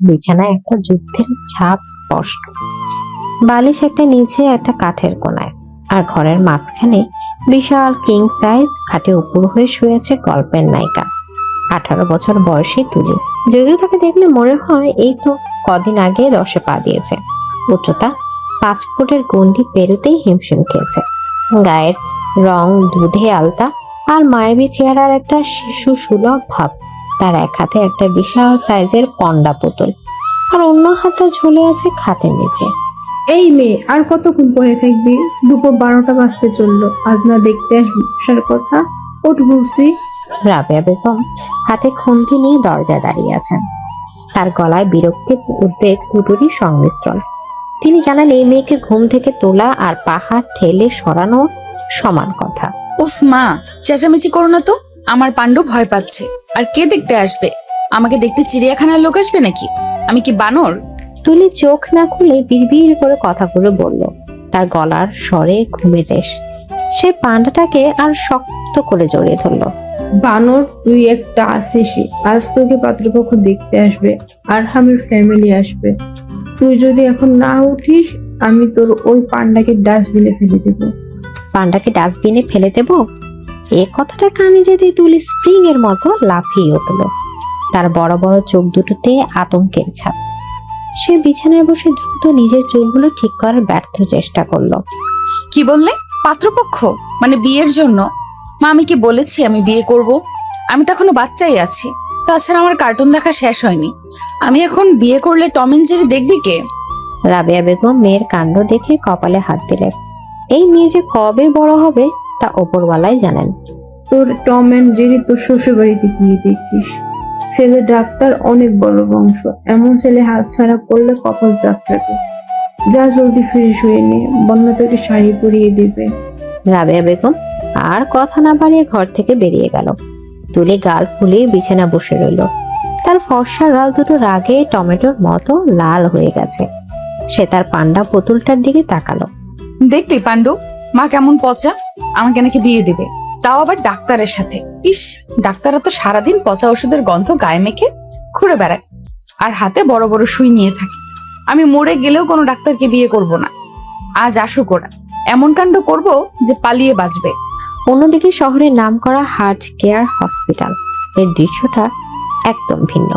বিছানায় একটা যুদ্ধের ছাপ স্পষ্ট। বালিশ একটা নিচে, একটা কাঠের কোনায়, আর ঘরের মাঝখানে বিশাল কিং সাইজ খাটে উপর হয়ে শুয়েছে গল্পের নায়িকা, 18 বছর বয়সী তুলি। যদিও তাকে দেখলে মনে হয় এই তো কদিন আগে 10-এ পা দিয়েছে। উচ্চতা 5 ফুটের গণ্ডি পেরোতেই হিমশিম খেয়েছে। গায়ের রং দুধে আলতা, আর মায়াবী চেহারার একটা শিশু সুলভ ভাব। তার এক হাতে একটা বিশাল সাইজের পন্ডা পুতুল, আর অন্য হাতটা ঝুলে আছে খাটের নিচে। এই মেয়ে, আর কতক্ষণ পরে থাকবি? দুপুর 12টা বাজতে চললো, আজ না দেখতে আসার কথা। ওঠ বলছি। রাবেয়া বেগম হাতে খুন্তি নিয়ে দরজায় দাঁড়িয়ে আছেন। তার গলায় বিরক্তি, উদ্বেগ দুটোরই সংমিশ্রণ। তিনি জানান এই মেয়েকে ঘুম থেকে তোলা আর পাহাড় ঠেলে সরানো সমান কথা। উফ মা, চেঁচামেচি করো না তো। আমার পাণ্ডু ভয় পাচ্ছে। আর কে দেখতে আসবে? আমাকে দেখতে চিড়িয়াখানার লোক আসবে নাকি? আমি কি বানর? তুলি চোখ না খুলে বিড়বিড় করে কথাগুলো বলল। তার গলার স্বরে ঘুমের রেশ। সে পান্ডাটাকে আর শক্ত করে জড়িয়ে ধরল। বানর, তুই একটা আসিস। আজ তোকে পাত্রপক্ষ দেখতে আসবে, আর আমার ফ্যামিলি আসবে। তুই যদি এখন না উঠিস, আমি তোর ওই পান্ডাকে ডাস্টবিনে ফেলে দেবো। পান্ডাকে ডাস্টবিনে ফেলে দেব? এ কথাটা কানে যেতে তুলি স্প্রিং এর মতো লাফিয়ে উঠল। তার বড় বড় চোখ দুটোতে আতঙ্কের ছাপ। সে বিছানায় বসে দ্রুত নিজের চুলগুলো ঠিক করার ব্যর্থ চেষ্টা করলো। কি বললে? পাত্রপক্ষ মানে বিয়ের জন্য? মা, আমি কি বলেছি আমি বিয়ে করব? আমি তো এখনো বাচ্চাই আছি। তাছাড়া আমার কার্টুন দেখা শেষ হয়নি। আমি এখন বিয়ে করলে টম এন্ড জেরি দেখবি কে? রাবেয়া বেগম মেয়ের কাণ্ড দেখে কপালে হাত দিলেন। এই মেয়ে যে কবে বড় হবে তা ওপরওয়ালাই জানেন। তোর টম এন্ড জেরি তোর শ্বশুর বাড়িতে গিয়ে দেখিস। ছেলে ডাক্তার, অনেক বড় বংশ। এমন ছেলে হাত ছাড়া করলে কপাল ডাক্তারকে। যা জলদি ফ্রেশ হয়ে নে, বন্যা তোকে শাড়ি পরিয়ে দেবে। রাবেয়া বেগম আর কথা না বাড়িয়ে ঘর থেকে বেরিয়ে গেল। তুলে গাল ফুলিয়ে বিছানা বসে রইল। তার ফর্সা গাল দুটো রাগে টমেটোর মতো লাল হয়ে গেছে। সে তার পান্ডা পুতুলটার দিকে তাকালো। দেখলি পাণ্ডু, মা কেমন পচা। আমাকে নাকি বিয়ে দেবে, তাও আবার ডাক্তারের সাথে। ইস, ডাক্তাররা তো সারাদিন পচা ওষুধের গন্ধ গায়ে মেখে ঘুরে বেড়ায়, আর হাতে বড় বড় সুই নিয়ে থাকে। আমি মরে গেলেও কোনো ডাক্তারকে বিয়ে করব না। আজ আসুক ওরা, এমন কাণ্ড করব যে পালিয়ে বাঁচবে। অন্যদিকে শহরের নামকরা হার্ট কেয়ার হসপিটাল এর দৃশ্যটা একদম ভিন্ন।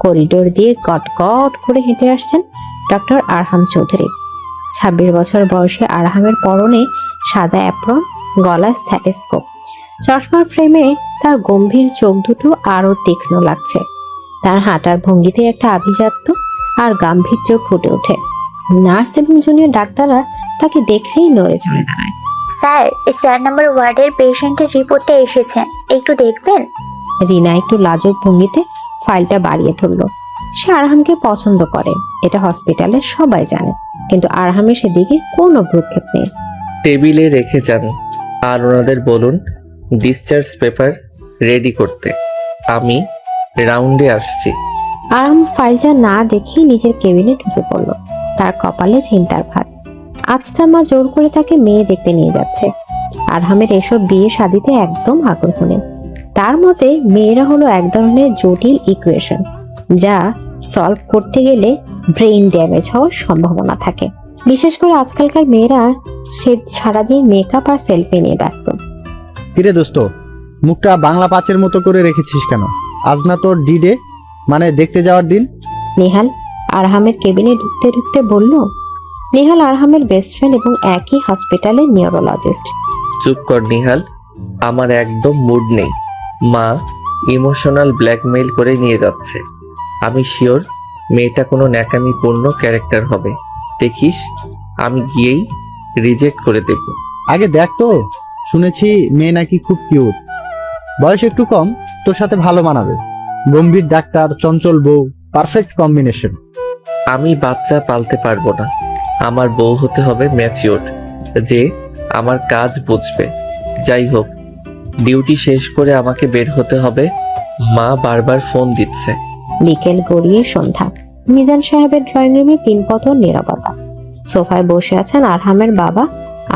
করিডোর দিয়ে গট গট করে হেঁটে আসছেন ডক্টর আরহাম চৌধুরী। 26 বছর বয়সী আরহামের পরনে সাদা অ্যাপ্রন, গলায় স্ট্যাথোস্কোপ। চশমার ফ্রেমে তার গম্ভীর চোখ দুটো আরো তীক্ষ্ণ লাগছে। তার হাঁটার ভঙ্গিতে একটা আভিজাত্য আর গাম্ভীর্য ফুটে ওঠে। নার্স এবং জুনিয়র ডাক্তাররা তাকে দেখলেই নড়ে চড়ে দাঁড়ায়। স্যার, এই 4 নম্বর ওয়ার্ডের পেশেন্টের রিপোর্টটা এসেছে, একটু দেখবেন? রিনা একটু লাজুক ভঙ্গিতে ফাইলটা বাড়িয়ে ধরলো। সে আরহামকে পছন্দ করে, এটা হসপিটালের সবাই জানে, কিন্তু আরহামের সেদিকে কোনো ভ্রুক্ষেপ নেই। টেবিলে রেখে যান, আর ওনাদের বলুন ডিসচার্জ পেপার রেডি করতে। আমি রাউন্ডে আসছি। আরহাম ফাইলটা না দেখে নিজের কেবিনে ঢুকে পড়ল। তার কপালে চিন্তার ভাঁজ। আজ তার মা জোর করে তাকে মেয়ে দেখতে নিয়ে যাচ্ছে। আরহামের এসব বিয়ে শাদিতে একদম আগ্রহ নেই। তার মতে মেয়েরা হলো এক ধরনের জটিল ইকুয়েশন, যা সলভ করতে গেলে ব্রেইন ড্যামেজ হওয়ার সম্ভাবনা থাকে। বিশেষ করে আজকালকার মেয়েরা সে সারাদিন মেকআপ আর সেলফি নিয়ে ব্যস্ত। কিরে দোস্ত, মুখটা বাংলা পাঁচের মতো করে রেখেছিস কেন? আজ না তোর ডিডে, মানে দেখতে যাওয়ার দিন? নেহাল আরহামের কেবিনে ঢুকতে ঢুকতে বলল। নেহাল আরহামের বেস্ট ফ্রেন্ড এবং একই হসপিটালের নিউরোলজিস্ট। চুপ কর নিহাল, আমার একদম মুড নেই। মা ইমোশনাল ব্ল্যাকমেইল করে নিয়ে যাচ্ছে। আমি শিওর মেয়েটা কোনো ন্যাকামিপূর্ণ ক্যারেক্টার হবে। দেখিস আমি গিয়েই রিজেক্ট করে দেব। আগে দেখ তো, শুনেছি মেয়ে নাকি খুব কিউট। বয়স একটু কম, তোর সাথে ভালো মানাবে। গম্ভীর ডাক্তার, চঞ্চল বউ, পারফেক্ট কম্বিনেশন। আমি বাচ্চা পালতে পারবো না। আমার বউ হতে হবে ম্যাচিওর, যে আমার কাজ বুঝবে। যাই হোক, ডিউটি শেষ করে আমাকে বের হতে হবে। মা বারবার ফোন দিচ্ছে। বিকেল গড়িয়ে সন্ধ্যা। মিজান সাহেবের ড্রয়িং রুমে 3 পতন নীরবতা। সোফায় বসে আছেন আরহামের বাবা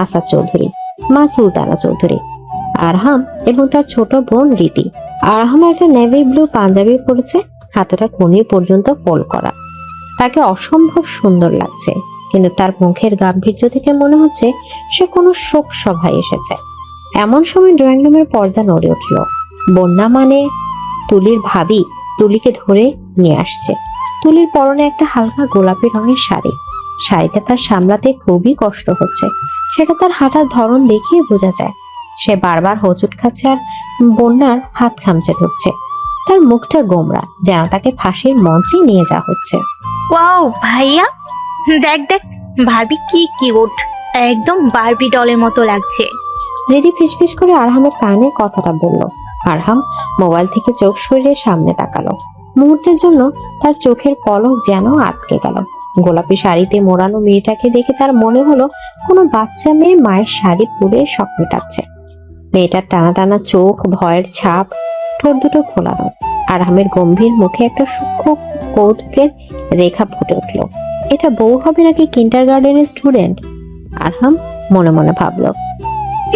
আসাদ চৌধুরী, মা সুলতানা চৌধুরী, আরহাম এবং তার ছোট বোন রীতি। আরহাম একটা নেভি ব্লু পাঞ্জাবি পরেছে, হাতটা কোণে পর্যন্ত ফোল্ড করা। তাকে অসম্ভব সুন্দর লাগছে, কিন্তু তার মুখের গাম্ভীর্য থেকে মনে হচ্ছে সে কোনো শোক সভায় এসেছে। এমন সময় ড্রয়িং রুমের পর্দা নড়ে উঠল। বন্যা মানে তুলির ভাবি তুলিকে ধরে নিয়ে আসছে। তুলির পরনে একটা হালকা গোলাপি রঙের শাড়ি। শাড়িটা তার সামলাতে খুবই কষ্ট হচ্ছে, সেটা তার হাঁটার ধরন দেখিয়ে বোঝা যায়। সে বারবার হোঁচট খাচ্ছে আর বন্যার হাত খামচে ধরছে। তার মুখটা গোমরা, যেন তাকে ফাঁসির মঞ্চে নিয়ে যাওয়া হচ্ছে। ওয়াও ভাইয়া, দেখ দেখ ভাবি কি কিউট, একদম বারবি ডলের মতো লাগছে। রিদি ফিসফিস করে আরহামের কানে কথাটা বলল। আরহাম মোবাইল থেকে চোখ সরিয়ে সামনে তাকালো। মুহূর্তের জন্য তার চোখের পলক যেন আটকে গেল। গোলাপি শাড়িতে মোড়ানো মেয়েটাকে দেখে তার মনে হলো কোনো বাচ্চা মেয়ে মায়ের শাড়ি পরে স্বপ্ন মেটাচ্ছে। মেয়েটার টানা টানা চোখ, ভয়ের ছাপ, ঠোঁট দুটো ফোলানো। আরহামের গম্ভীর মুখে একটা সূক্ষ্ম কৌতুকের রেখা ফুটে উঠল। এটা বউ হবে নাকি কিন্ডারগার্টেনের স্টুডেন্ট? আরহাম মনে মনে ভাবলো।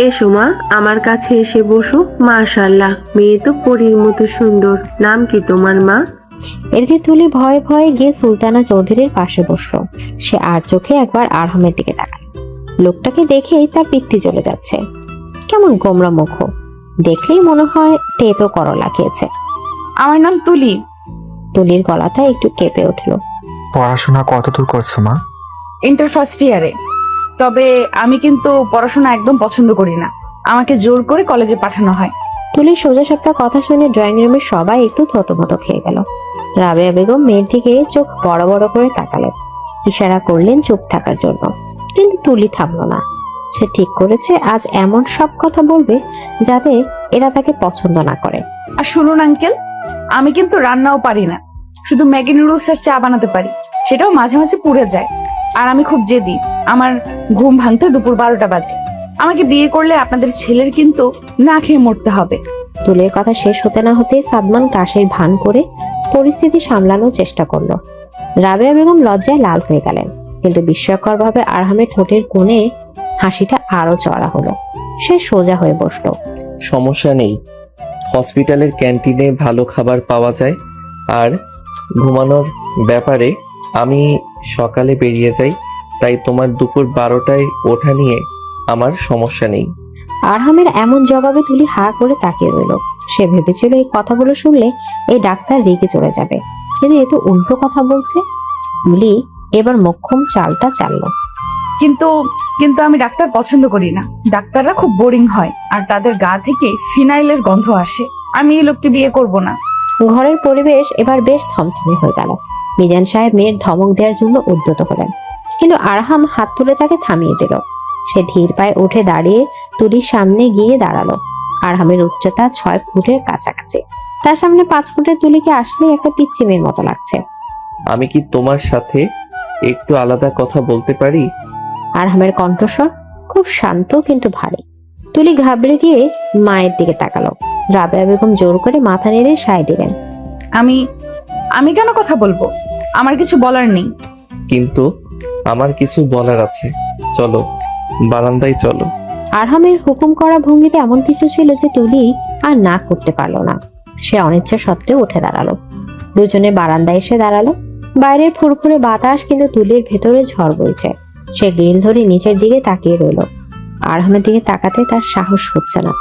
এসো মা, আমার কাছে এসে বসো। মাশাআল্লাহ, মেয়ে তো পরীর মতো সুন্দর। নাম কি তোমার মা? এদিকে তুলি ভয়ে ভয়ে গিয়ে সুলতানা চৌধুরীর পাশে বসলো। সে আর চোখে একবার আরহামের দিকে তাকাল। লোকটাকে দেখেই তার পিত্তি চলে যাচ্ছে। কেমন গোমরা মুখ, দেখলেই মনে হয় তেতো করলা খেয়েছে। আমার নাম তুলি। তুলির গলাটা একটু কেঁপে উঠলো। পড়াশোনা কতদূর করছো মা? ইন্টার ফার্স্ট ইয়ারে। তবে আমি কিন্তু পড়াশোনা একদম পছন্দ করি না, আমাকে জোর করে কলেজে পাঠানো হয়। তুলির সোজা সাপটা কথা শুনে ড্রয়িং রুমের সবাই একটু থতমত খেয়ে গেল। রাবেয়া বেগম মেয়ের দিকে চোখ বড় বড় করে তাকালেন, ইশারা করলেন চুপ থাকার জন্য। কিন্তু তুলি থামলো না। সে ঠিক করেছে আজ এমন সব কথা বলবে যাতে এরা তাকে পছন্দ না করে। আর শুনুন আঙ্কেল, আমি কিন্তু রান্নাও পারি না, শুধু ম্যাগি নুডলস আর চা বানাতে পারি, সেটাও মাঝে মাঝে পুড়ে যায়। আর আমি খুব জেদি, আমার ঘুম ভাঙতে দুপুর 12টা বাজে। আমাকে বিয়ে করলে আপনাদের ছেলের কিন্তু না খেয়ে মরতে হবে। তুলির কথা শেষ হতে না হতেই সাদমান কাশের ভান করে পরিস্থিতি সামলানোর চেষ্টা করলো। রাবেয়া বেগম লজ্জায় লাল হয়ে গেলেন, কিন্তু বিস্ময়করভাবে আরহামের ঠোঁটের কোণে হাসিটা আরো চড়া হলো। সে সোজা হয়ে বসলো। সমস্যা নেই, হসপিটালের ক্যান্টিনে ভালো খাবার পাওয়া যায়। আর ঘুমানোর ব্যাপারে আমি সকালে বেরিয়ে যাই, তাই তোমার দুপুর 12টায় ওঠা নিয়ে আমার সমস্যা নেই। আরহামের এমন জবাবে তুলি হা করে তাকিয়ে রইল। সে ভেবেছিল এই কথাগুলো শুনলে এই ডাক্তার রেগে চলে যাবে, কিন্তু এ তো উল্টো কথা বলছে। তুলি এবার মোক্ষম চালটা চাললো। কিন্তু কিন্তু আমি ডাক্তার পছন্দ করি না, ডাক্তাররা খুব বোরিং হয় আর তাদের গা থেকে ফিনাইলের গন্ধ আসে। আমি এই লোককে বিয়ে করব না। ঘরের পরিবেশ এবার বেশ থমথমে হয়ে গেল। মিজান সাহেব মেয়ের ধমক দেওয়ার জন্য উদ্যত হলেন, কিন্তু আরহাম হাত তুলে তাকে থামিয়ে দিল। সে ধীর পায়ে উঠে দাঁড়িয়ে তুলির সামনে গিয়ে দাঁড়ালো। আরহামের উচ্চতা 6 ফুটের কাছাকাছি। তার সামনে 5 ফুটের তুলিকে আসলে একটা পিচ্চি মেয়ের মতো লাগছে। আমি কি তোমার সাথে একটু আলাদা কথা বলতে পারি? আরহামের কণ্ঠস্বর খুব শান্ত কিন্তু ভারী। তুলি ঘাবড়ে গিয়ে মায়ের দিকে তাকালো। রাবেয়া বেগম জোর করে মাথা নেড়ে সায় দিলেন। আমি আমি কেন কথা বলবো? আমার কিছু বলার নেই। কিন্তু আমার কিছু বলার আছে। চলো, বারান্দায় চলো। আরহামের হুকুম করা ভঙ্গিতে এমন কিছু ছিল যে তুলি আর না করতে পারলো না। সে অনিচ্ছা সত্ত্বেও উঠে দাঁড়ালো। দুজনে বারান্দায় এসে দাঁড়ালো। বাইরের ফুরফুরে বাতাস, কিন্তু তুলির ভেতরে ঝড় বইছে। সে গ্রিল ধরে নিচের দিকে তাকিয়ে রইল। আরহামের দিকে তাকাতে তার সাহস হচ্ছে না।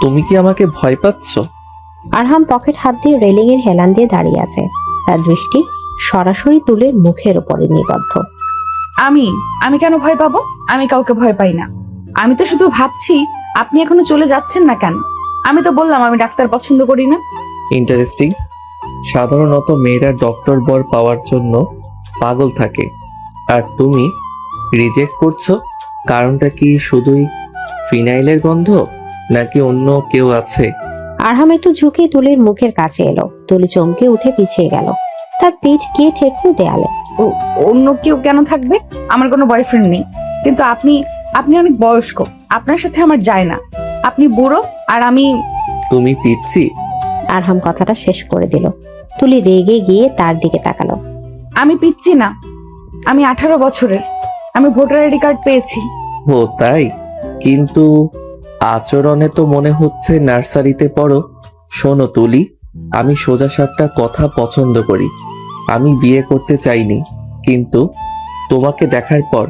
তুমি কি আমাকে ভয় পাচ্ছ? আরহাম পকেট হাত দিয়ে রেলিং এর হেলান দিয়ে দাঁড়িয়ে আছে। তার দৃষ্টি সরাসরি তুলির মুখের উপরে নিবদ্ধ। আমি আমি কেন ভয় পাবো? আমি কাউকে ভয় পাই না। আমি তো শুধু ভাবছি আপনি এখনো চলে যাচ্ছেন না কেন। আমি তো বললাম আমি ডাক্তার পছন্দ করি না। ইন্টারেস্টিং। সাধারণত মেয়েরা ডক্টর বর পাওয়ার জন্য পাগল থাকে, আর তুমি রিজেক্ট করছো। কারণটা কি শুধুই ফিনাইলের গন্ধ, নাকি অন্য কেউ আছে? আরহাম একটু ঝুঁকে তুলির মুখের কাছে এলো। তুলি চমকে উঠে পিছিয়ে গেল। তার পিঠ গিয়ে ঠেকলো দেয়ালে। অন্য কেউ কেন থাকবে? আমার কোনো বয়ফ্রেন্ড নেই। কিন্তু আপনি আপনি অনেক বয়স্ক, আপনার সাথে আমার যায় না। আপনি বুড়ো আর আমি। তুমি পিচ্ছি। আরহাম কথাটা শেষ করে দিল। তুলি রেগে গিয়ে তার দিকে তাকালো। আমি পিচ্ছি না, আমি 18 বছরের। আমি ভোটার আইডি কার্ড পেয়েছি। ও তাই? কিন্তু আচরণে তো মনে হচ্ছে নার্সারিতে পড়ো। শোনো তুলি, আমি সোজাসাপটা কথা পছন্দ করি। আমি বিয়ে করতে চাইনি, কিন্তু তোমাকে দেখার পর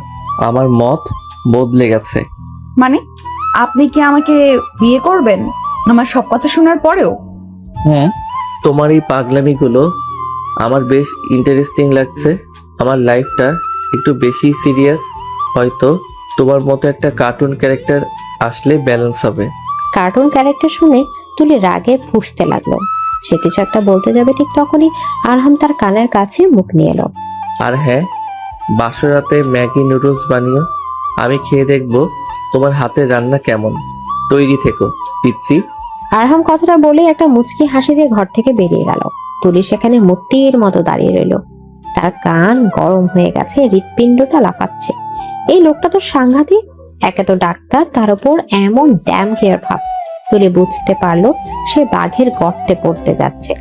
আমার মত বদলে গেছে। মানে আপনি কি আমাকে বিয়ে করবেন আমার সব কথা শোনার পরেও? হ্যাঁ, তোমার এই পাগলামিগুলো আমার বেশ ইন্টারেস্টিং লাগছে। আমার লাইফটা একটু বেশি সিরিয়াস, হয়তো তোমার মতো একটা কার্টুন ক্যারেক্টার আসলে ব্যালেন্স হবে। কার্টুন ক্যারেক্টার শুনে তুলি রাগে ফুঁসতে লাগলো। সে কিছু একটা বলতে যাবে, ঠিক তখনই আরহাম তার কানের কাছে মুখ নিয়ে এলো। আর হ্যাঁ, বাসরাতে ম্যাগি নুডলস বানিও, আমি খেয়ে দেখবো তোমার হাতের রান্না কেমন। তৈরি থেকো পিচ্ছি। আরহাম কথাটা বলে একটা মুচকি হাসি দিয়ে ঘর থেকে বেরিয়ে গেল। তুলি সেখানে মূর্তির মতো দাঁড়িয়ে রইল। তার কান গরম হয়ে গেছে, হৃৎপিণ্ডটা লাফাচ্ছে। এই লোকটা তো সাংঘাতিক। একে তো ডাক্তার, তার উপর এমন ড্যাম কেয়ার ভাব। তুলি বুঝতে পারলো সে বাঘের গর্তে পড়তে যাচ্ছে।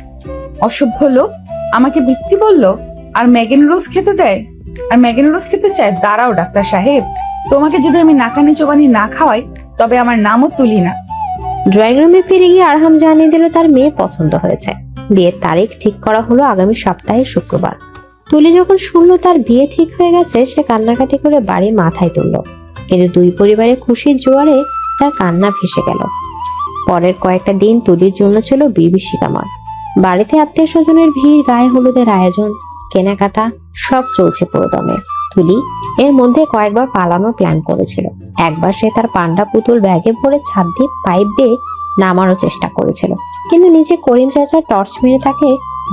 অসভ্য লোক আমাকে বিচ্ছি বললো আর ম্যাগি নুডলস খেতে দেয়, আর ম্যাগি নুডলস খেতে চায়। দাঁড়াও ডাক্তার সাহেব, তোমাকে যদি আমি নাকানি চোবানি না খাওয়াই তবে আমার নামও তুলি না। ড্রয়িং রুমে ফিরে গিয়ে আরহাম জানিয়ে দিল তার মেয়ে পছন্দ হয়েছে। বিয়ের তারিখ ঠিক করা হলো আগামী সপ্তাহে শুক্রবার। তুলি যখন শুনলো তার বিয়ে ঠিক হয়ে গেছে, সে কান্নাকাটি করে বাড়ি মাথায় তুললো। কিন্তু দুই পরিবারের খুশির জোয়ারে তার কান্না ভেসে গেল। পরের কয়েকটা দিন তুলির জন্য ছিল বিভীষিকাময়। বাড়িতে আত্মীয় স্বজনের ভিড়, গায়ে হলুদের আয়োজন, কেনাকাটা সব চলছে পুরোদমে। তুলি এর মধ্যে কয়েকবার পালানোর প্ল্যান করেছিল। একবার সে তার পান্ডা পুতুল ব্যাগে ভরে ছাদ দিয়ে পাইপ বেয়ে নামারও চেষ্টা করেছিল, কিন্তু নিচে করিম চাচা টর্চ মেরে তাকে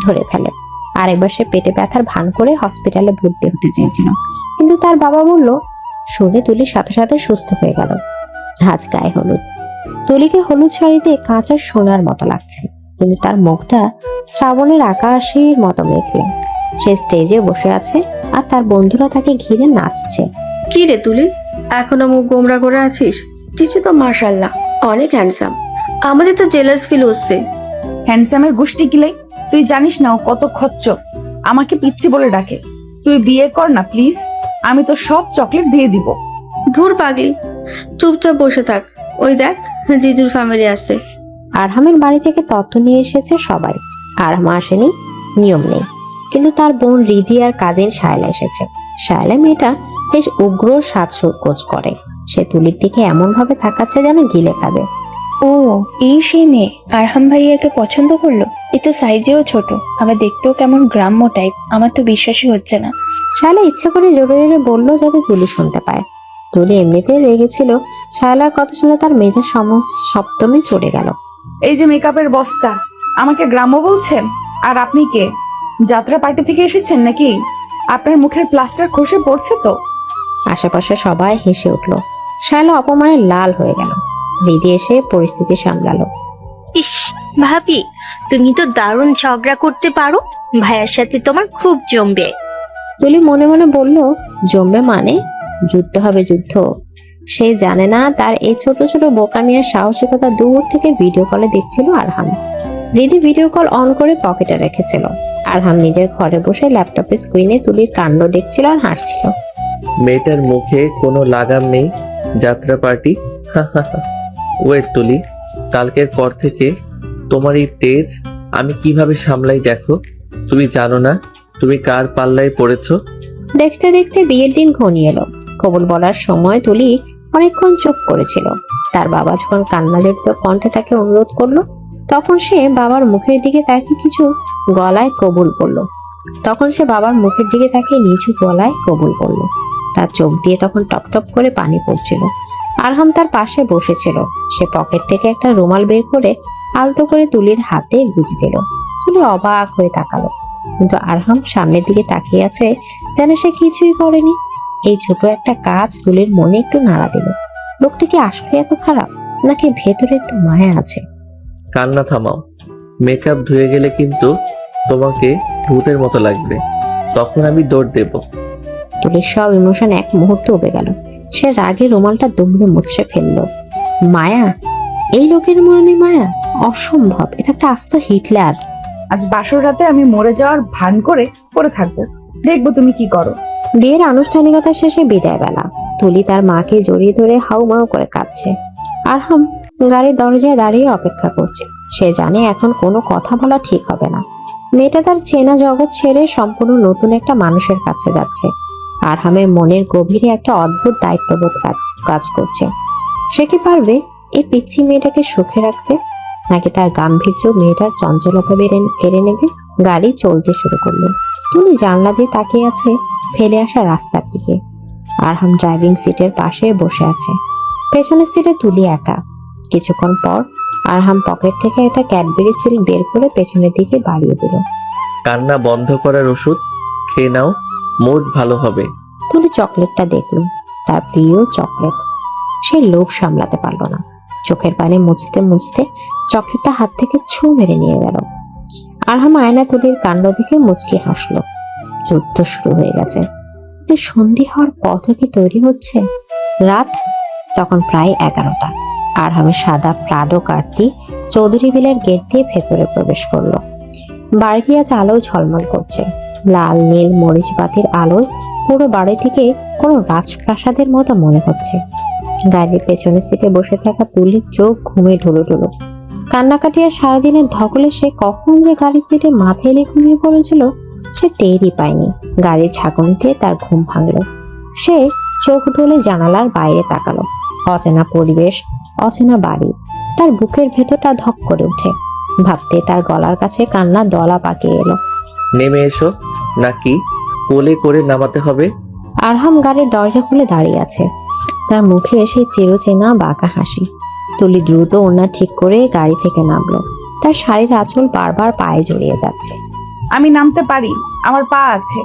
ধরে ফেলে। আরেকবার সে পেটে ব্যথার ভান করে হসপিটালে ভর্তি হতে চেয়েছিল, কিন্তু তার বাবা বলল। শুনে তুলির সাথে সাথে সুস্থ হয়ে গেল। আজ গায়ে হলুদ। তুলিকে হলুদ শাড়িতে কাঁচা সোনার মতো লাগছে, কিন্তু তার মুখটা শ্রাবণের আকাশের মতো মেঘলে। সে স্টেজে বসে আছে আর তার বন্ধুরা তাকে ঘিরে নাচছে। কি রে তুলি, এখনো মুখ গোমরা করে আছিস? চিচু তো মাশাল্লাহ অনেক হ্যান্ডসাম। আমাদের তো জেলাস ফিল হচ্ছে। হ্যান্ডসামের গোষ্ঠী কিলাই, তুই জানিস না ও কত খচ্চর। আমাকে পিচ্ছি বলে ডাকে। তুই বিয়ে কর না প্লিজ, আমি তো সব চকলেট দিয়ে দিব। ধুর পাগলি, চুপচাপ বসে থাক। ওই দেখ, জিজুর ফ্যামিলি আসছে। আরহামের বাড়ি থেকে তত্ত্ব নিয়ে এসেছে সবাই। আরহাম আসেনি, নিয়ম নেই, কিন্তু তার বোন রিদি আর কাজিন শায়লা এসেছে। শায়লা মেয়েটা বেশ উগ্র সাজসজ্জ করে। সে তুলির দিকে এমন ভাবে তাকাচ্ছে যেন গিলে খাবে। ও, এই সেই মেয়ে আরহাম ভাইয়াকে পছন্দ করলো? এ তো সাইজেও ছোট, আবার দেখতেও কেমন গ্রাম্য টাইপ। আমার তো বিশ্বাসই হচ্ছে না। শায়লা ইচ্ছে করে জোরে জোরে বললো যাতে তুলি শুনতে পায়। তুলি এমনিতেই রেগেছিল। শায়লার কথা শুনে তার মেজাজ সপ্তমে চড়ে গেল। এই যে মেকআপের বস্তা, আমাকে গ্রাম্য বলছেন? আর আপনি কে? যাত্রা পার্টি থেকে এসেছেন নাকি? আপনার মুখের প্লাস্টার খসে পড়ছে তো। আশেপাশে সবাই হেসে উঠল। শায়লা অপমানে লাল হয়ে গেল। রিদি এসে পরিস্থিতি সামলালো। ইস ভাবি, তুমি তো দারুণ ঝগড়া করতে পারো। ভাইয়ার সাথে তোমার খুব জমবে। তুলি মনে মনে বলল, জমবে মানে? যুদ্ধ হবে, যুদ্ধ। সে জানে না তার এই ছোট ছোট বোকামি আর সাহসিকতা দূর থেকে ভিডিও কলে দেখছিল আরহাম। রিদি ভিডিও কল অন করে পকেটে রেখেছিল। আরহাম নিজের ঘরে বসে ল্যাপটপের স্ক্রিনে তুলির কাণ্ড দেখছিল আর হাসছিল। মেয়েটার মুখে কোনো লাগাম নেই। যাত্রা পার্টি, ওয়েট তুলি, কালকের পর থেকে তোমার এই তেজ আমি কিভাবে সামলাই দেখো। তুমি জানো না তুমি কার পাল্লায় পড়েছো। দেখতে দেখতে বিয়ের দিন ঘনিয়ে এলো। কবুল বলার সময় তুলি অনেকক্ষণ চুপ করেছিল। তার বাবা যখন কান্না জড়িত কণ্ঠে তাকে অনুরোধ করলো, তখন সে বাবার মুখের দিকে তাকে কিছু গলায় কবুল বলল। নিচু গলায় কবুল বলল। তার চোখ দিয়ে তখন টপ টপ করে পানি পড়ছিল। আরহাম তার পাশে বসেছিল। সে পকেট থেকে একটা রুমাল বের করে আলতো করে তুলির হাতে গুঁজে দিল। তুলি অবাক হয়ে তাকালো, কিন্তু আরহাম সামনের দিকে তাকিয়ে আছে যেন সে কিছুই করেনি। এই ছোট একটা কাজ তুলির মনে একটু নাড়া দিল। লোকটা কি আসলে এত খারাপ, নাকি ভেতরে একটু মায়া আছে? কান্না থামাও, মেকআপ ধুয়ে গেলে কিন্তু তোমাকে ভূতের মতো লাগবে, তখন আমি দৌড় দেব। তুলির সব ইমোশন এক মুহূর্তে উবে গেল। সে রাগে রুমালটা দুমড়ে মুছড়ে ফেললো। মায়া? এই লোকের মনে মায়া? অসম্ভব, এটা একটা আস্ত হিটলার। আজ বাসর রাতে আমি মরে যাওয়ার ভান করে পড়ে থাকবো, দেখবো তুমি কি করো। বিয়ের আনুষ্ঠানিকতা শেষে বিদায় বেলা। তুলি তার মাকে জড়িয়ে ধরে হাউমাউ করে কাঁদছে। আরহাম গাড়ির দরজায় দাঁড়িয়ে অপেক্ষা করছে। সে জানে এখন কোনো কথা বলা ঠিক হবে না। মেয়েটা তার চেনা জগৎ ছেড়ে সম্পূর্ণ নতুন একটা মানুষের কাছে যাচ্ছে। আরহামের মনের গভীরে একটা অদ্ভুত দায়িত্ববোধ কাজ করছে। সে কি পারবে এই পিচ্ছি মেয়েটাকে সুখে রাখতে, নাকি তার গাম্ভীর্য মেয়েটার চঞ্চলতা কেড়ে নেবে? গাড়ি চলতে শুরু করলো। তুলি জানলা দিয়ে তাকিয়ে আছে ফেলে আসা রাস্তার দিকে। আরহাম ড্রাইভিং সিটের পাশে বসে আছে, পেছনের সিটে তুলি একা। কিছুক্ষণ পর আরহাম পকেট থেকে একটা ক্যাডবেরি সিল্ক বের করে পেছনের দিকে বাড়িয়ে দিল। কান্না বন্ধ করার ওষুধ খেয়ে নাও, মুড ভালো হবে। তুলি চকলেটটা দেখলো, তার প্রিয় চকলেট। সে লোভ সামলাতে পারলো না, চোখের পানি মুছতে মুছতে চকলেটটা হাত থেকে ছু মেরে নিয়ে গেল। আরহাম আয়না তুলির কাণ্ড দেখে মুচকি হাসলো। যুদ্ধ শুরু হয়ে গেছে। সন্ধি হওয়ার পথ কি তৈরি হচ্ছে? রাত তখন প্রায় 11টা। আরহামের সাদা প্রাডো কারটি চৌধুরী বিলের গেট দিয়ে ভেতরে প্রবেশ করলো। বাড়িটি আজ আলোয় ঝলমল করছে। লাল নীল মরিচ বাতির আলোয় পুরো বাড়িটিকে কোনো রাজপ্রাসাদের মতো মনে হচ্ছে। গাড়ির পেছনের সিটে বসে থাকা তুলির চোখ ঘুমে ঢুলো। কান্নাকাটি আর সারাদিনের ধকলে সে কখন যে গাড়ির সিটে মাথা এলে ঘুমিয়ে পড়েছিল সে টেরই পায়নি। গাড়ির ঝাঁকুনিতে তার ঘুম ভাঙলো। সে চোখ ঢুলে জানালার বাইরে তাকালো। অচেনা পরিবেশ, অচেনা বাড়ি। তার বুকের ভেতরটা ধক করে ওঠে। ভাবতে তার গলার কাছে কান্না দলা পাকিয়ে এলো। নেমে এসো, নাকি কোলে করে নামাতে হবে? আরহাম গাড়ির দরজা খুলে দাঁড়িয়ে আছে, তার মুখে সেই চিরচেনা বাঁকা হাসি। তুলি দ্রুত ওড়না ঠিক করে গাড়ি থেকে নামলো। তার শাড়ির আঁচল বারবার পায়ে জড়িয়ে যাচ্ছে। আমি নামতে পারি, আমার পা আছে,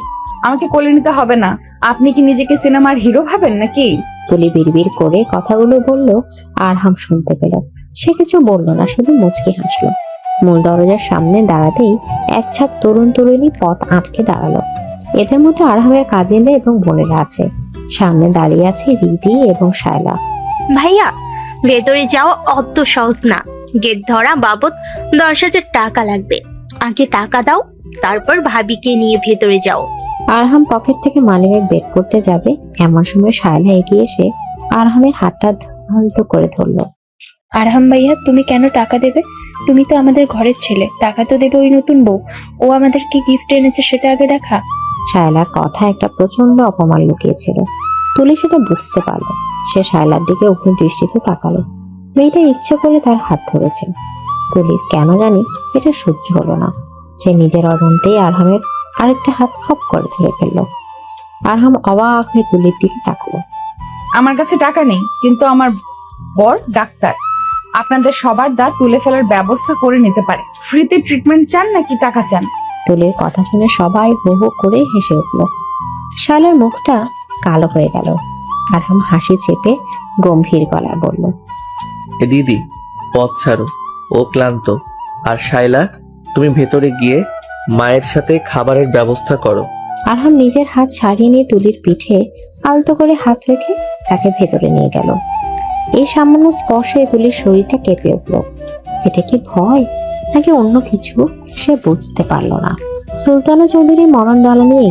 আমাকে কোলে নিতে হবে না। আপনি কি নিজেকে সিনেমার হিরো ভাবেন নাকি? তুলি বিড়বিড় করে কথাগুলো বলল। আরহাম শুনতে পেল। সে কিছু বলল না, শুধু মুচকি হাসলো। মূল দরজার সামনে দাঁড়াতেই এক ছাক তরুণ তরুণী পথ আটকে দাঁড়ালো। এদের মধ্যে আরহামের কাজিন এবং বোনেরা আছে। সামনে দাঁড়িয়ে আছে রিদি এবং শায়লা। ভাইয়া, ভেতরে যাওয়া অত সহজ না। গেট ধরা বাবদ 10,000 টাকা লাগবে। আগে টাকা দাও, তারপর ভাবিকে নিয়ে ভেতরে যাও। আরহাম পকেট থেকে মানিব্যাগ বের করতে যাবে, এমন সময় শায়লা এগিয়ে এসে আরহামের হাতটা আলতো করে ধরলো। আরহাম ভাইয়া, তুমি কেন টাকা দেবে? তুমি তো আমাদের ঘরের ছেলে, টাকা তো দেবে ওই নতুন বউ। ও আমাদের কি গিফট এনেছে সেটা আগে দেখা। শায়লার কথা একটা প্রচন্ড অপমান লুকিয়েছিল। তুলি সেটা বুঝতে পারলো। সে শায়লার দিকে অগ্নি দৃষ্টিতে তাকালো। মেয়েটা ইচ্ছে করে তার হাত ধরেছে। তুলির কেন জানি এটা সহ্য হলো না। সে নিজের অজান্তেই আরহামের আরেকটা হাত খপ করে ধরে ফেললো। আরহাম অবাক হয়ে তুলির দিকে তাকালো। আমার কাছে টাকা নেই, কিন্তু আমার বর ডাক্তার, আপনাদের সবার দাঁত তুলে ফেলার ব্যবস্থা করে নিতে পারে। ফ্রিতে ট্রিটমেন্ট চান নাকি টাকা চান? তুলির কথা শুনে সবাই হো হো করে হেসে উঠল। শায়লার মুখটা কালো হয়ে গেল। আরহাম হাসি চেপে গম্ভীর গলায় বলল, দিদি পথ ছাড়ো, ও ক্লান্ত। আর শায়লা, তুমি ভেতরে গিয়ে মায়ের সাথে খাবারের ব্যবস্থা করো। আরহাম নিজের হাত ছাড়িয়ে নিয়ে তুলির পিঠে আলতো করে হাত রেখে তাকে ভেতরে নিয়ে গেল। এই সামান্য স্পর্শে তুলির শরীরটা কেঁপে উঠল। এটা কি ভয় নাকি অন্য কিছু সে বুঝতে পারল না। সুলতানা চৌধুরী মরণ ডালা নিয়ে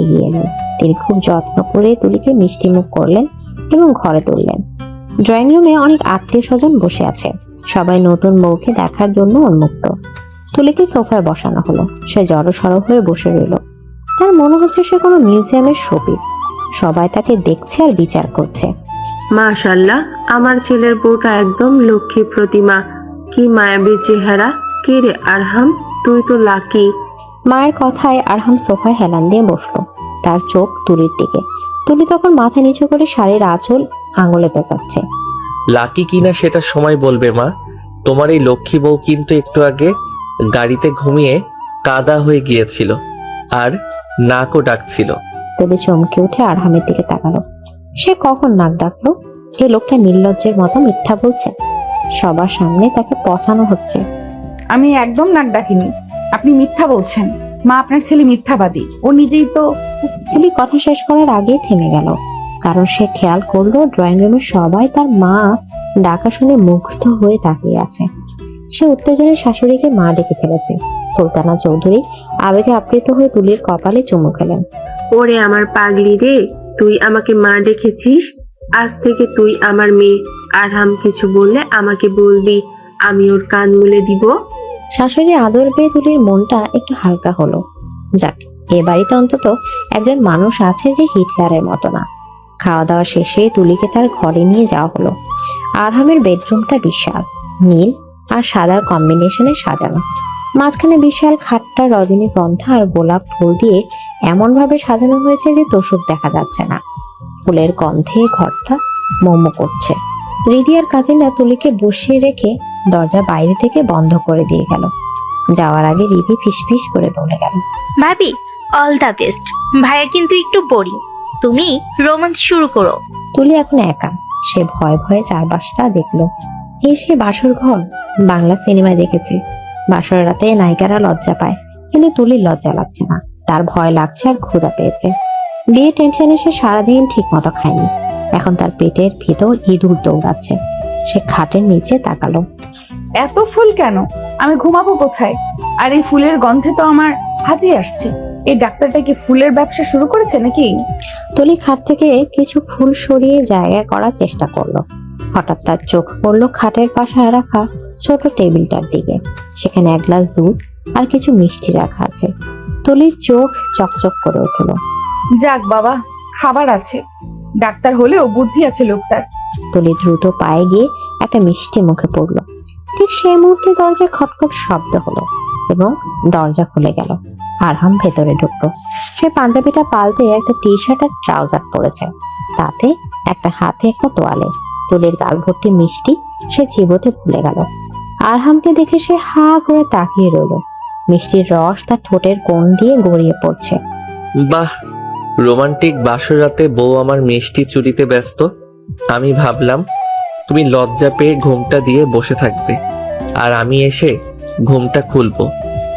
এগিয়ে এলেন। তিনি খুব যত্ন করে তুলিকে মিষ্টিমুখ করলেন এবং ঘরে তুললেন। ড্রয়িং রুমে অনেক আত্মীয় স্বজন বসে আছে। সবাই নতুন বউকে দেখার জন্য উন্মুক্ত। তুলিকে সোফায় বসানো হলো। সে জড়সড় হয়ে বসে রইল। তার মনে হচ্ছে সে কোনো মিউজিয়ামের শোপিস। সবাই তাকে দেখছে আর বিচার করছে। মাশাআল্লাহ, আমার ছেলের বউটা একদম লক্ষ্মী প্রতিমা। কি মায়াবী চেহারা। কে রে আরহাম, তুই তো লাকি। মায়ের কথায় আরহাম সোফায় হেলান দিয়ে বসলো। তার চোখ তুলির দিকে। তুলি তখন মাথা নিচু করে শাড়ির আঁচল আঙুলে পেঁচাচ্ছে। লাকি কিনা সেটা সময় বলবে মা। তোমার এই লক্ষ্মী বউ কিন্তু একটু আগে গাড়িতে ঘুমিয়ে কাদা হয়ে গিয়েছিল আর নাকও ডাকছিল। তুলি চমকে উঠে আরহামের দিকে তাকালো। সে কখন নাক ডাকলো? এই লোকটা নির্লজ্জের মতো মিথ্যা বলছে। সবার সামনে তাকে পচানো হচ্ছে। আমি একদম নাক ডাকিনি, আপনি মিথ্যা বলছেন। মা, আপনার ছেলে মিথ্যাবাদী। ও নিজেই তো। তুলি কথা শেষ করার আগে থেমে গেল, কারণ সে খেয়াল করলো ড্রয়িং রুমের সবাই তার মা ডাকা শুনে মুগ্ধ হয়ে তাকিয়ে আছে। সে উত্তেজনের শাশুড়িকে মা ডেকে ফেলেছে। সুলতানা চৌধুরী আবেগে আপ্লুত হয়ে তুলির কপালে চুমু খেলেন। ওরে আমার পাগলি রে, তুই আমাকে মা দেখেছিস? আজ থেকে তুই আমার মেয়ে। আরহাম কিছু বললে আমাকে বলবি। আমি ওর কান মুলে দিব? শাশুড়ি আদর পেয়ে তুলির মনটা একটু হালকা হলো। যাক, এ বাড়িতে অন্তত একজন মানুষ আছে যে হিটলারের মতো না। খাওয়া দাওয়া শেষে তুলিকে তার ঘরে নিয়ে যাওয়া হলো। আরহামের বেডরুমটা বিশাল, নীল আর সাদা কম্বিনেশনে সাজানো। মাঝখানে বিশাল খাটটা রজনীগন্ধা আর গোলাপ ফুল দিয়ে এমন ভাবে সাজানো হয়েছে যে তোষক দেখা যাচ্ছে না। ফুলের গন্ধে ঘরটা মোমো করছে। রিদি আর কাজিনরা তুলিকে বসিয়ে রেখে দরজা বাইরে থেকে বন্ধ করে দিয়ে গেল। যাওয়ার আগে রিদি ফিসফিস করে বলে গেল, ভাবি, অল দ্য বেস্ট। ভাইয়া কিন্তু একটু বোরিং, তুমি রোমান্স শুরু করো। তুলি এখন একা। সে ভয়ে ভয়ে চারপাশটা দেখলো। এই সে বাসর ঘর। বাংলা সিনেমায় দেখেছে বাসর রাতে নায়িকারা লজ্জা পায়, কিন্তু তুলির লজ্জা লাগছে না। তার ভয় লাগছে আর ক্ষুধা পেয়েছে। বিয়ে টেনশনে সে সারাদিন ঠিক মতো খায়নি। এখন তার পেটের ভিতর ইঁদুর দৌড়াচ্ছে। সে খাটের নিচে তাকালো। এত ফুল কেন? আমি ঘুমাবো কোথায়? আর এই ফুলের গন্ধে তো আমার হাঁচি আসছে। এই ডাক্তারটা কি ফুলের ব্যবসা শুরু করেছে নাকি? তুলি খাট থেকে কিছু ফুল সরিয়ে জায়গা করার চেষ্টা করলো। হঠাৎ তার চোখ পড়লো খাটের পাশে রাখা ছোট টেবিলটার দিকে। সেখানে এক গ্লাস দুধ আর কিছু মিষ্টি রাখা আছে। তুলির চোখ চকচক করে উঠলো। যাক বাবা, খাবার আছে। ডাক্তার হলেও বুদ্ধি আছে লোকটার। তুলি দ্রুত পায়ে গিয়ে একটা মিষ্টি মুখে পড়লো। ঠিক সেই মুহূর্তে দরজায় খটখট শব্দ হলো এবং দরজা খুলে গেল। আরহাম ভেতরে ঢুকলো। সে পাঞ্জাবিটা পাল্টে একটা টি শার্ট আর ট্রাউজার পরেছে, তাতে একটা হাতে একটা তোয়ালে। তুলির গাল ভর্তি মিষ্টি সে চিবোতে ভুলে গেল। আরহামকে দেখে সে হা করে তাকিয়ে রইল। মিষ্টির রস তার ঠোঁটের কোণ দিয়ে গড়িয়ে পড়ছে। বাহ, রোমান্টিক বাসর রাতে বউ আমার মিষ্টি চুরিতে ব্যস্ত। আমি ভাবলাম তুমি লজ্জা পেয়ে ঘুমটা দিয়ে বসে থাকবে আর আমি এসে ঘুমটা খুলবো,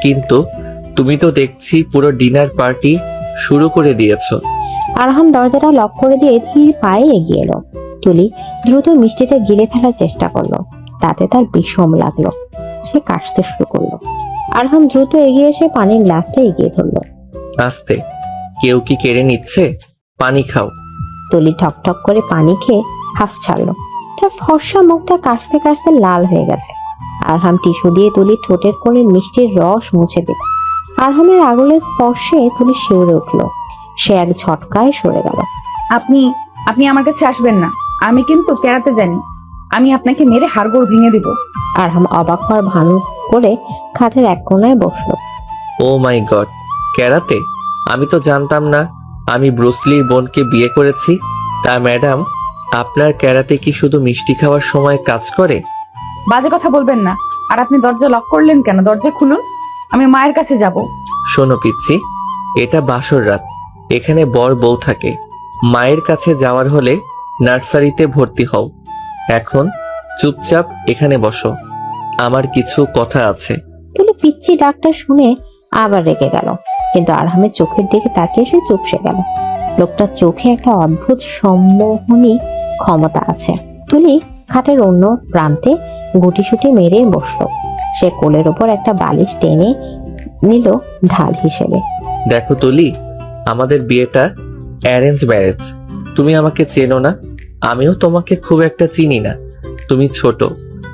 কিন্তু তুমি তো দেখছি পুরো ডিনার পার্টি শুরু করে দিয়েছো। আরহাম দরজাটা লক করে দিয়ে ধীর পায়ে এগিয়ে এলো। তুলি দ্রুত মিষ্টিটা গিলে ফেলার চেষ্টা করলো, তাতে তার বিষম লাগলো। সে কাশতে শুরু করলো। আরহাম দ্রুত এগিয়ে এসে পানির গ্লাসটা এগিয়ে ধরলো। আস্তে, কেউ কি কেড়ে নিচ্ছে? পানি খাও। তুলি ঠক ঠক করে পানি খেয়ে হাফ ছাড়লো। তার ফর্সা মুখটা কাশতে কাশতে লাল হয়ে গেছে। আরহাম টিস্যু দিয়ে তুলি ঠোঁটের কোণে মিষ্টির রস মুছে দিল। আরহামের আঙুলের স্পর্শে তুলি শিউরে উঠলো। সে এক ঝটকায় সরে গেল। আপনি আপনি আমার কাছে আসবেন না। আমি কিন্তু কেরাতে জানি। আমি আপনাকে মেরে হাড়গোড় ভেঙে দিব। আরহাম অবাক হওয়ার ভান করে খাটের এক কোণায় বসলো। ও মাই গড, ক্যারাতে? আমি তো জানতাম না আমি ব্রুসলির বোনকে বিয়ে করেছি। তা ম্যাডাম, আপনার ক্যারাতে কি শুধু মিষ্টি খাওয়ার সময় কাজ করে? বাজে কথা বলবেন না। আর আপনি দরজা লক করলেন কেন? দরজা খুলুন, আমি মায়ের কাছে যাব। শোনো পিচ্ছি, এটা বাসর রাত। এখানে বর বউ থাকে। মায়ের কাছে যাওয়ার হলে নার্সারিতে ভর্তি হও। এখন চুপচাপ এখানে বসো, আমার কিছু কথা আছে। তুলি পিচ্ছি ডাকটা শুনে আবার রেগে গেল, কিন্তু আরহামের চোখের দিকে তাকিয়ে সে চুপসে গেল। লোকটার চোখে একটা অদ্ভুত সম্মোহনী ক্ষমতা আছে। তুলি খাটের অন্য প্রান্তে গুটিসুটি মেরে বসলো। সে কোলের ওপর একটা বালিশ টেনে নিল ঢাল হিসেবে। দেখো তুলি, আমাদের বিয়েটা অ্যারেঞ্জ ম্যারেজ। তুমি আমাকে চেনো না, আমিও তোমাকে খুব একটা চিনি না। তুমি ছোট,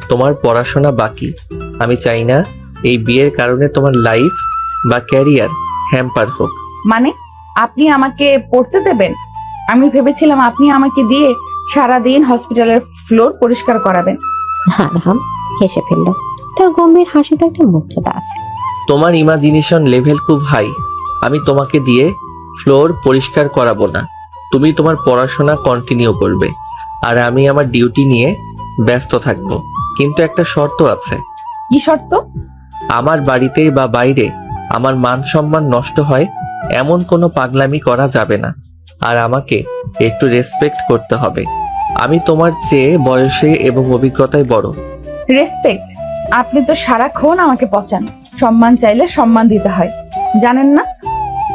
তোমার পড়াশোনা বাকি। আমি চাই না এই বিয়ের কারণে তোমার লাইফ বা ক্যারিয়ার হ্যাম্পার হোক। মানে আপনি আমাকে পড়তে দেবেন? আমি ভেবেছিলাম আপনি আমাকে দিয়ে সারাদিন হসপিটালের ফ্লোর পরিষ্কার করাবেন। আরহাম হেসে ফেললো। তার গম্ভীর হাসিতে একটা মুগ্ধতা আছে। তোমার ইমাজিনেশন লেভেল খুব হাই। আমি তোমাকে দিয়ে ফ্লোর পরিষ্কার করাবো না। তুমি তোমার পড়াশোনা কন্টিনিউ করবে আর আমি আমার ডিউটি নিয়ে ব্যস্ত থাকবো। কিন্তু একটা শর্ত আছে। কি শর্ত? আমার বাড়িতে বা বাইরে আমার মান সম্মান নষ্ট হয় এমন কোনো পাগলামি করা যাবে না। আর আমাকে একটু রেসপেক্ট করতে হবে। আমি তোমার চেয়ে বয়সে এবং অভিজ্ঞতায় বড়। রেসপেক্ট? আপনি তো সারাক্ষণ আমাকে পচান। সম্মান চাইলে সম্মান দিতে হয়, জানেন না?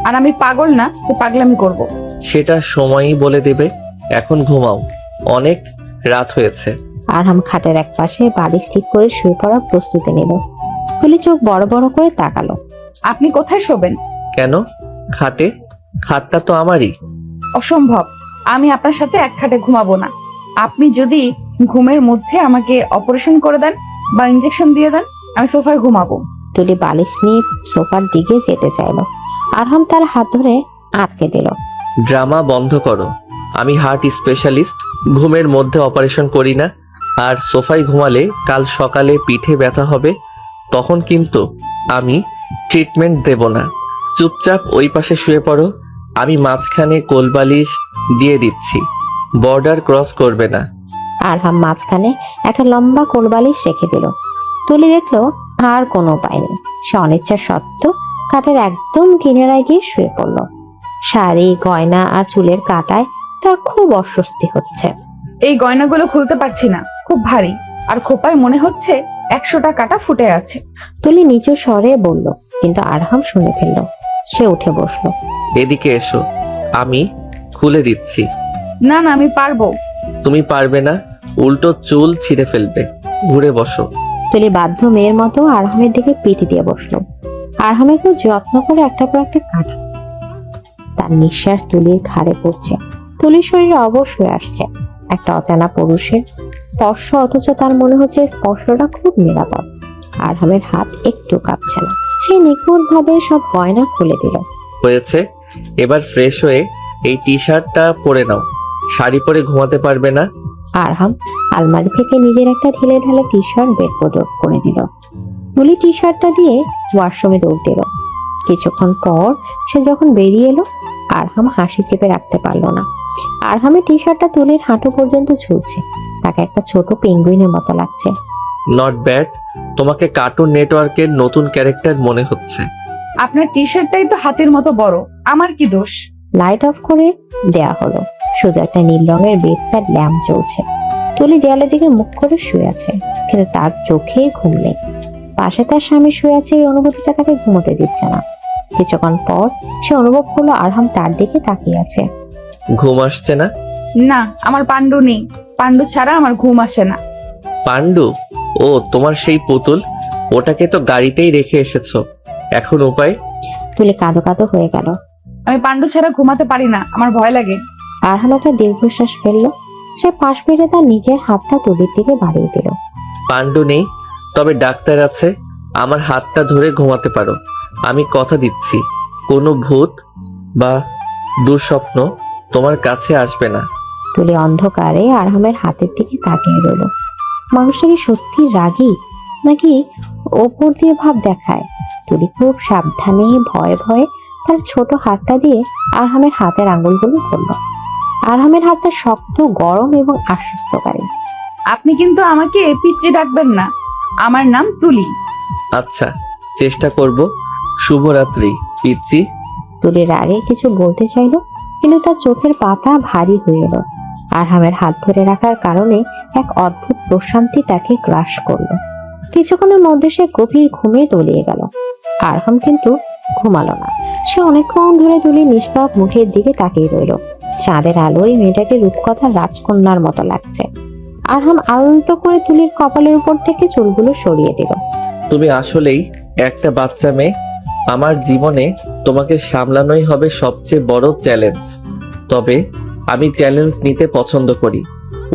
আর আমি পাগল না যে পাগলামি করব। সেটা সময়ই বলে দেবে। এখন ঘুমাও, অনেক রাত হয়েছে। আরহাম খাটের এক পাশে বালিশ ঠিক করে শুয়ে পড়ার প্রস্তুতি নিল। তুলি চোখ বড় বড় করে তাকালো। আপনি কোথায় শোবেন? কেন? খাটে। খাটটা তো আমারই। অসম্ভব। আমি আপনার সাথে এক খাটে ঘুমাবো না। আপনি যদি ঘুমের মধ্যে আমাকে অপারেশন করে দেন বা ইঞ্জেকশন দিয়ে দেন, আমি সোফায় ঘুমাবো। তুলি বালিশ নিয়ে সোফার দিকে যেতে চাইলো। আরহাম তার হাত ধরে আটকে দিল। ড্রামা বন্ধ করো। আমি হার্ট স্পেশালিস্ট, ঘুমের মধ্যে অপারেশন করি না। আর সোফায় ঘুমালে কাল সকালে পিঠে ব্যথা হবে, তখন কিন্তু আমি ট্রিটমেন্ট দেব না। চুপচাপ ওই পাশে শুয়ে পড়ো, আমি মাঝখানে কোলবালিশ দিয়ে দিচ্ছি, বর্ডার ক্রস করবে না। আরহাম মাঝখানে একটা লম্বা কোলবালিশ রেখে দিল। তুলি দেখলো আর কোনো উপায় নেই। সে অনিচ্ছা সত্ত্বেও কাঠের একদম কিনারায় গিয়ে শুয়ে পড়ল। শাড়ি, গয়না আর চুলের কাটায় তার খুব অস্বস্তি হচ্ছে। এই গয়নাগুলো খুলতে পারছি না, খুব ভারী, আর খোপায় মনে হচ্ছে 100টা কাটা ফুটে আছে। তুলি নিচু স্বরে বলল, কিন্তু আরহাম শুনে ফেলল। সে উঠে বসলো। এদিকে এসো, আমি খুলে দিচ্ছি। না না, আমি পারবো। তুমি পারবে না, উল্টো চুল ছিঁড়ে ফেলবে। ঘুরে বসো। তুলি বাধ্য মেয়ের মতো আরহামের দিকে পিঠে দিয়ে বসলো। আরহামে খুব যত্ন করে একটার পর একটা কাটা। তার নিঃশ্বাস তুলির ঘাড়ে পড়ছে। তুলির শরীরে অবশ হয়ে আসছে একটা অজানা পুরুষের স্পর্শ, অথচ তার মনে হচ্ছে এই স্পর্শটা খুব নিরাপদ। আরহামের হাত একটু কাঁপছে না। সে নিখুঁত ভাবে সব গয়না খুলে দিল। হয়েছে, এবার ফ্রেশ হয়ে এই টি শার্টটা পরে নাও। শাড়ি পরে ঘুমাতে পারবে না। আরহাম আলমারি থেকে নিজের একটা ঢিলে ঢালা টি শার্ট বের করে দিল। তুলি টি শার্টটা দিয়ে ওয়াশরুমে দৌড় দিল। কিছুক্ষণ পর সে যখন বেরিয়ে এলো, আরহাম হাসি চেপে রাখতে পারলো না। আরহামের টি শার্টটা তুলির হাঁটু পর্যন্ত ঝুলছে। তাকে একটা ছোট পেঙ্গুইনের মতো লাগছে। নট ব্যাড, তোমাকে কার্টুন নেটওয়ার্কের নতুন ক্যারেক্টার মনে হচ্ছে। আপনার টি শার্টটাই তো হাতের মতো বড়, আমার কি দোষ? লাইট অফ করে দেয়া হলো। শুধু একটা নীল রঙের বেডসাইড ল্যাম্প জ্বলছে। তুলি দেয়ালের দিকে মুখ করে শুয়ে আছে, কিন্তু তার চোখে ঘুম নেই। পাশে তার স্বামী শুয়ে আছে, এই অনুভূতিটা তাকে ঘুমোতে দিচ্ছে না। কিছুক্ষণ পর সে অনুভব করলো আরহাম তার দিকে তাকিয়ে আছে। ঘুম আসছে না? না, আমার পান্ডু নেই। পান্ডু ছাড়া আমার ঘুম আসে না। পান্ডু? ও, তোমার সেই পুতুল, ওটাকে তো গাড়িতেই রেখে এসেছো। এখন উপায়? তুলি কাঁদো কাঁদো হয়ে গেল। আমি পান্ডু ছাড়া ঘুমাতে পারি না, আমার ভয় লাগে। আরহাম একটা দীর্ঘশ্বাস ফেললো। সে পাশ ফিরে তার নিজের হাতটা তুলির দিকে বাড়িয়ে দিল। পান্ডু নেই, তবে ডাক্তার আছে। আমার হাতটা ধরে ঘুমাতে পারো। আমি কথা দিচ্ছি, কোনো ভূত বা দুঃস্বপ্ন তোমার কাছে আসবে না। তুলি অন্ধকারে আরহামের হাতের দিকে তাকিয়ে রইল। মানুষটা কি সত্যি রাগী, নাকি ওপর দিয়ে ভাব দেখায়? তুলি খুব সাবধানে ভয়ে ভয়ে তার ছোট হাতটা দিয়ে আরহামের হাতের আঙ্গুলগুলো ধরল। আরহামের হাতটা শক্ত, গরম এবং আশ্বস্তকারী। আপনি কিন্তু আমাকে পিচ্চি ডাকবেন না, আমার নাম তুলি। আচ্ছা, চেষ্টা করব। শুভরাত্রি পিচ্চি। তুলির আগে কিছু বলতে চাইলো, কিন্তু তার চোখের পাতা ভারী হয়ে এলো। আরহামের হাত ধরে রাখার কারণে এক অদ্ভুত প্রশান্তি তাকে গ্রাস করলো। কিছুক্ষণের মধ্যে সে গভীর ঘুমে তলিয়ে গেল। আরহাম কিন্তু ঘুমালো না। সে অনেকক্ষণ ধরে তুলির নিষ্পাপ মুখের দিকে তাকিয়ে রইল। চাঁদের আলোয় মেয়েটাকে রূপকথার রাজকন্যার মতো লাগছে। আরহাম আলতো করে তুলির কপালের উপর থেকে চুলগুলো সরিয়ে দিল। তুমি আসলেই একটা বাচ্চা মেয়ে। আমার জীবনে তোমাকে সামলানোই হবে সবচেয়ে বড় চ্যালেঞ্জ। তবে আমি চ্যালেঞ্জ নিতে পছন্দ করি।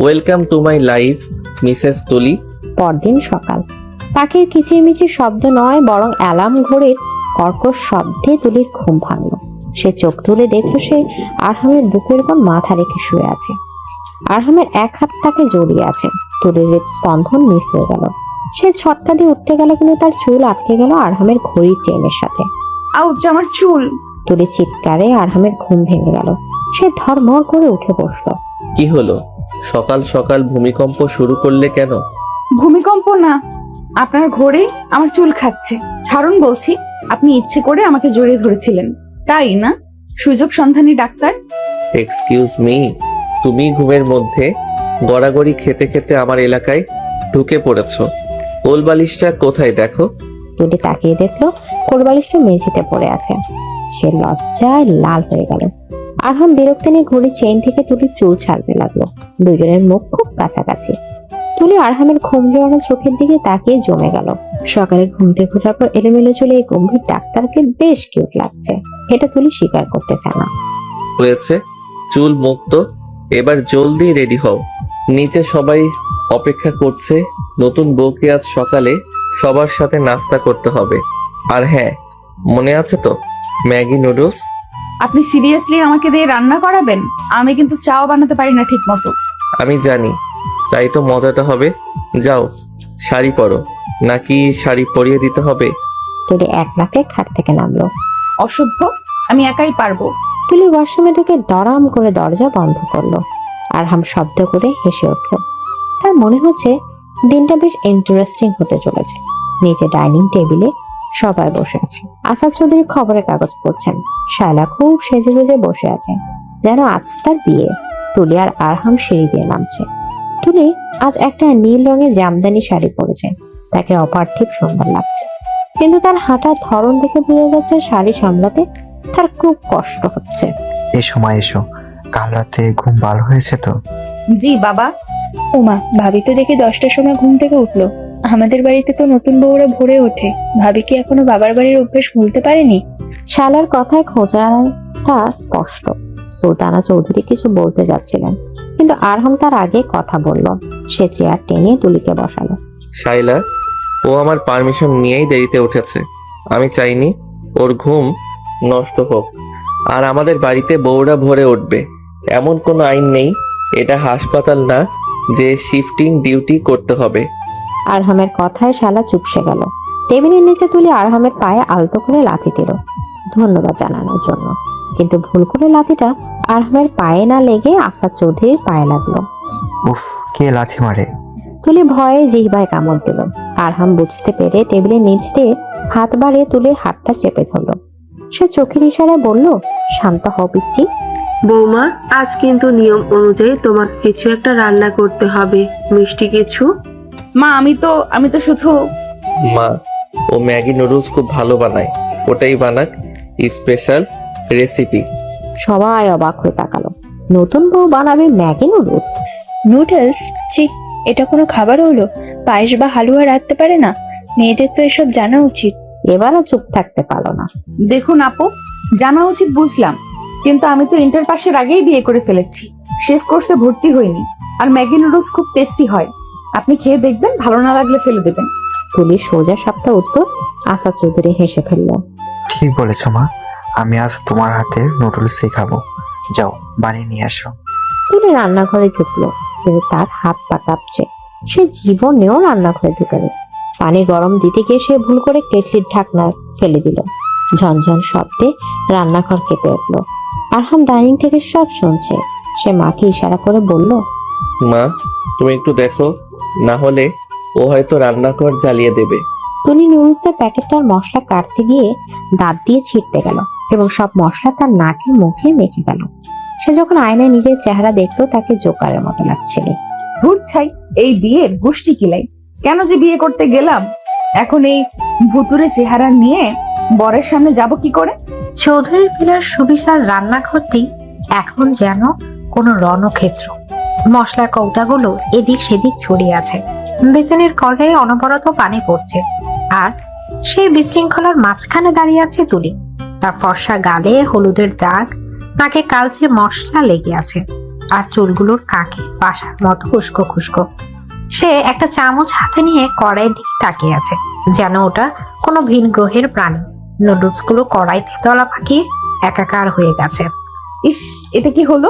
Welcome to my life, Mrs তুলি। পরদিন সকাল। পাখির কিচিরমিচির শব্দ নয়, বরং অ্যালার্ম ঘড়ির কর্কশ শব্দে তুলির ঘুম ভাঙল। সে চোখ তুলে দেখলো সে আরহামের বুকের উপর মাথা রেখে শুয়ে আছে। আরহামের এক হাত তাকে জড়িয়ে আছে। তুলির হৃদস্পন্দন মিস হয়ে গেল। সে ছটকা দিয়ে উঠতে গেল, কিন্তু তার চুল আটকে গেল আরহামের ঘড়ির চেইনের সাথে। আউচ, আমার চুল! তুলি চিৎকারে আরহামের ঘুম ভেঙে গেল। সে ধর্মর করে উঠে বসলো। কি হলো? সকাল সকাল ভূমিকম্প শুরু করলে কেন? ভূমিকম্প না, আপনার ঘড়ি আমার চুল খাচ্ছে। ছাড়ুন বলছি। আপনি ইচ্ছে করে আমাকে জড়িয়ে ধরেছিলেন, তাই না? সুযোগ সন্ধানী ডাক্তার। এক্সকিউজ মি, তুমি ঘুমের মধ্যে গড়াগড়ি খেতে খেতে আমার এলাকায় ঢুকে পড়েছো। কোলবালিশটা কোথায় দেখো? তুলি তাকিয়ে দেখলো কোলবালিশটা মেঝেতে পড়ে আছে। সে লজ্জায় লাল হয়ে গেল। আরহাম বিরক্তি নিয়ে ঘড়ির চেইন থেকে তুলির চুল ছাড়তে লাগলো। দুজনের মুখ খুব কাছাকাছি। তুলি আরহামের ঘুম জড়ানো চোখের দিকে তাকিয়ে জমে গেল। সকালে ঘুম থেকে ওঠার পর এলোমেলো চুলে এই গম্ভীর ডাক্তারকে বেশ কিউট লাগছে। এটা তুলি স্বীকার করতে চায় না। হয়েছে, চুল মুক্ত। এবার জলদি রেডি হও, নিচে সবাই অপেক্ষা করছে। নতুন বউকে আজ সকালে সবার সাথে নাস্তা করতে হবে। আর হ্যাঁ, মনে আছে তো, ম্যাগি নুডলস। আপনি সিরিয়াসলি আমাকে দিয়ে রান্না করাবেন? আমি কিন্তু চাও বানাতে পারি না ঠিক মতো। আমি জানি, তাই তো মজাটা হবে। যাও, শাড়ি পরো। নাকি শাড়ি পরিয়ে দিতে হবে? তুলি এক লাফে খাট থেকে নামলো। অসভ্য, আমি একাই পারবো। তুলি ওয়াশরুমে ঢুকে দরাম করে দরজা বন্ধ করলো। আরহাম শব্দ করে হেসে উঠল। তার মনে হচ্ছে দিনটা বেশ ইন্টারেস্টিং হতে চলেছে। নিচে ডাইনিং টেবিলে সবাই বসে আছে। আসাদ চৌধুরী খবরের কাগজ পড়ছেন। শায়লা খুব সেজে গুজে বসে আছে, যেন আজ তার বিয়ে। তুলি আর আরহাম সিঁড়ি দিয়ে নামছে। তুলি আজ একটা নীল রঙের জামদানি শাড়ি পরেছে, তাকে অপার্থিব সুন্দর লাগছে। কিন্তু তার হাঁটার ধরন দেখে বোঝা যাচ্ছে শাড়ি সামলাতে তার খুব কষ্ট হচ্ছে। এসো মা, এসো। কাল রাতে ঘুম ভালো হয়েছে তো? জি বাবা। ওমা, ভাবি তো দেখি 10টার সময় ঘুম থেকে উঠলো। আমাদের বাড়িতে তো নতুন বউরা ভোরে ওঠে। ভাবি কি এখনো বাবার বাড়ির অভ্যেস ভুলতে পারেনি? শালার কথায় খোঁজাটা স্পষ্ট। সুলতানা চৌধুরী কিছু বলতে যাচ্ছিলেন, কিন্তু আরহাম তার আগে কথা বলল। সে চেয়ার টেনে তুলিকে বসালো। শাইলা, ও আমার পারমিশন নিয়েই দেরিতে উঠেছে। আমি চাইনি ওর ঘুম নষ্ট হোক। আর আমাদের বাড়িতে বউরা ভরে উঠবে এমন কোনো আইন নেই। এটা হাসপাতাল না যে শিফটিং ডিউটি করতে হবে। আরহামের কথায় শালা চুপসে গেল। টেবিলের নিচে তুলে আরহামের পায়ে আলতো করে লাথি দিল, ধন্যবাদ জানানোর জন্য। কিন্তু ভুল করে লাথিটা আরহামের পায়ে না লেগে আসাদ চৌধুরীর পায়ে লাগলো। উফ, কে লাথি মারে? তুলি ভয়ে জিহ্বায় কামড় দিল। আরহাম বুঝতে পেরে টেবিলের নিচ দিয়ে হাত বাড়িয়ে তুলির হাতটা চেপে ধরল। সে চোখের ইশারায় বলল, শান্ত হও পিচ্চি। বৌমা, আজ কিন্তু নিয়ম অনুযায়ী তোমাকে কিছু একটা রান্না করতে হবে, মিষ্টি কিছু। মা, আমি তো শুধু। মা, ও ম্যাগি নুডলস খুব ভালো বানায়, ওটাই বানাক, স্পেশাল রেসিপি। সবাই অবাক হয়ে তাকালো। নতুন বউ বানাবে ম্যাগি নুডলস? নুডলস? ছি, এটা কোনো খাবার হলো? পায়েস বা হালুয়া রাখতে পারে না? মেয়েদের তো এসব জানা উচিত। এবারও চুপ থাকতে পারলো না। দেখুন আপু, জানা উচিত বুঝলাম, কিন্তু আমি তো ইন্টার পাশের আগেই বিয়ে করে ফেলেছি। শেফ কোর্সে ভর্তি হইনি। আর ম্যাগি নুডলস খুব টেস্টি হয়, আপনি খেয়ে দেখবেন, ভালো না লাগলে ফেলে দেবেন। তুলির সোজা সাপটা উত্তর। আসাদ চৌধুরী হেসে ফেলল। ঠিক বলেছ মা, আমি আজ তোমার হাতের নুডলসই খাবো। যাও, বানিয়ে নিয়ে আসো। তুলি রান্নাঘরে ঢুকলো, কিন্তু তার হাত পা কাঁপছে। সে জীবনেও রান্নাঘরে ঢুকেনি। পানি গরম দিতে গিয়ে সে ভুল করে কেটলির ঢাকনা ফেলে দিল। ঝনঝন শব্দে রান্নাঘর কেঁপে উঠলো। আরহাম ডাইনিং থেকে সব শুনছে। সে মাকে ইশারা করে বলল, মা, তুমি একটু দেখো, না হলে ও হয়তো রান্নাঘর জ্বালিয়ে দেবে। তুলি নুডলসের প্যাকেটটার মশলা কাটতে গিয়ে দাঁত দিয়ে ছিটতে গেল এবং সব মশলা তার নাকে মুখে মেখে গেল। সে যখন আয়নায় নিজের চেহারা দেখলো, তাকে জোকারের মতো লাগছিল। ধুর ছাই, এই বিয়ের গোষ্ঠী কিলাই। কেন যে বিয়ে করতে গেলাম? এখন এই ভুতুরে চেহারা নিয়ে বরের সামনে যাব কি করে? চৌধুরীর ভিলার সুবিশাল রান্নাঘরটি এখন যেন কোনো রণক্ষেত্র। মশলার কৌটাগুলো এদিক সেদিক ছড়িয়ে আছে। বেসিনের কড়াইয়ে অনবরত পানি পড়ছে। আর সেই বিশৃঙ্খলার মাঝখানে দাঁড়িয়ে আছে তুলি। তার ফর্সা গালে হলুদের দাগ, নাকে কালচে মশলা লেগে আছে, আর চুলগুলোর কাকে বাসার মতো খুস্কো খুস্কো। সে একটা চামচ হাতে নিয়ে কড়াইয়ের দিকে তাকিয়ে আছে, যেন ওটা কোনো ভিন গ্রহের প্রাণী। নুডলস গুলো কড়াইতে তলা পাকিয়ে একাকার হয়ে গেছে। ইস, এটা কি হলো?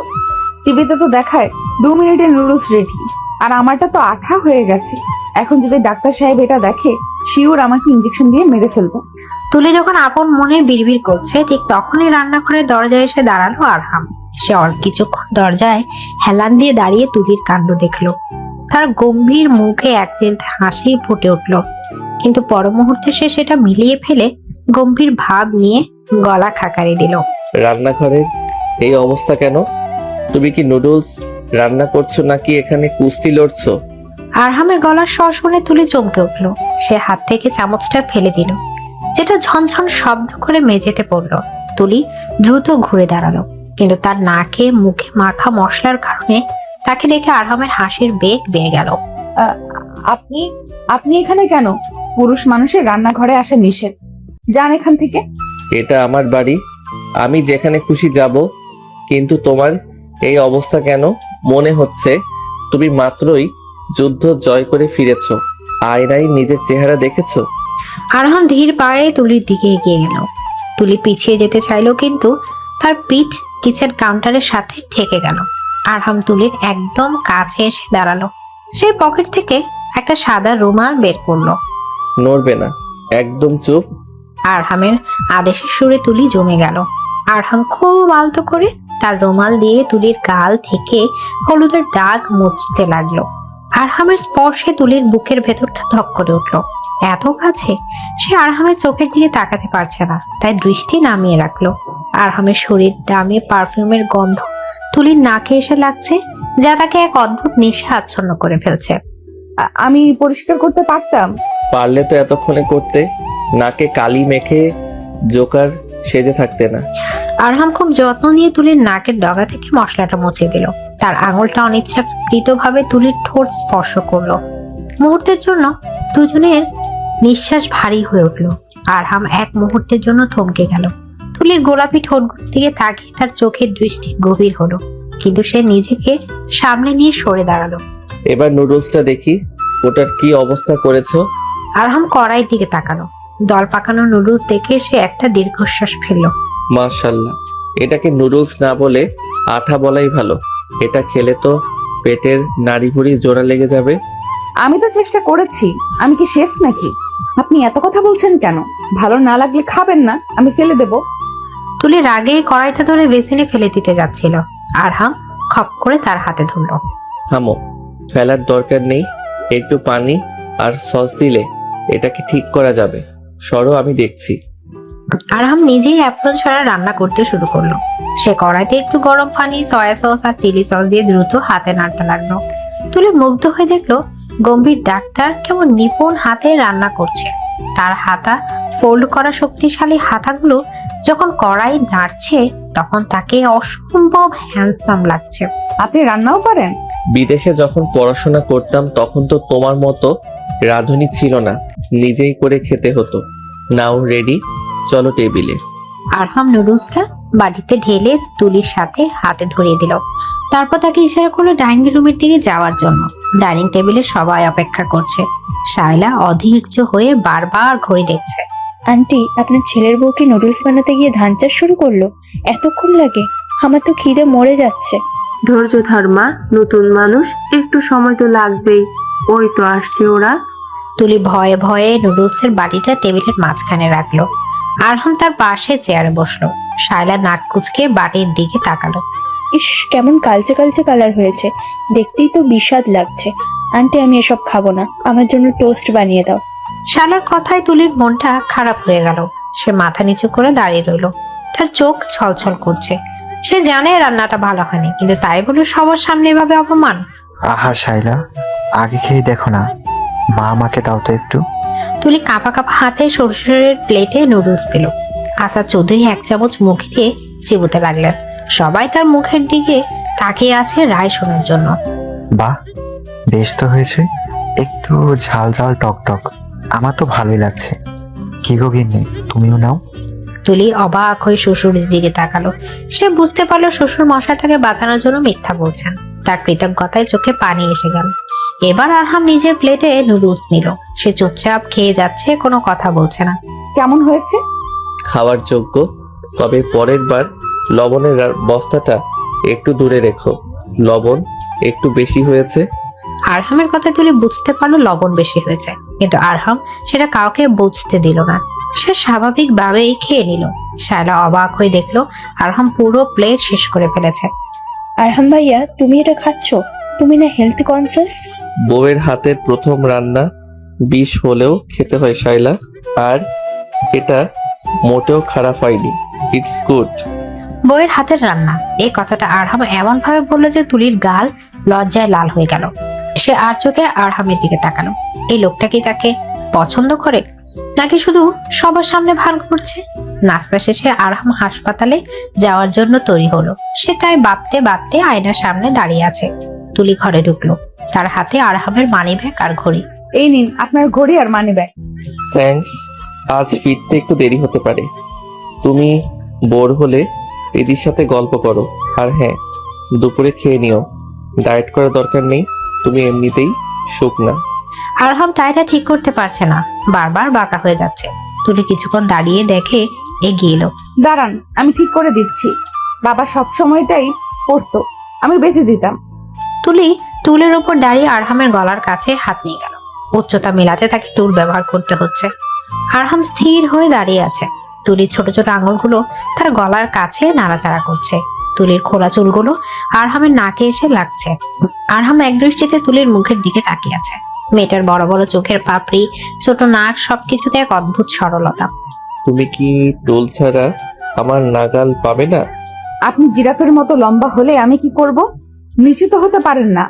টিভিতে তো দেখায় 2 মিনিটের নুডলস রেডি, আর আমারটা তো আঠা হয়ে গেছে। এখন যদি ডাক্তার সাহেব এটা দেখে, শিওর আমাকে ইঞ্জেকশন দিয়ে মেরে ফেলবো। তুলি যখন আপন মনে বিড়বিড় করছে, ঠিক তখনই রান্নাঘরের দরজায় এসে দাঁড়ালো আরহাম। সে অল্প কিছুক্ষণ দরজায় হেলান দিয়ে দাঁড়িয়ে তুলির কাণ্ড দেখলো। তার গম্ভীর মুখে এক চিলতে হাসি ফুটে উঠল, কিন্তু পর মুহূর্তে সে সেটা মিলিয়ে ফেলে গম্ভীর ভাব নিয়ে গলা খাকারি দিল। রান্নাঘরের এই অবস্থা কেন? তুমি কি নুডলস রান্না করছো নাকি এখানে কুস্তি লড়ছো? আরহামের গলার স্বর শুনে তুলি চমকে উঠল। সে হাত থেকে চামচটা ফেলে দিল, যেটা ঝনঝন শব্দ করে মেঝেতে পড়ল। তুলি দ্রুত ঘুরে দাঁড়ালো, কিন্তু তার নাকে মুখে মাখা মশলার কারণে তাকে দেখে আরহামের হাসির বেগ বেড়ে গেল। আপনি আপনি এখানে কেন? পুরুষ মানুষের রান্নাঘরে আসা নিষেধ, যান এখান থেকে। এটা আমার বাড়ি, আমি যেখানে খুশি যাব। কিন্তু তোমার এই অবস্থা কেন? মনে হচ্ছে তুমি মাত্রই যুদ্ধ জয় করে ফিরেছো। আয়নায় নিজের চেহারা দেখেছো? আরহাম ধীর পায়ে তুলির দিকে এগিয়ে গেল। তুলি পিছিয়ে যেতে চাইলো, কিন্তু তার পিঠ কিচেন কাউন্টারের সাথে ঠেকে গেল। আরহাম তুলির একদম কাছে এসে দাঁড়ালো। সে পকেট থেকে একটা সাদা রুমাল বের করলো। নড়বে না, একদম চুপ। আরহামের আদেশের সুরে তুলি জমে গেল। আরহাম খুব আলতো করে তার রুমাল দিয়ে তুলির গাল থেকে হলুদের দাগ মুছতে লাগলো। আরহামের স্পর্শে তুলির বুকের ভেতরটা ধক করে উঠলো। এত কাছে সে আরহামের চোখের দিকে তাকাতে পারছে না, তাই দৃষ্টি নামিয়ে রাখলো। আরহামের শরীর দামি পারফিউমের গন্ধ তুলির নাকে এসে লাগছে, যা তাকে এক অদ্ভুত নেশা আচ্ছন্ন করে ফেলছে। আমি পরিষ্কার করতে পারতাম। পারলে তো এতক্ষণে করতে, নাকে কালি মেখে জোকার সেজে থাকতে না। আরহাম খুব যত্ন নিয়ে তুলির নাকের ডগা থেকে মশলাটা মুছে দিল। তার আঙুলটা অনিচ্ছাকৃতভাবে তুলির ঠোঁট স্পর্শ করলো। মুহূর্তের জন্য দুজনের নিঃশ্বাস ভারী হয়ে উঠল। আরহাম এক মুহূর্তের জন্য থমকে গেল। তুলির গোলাপি ঠোঁটগুলোর দিকে তাকিয়ে তার চোখের দৃষ্টি গভীর হলো, কিন্তু সে নিজেকে সামনে নিয়ে সরে দাঁড়ালো। এবার নুডলসটা দেখি, ওটার কি অবস্থা করেছো? আরহাম কড়াইয়ের দিকে তাকালো। দল পাকানো নুডলস দেখে সে একটা দীর্ঘশ্বাস ফেললো। মাশাল্লাহ, এটাকে নুডলস না বলে আঠা বলাই ভালো। এটা খেলে তো পেটের নাড়িভুড়ি জোড়া লেগে যাবে। আমি তো চেষ্টা করেছি। আমি কি শেফ নাকি? আপনি এত কথা বলছেন কেন? ভালো না লাগলে খাবেন না, আমি ফেলে দেব। তুলি রাগে কড়াইটা ধরে বেসিনে ফেলে দিতে যাচ্ছিল। আরহাম খপ করে তার হাতে ধরলো। থামো, ফেলার দরকার নেই। একটু পানি আর সস দিলে এটাকে ঠিক করা যাবে। সরো, আমি দেখছি। আরহাম নিজেই অ্যাপ্রন ছাড়া রান্না করতে শুরু করলো। সে কড়াইতে একটু গরম পানি, সয়া সস আর চিলি সস দিয়ে দ্রুত হাতে নাড়তে লাগলো। তুলে মুগ্ধ হয়ে দেখলো গম্ভীর ডাক্তার কেমন নিপুণ হাতে রান্না করছে। তার হাতা ফোল্ড করা শক্তিশালী হাতাগুলো যখন কড়াই নাড়ছে, তখন তাকে অসম্ভব হ্যান্ডসাম লাগছে। আপনি রান্নাও পারেন? বিদেশে যখন পড়াশোনা করতাম তখন তো তোমার মতো রাঁধুনি ছিল না, নিজেই করে খেতে হতো। নাও রেডি, চলো টেবিলে। আরহাম নুডলসটা বাটিতে ঢেলে তুলির সাথে হাতে ধরিয়ে দিল। তারপর তাকে ইশারা করলো ডাইনিং রুমের দিকে যাওয়ার জন্য। ডাইনিং টেবিলে সবাই অপেক্ষা করছে। শায়লা অধৈর্য হয়ে বারবার ঘড়ি দেখছে। আন্টি, আপনার ছেলের বউকে নুডলস বানাতে গিয়ে ধান চাষ শুরু করলো? এতক্ষণ লাগে? আমার তো খিদে মরে যাচ্ছে। ধৈর্য ধর মা, নতুন মানুষ, একটু সময় তো লাগবেই। ওই তো আসছে ওরা। তুলি ভয়ে ভয়ে নুডলসের বাটিটা টেবিলের মাঝখানে রাখলো। আরহাম তার পাশে চেয়ারে বসলো। শায়লা নাক কুচকে বাটির দিকে তাকালো। ইস, কেমন কালচে কালচে কালার হয়েছে, দেখতেই তো বিস্বাদ লাগছে। আন্টি, আমি এসব খাবো না, আমার জন্য টোস্ট বানিয়ে দাও। শালার কথায় তুলির মনটা খারাপ হয়ে গেল। সে মাথা নিচু করে দাঁড়িয়ে রইল। তার চোখ ছলছল করছে। সে জানে রান্নাটা ভালো হয়নি, কিন্তু তাই বলে সবার সামনে এভাবে অপমান। আহা শাইলা, আগে খেয়ে দেখো না। মা, আমাকে দাও তো একটু। তুলি কাঁপা কাঁপা হাতে সরষের প্লেটে নুডলস দিল। আসাদ চৌধুরী এক চামচ মুখে দিয়ে চিবোতে লাগলেন। সবাই তার মুখের দিকে তাকিয়ে আছে রায় শোনার জন্য। বাহ, বেশ তো হয়েছে। একটু ঝাল ঝাল টক টক, আমার তো ভালোই লাগছে। কি গো গিন্নি, তুমিও নাও। তুলি অবাক হয়ে শ্বশুরের দিকে তাকালো। সে বুঝতে পারলো শ্বশুর মশাই তাকে বাঁচানোর জন্য মিথ্যা বলছেন। তার কৃতজ্ঞতায় চোখে পানি এসে গেল। এবার আরহাম নিজের প্লেটে নুডলস নিল। সে চুপচাপ খেয়ে যাচ্ছে, কোনো কথা বলছে না। কেমন হয়েছে? খাওয়ার যোগ্য, তবে পরের বার লবণের বস্তাটা একটু দূরে রেখো। লবণ একটু বেশি হয়েছে। আরহামের কথা তুলে বুঝতে পারলো লবণ বেশি হয়েছে, কিন্তু আরহাম সেটা কাউকে বুঝতে দিল না। সে স্বাভাবিকভাবেই খেয়ে নিল। শায়লা অবাক হয়ে দেখলো আরহাম পুরো প্লেট শেষ করে ফেলেছে। আরহাম ভাইয়া, তুমি এটা খাচ্ছ? তুমি না হেলথ কনসিয়াস? বউয়ের হাতের প্রথম রান্না বিষ হলেও খেতে হয় শাইলা, আর এটা মোটেও খারাপ হয়নি। It's good. বউয়ের হাতের রান্না, এই কথাটা আরহাম এমন ভাবে বললো যে তুলির গাল লজ্জায় লাল হয়ে গেল। সে আর চোখে আরহামের দিকে তাকালো। এই লোকটা কি তাকে পছন্দ করে, নাকি শুধু সবার সামনে ভান করছে? নাস্তা শেষে আরহাম হাসপাতালে যাওয়ার জন্য তৈরি হলো। সেটাই ভাবতে ভাবতে আয়নার সামনে দাঁড়িয়ে আছে। তুলি ঘরে ঢুকলো। তার হাতে আরহামের মানিব্যাগ আর ঘড়ি। এই নিন আপনার ঘড়ি আর মানি ব্যাগ। থ্যাঙ্কস। আজ ফিরতে একটু দেরি হতে পারে। তুমি বোর হলে দিদির সাথে গল্প করো। আর হ্যাঁ, দুপুরে খেয়ে নিও। ডায়েট করার দরকার নেই, তুমি এমনিতেই শুকনা। আরহাম টাইটা ঠিক করতে পারছে না, বারবার বাঁকা হয়ে যাচ্ছে। তুলি কিছুক্ষণ দাঁড়িয়ে দেখে এগিয়ে এলো। দাঁড়ান, আমি ঠিক করে দিচ্ছি। বাবা সব সময়টাই পড়তো, আমি বেঁধে দিতাম। তুলি টুলের উপর দাঁড়িয়ে আরহামের গলার কাছে হাত নিয়ে গেল। উচ্চতা মেলাতে তাকে টুল ব্যবহার করতে হচ্ছে। আরহাম স্থির হয়ে দাঁড়িয়ে আছে। তুলির ছোট ছোট আঙুলগুলো তার গলার কাছে নাড়াচাড়া করছে। তুলির খোলা চুলগুলো আরহামের নাকে এসে লাগছে। আরহাম একদৃষ্টিতে তুলির মুখের দিকে তাকিয়ে আছে। মেয়েটার বড় বড় চোখের পাপড়ি, ছোট নাক, সবকিছুতে এক অদ্ভুত সরলতা। তুমি কি টোল ছাড়া আমার নাগাল পাবে না? আপনি জিরাফের মতো লম্বা হলে আমি কি করব? নিচু তো হতে পারেন না।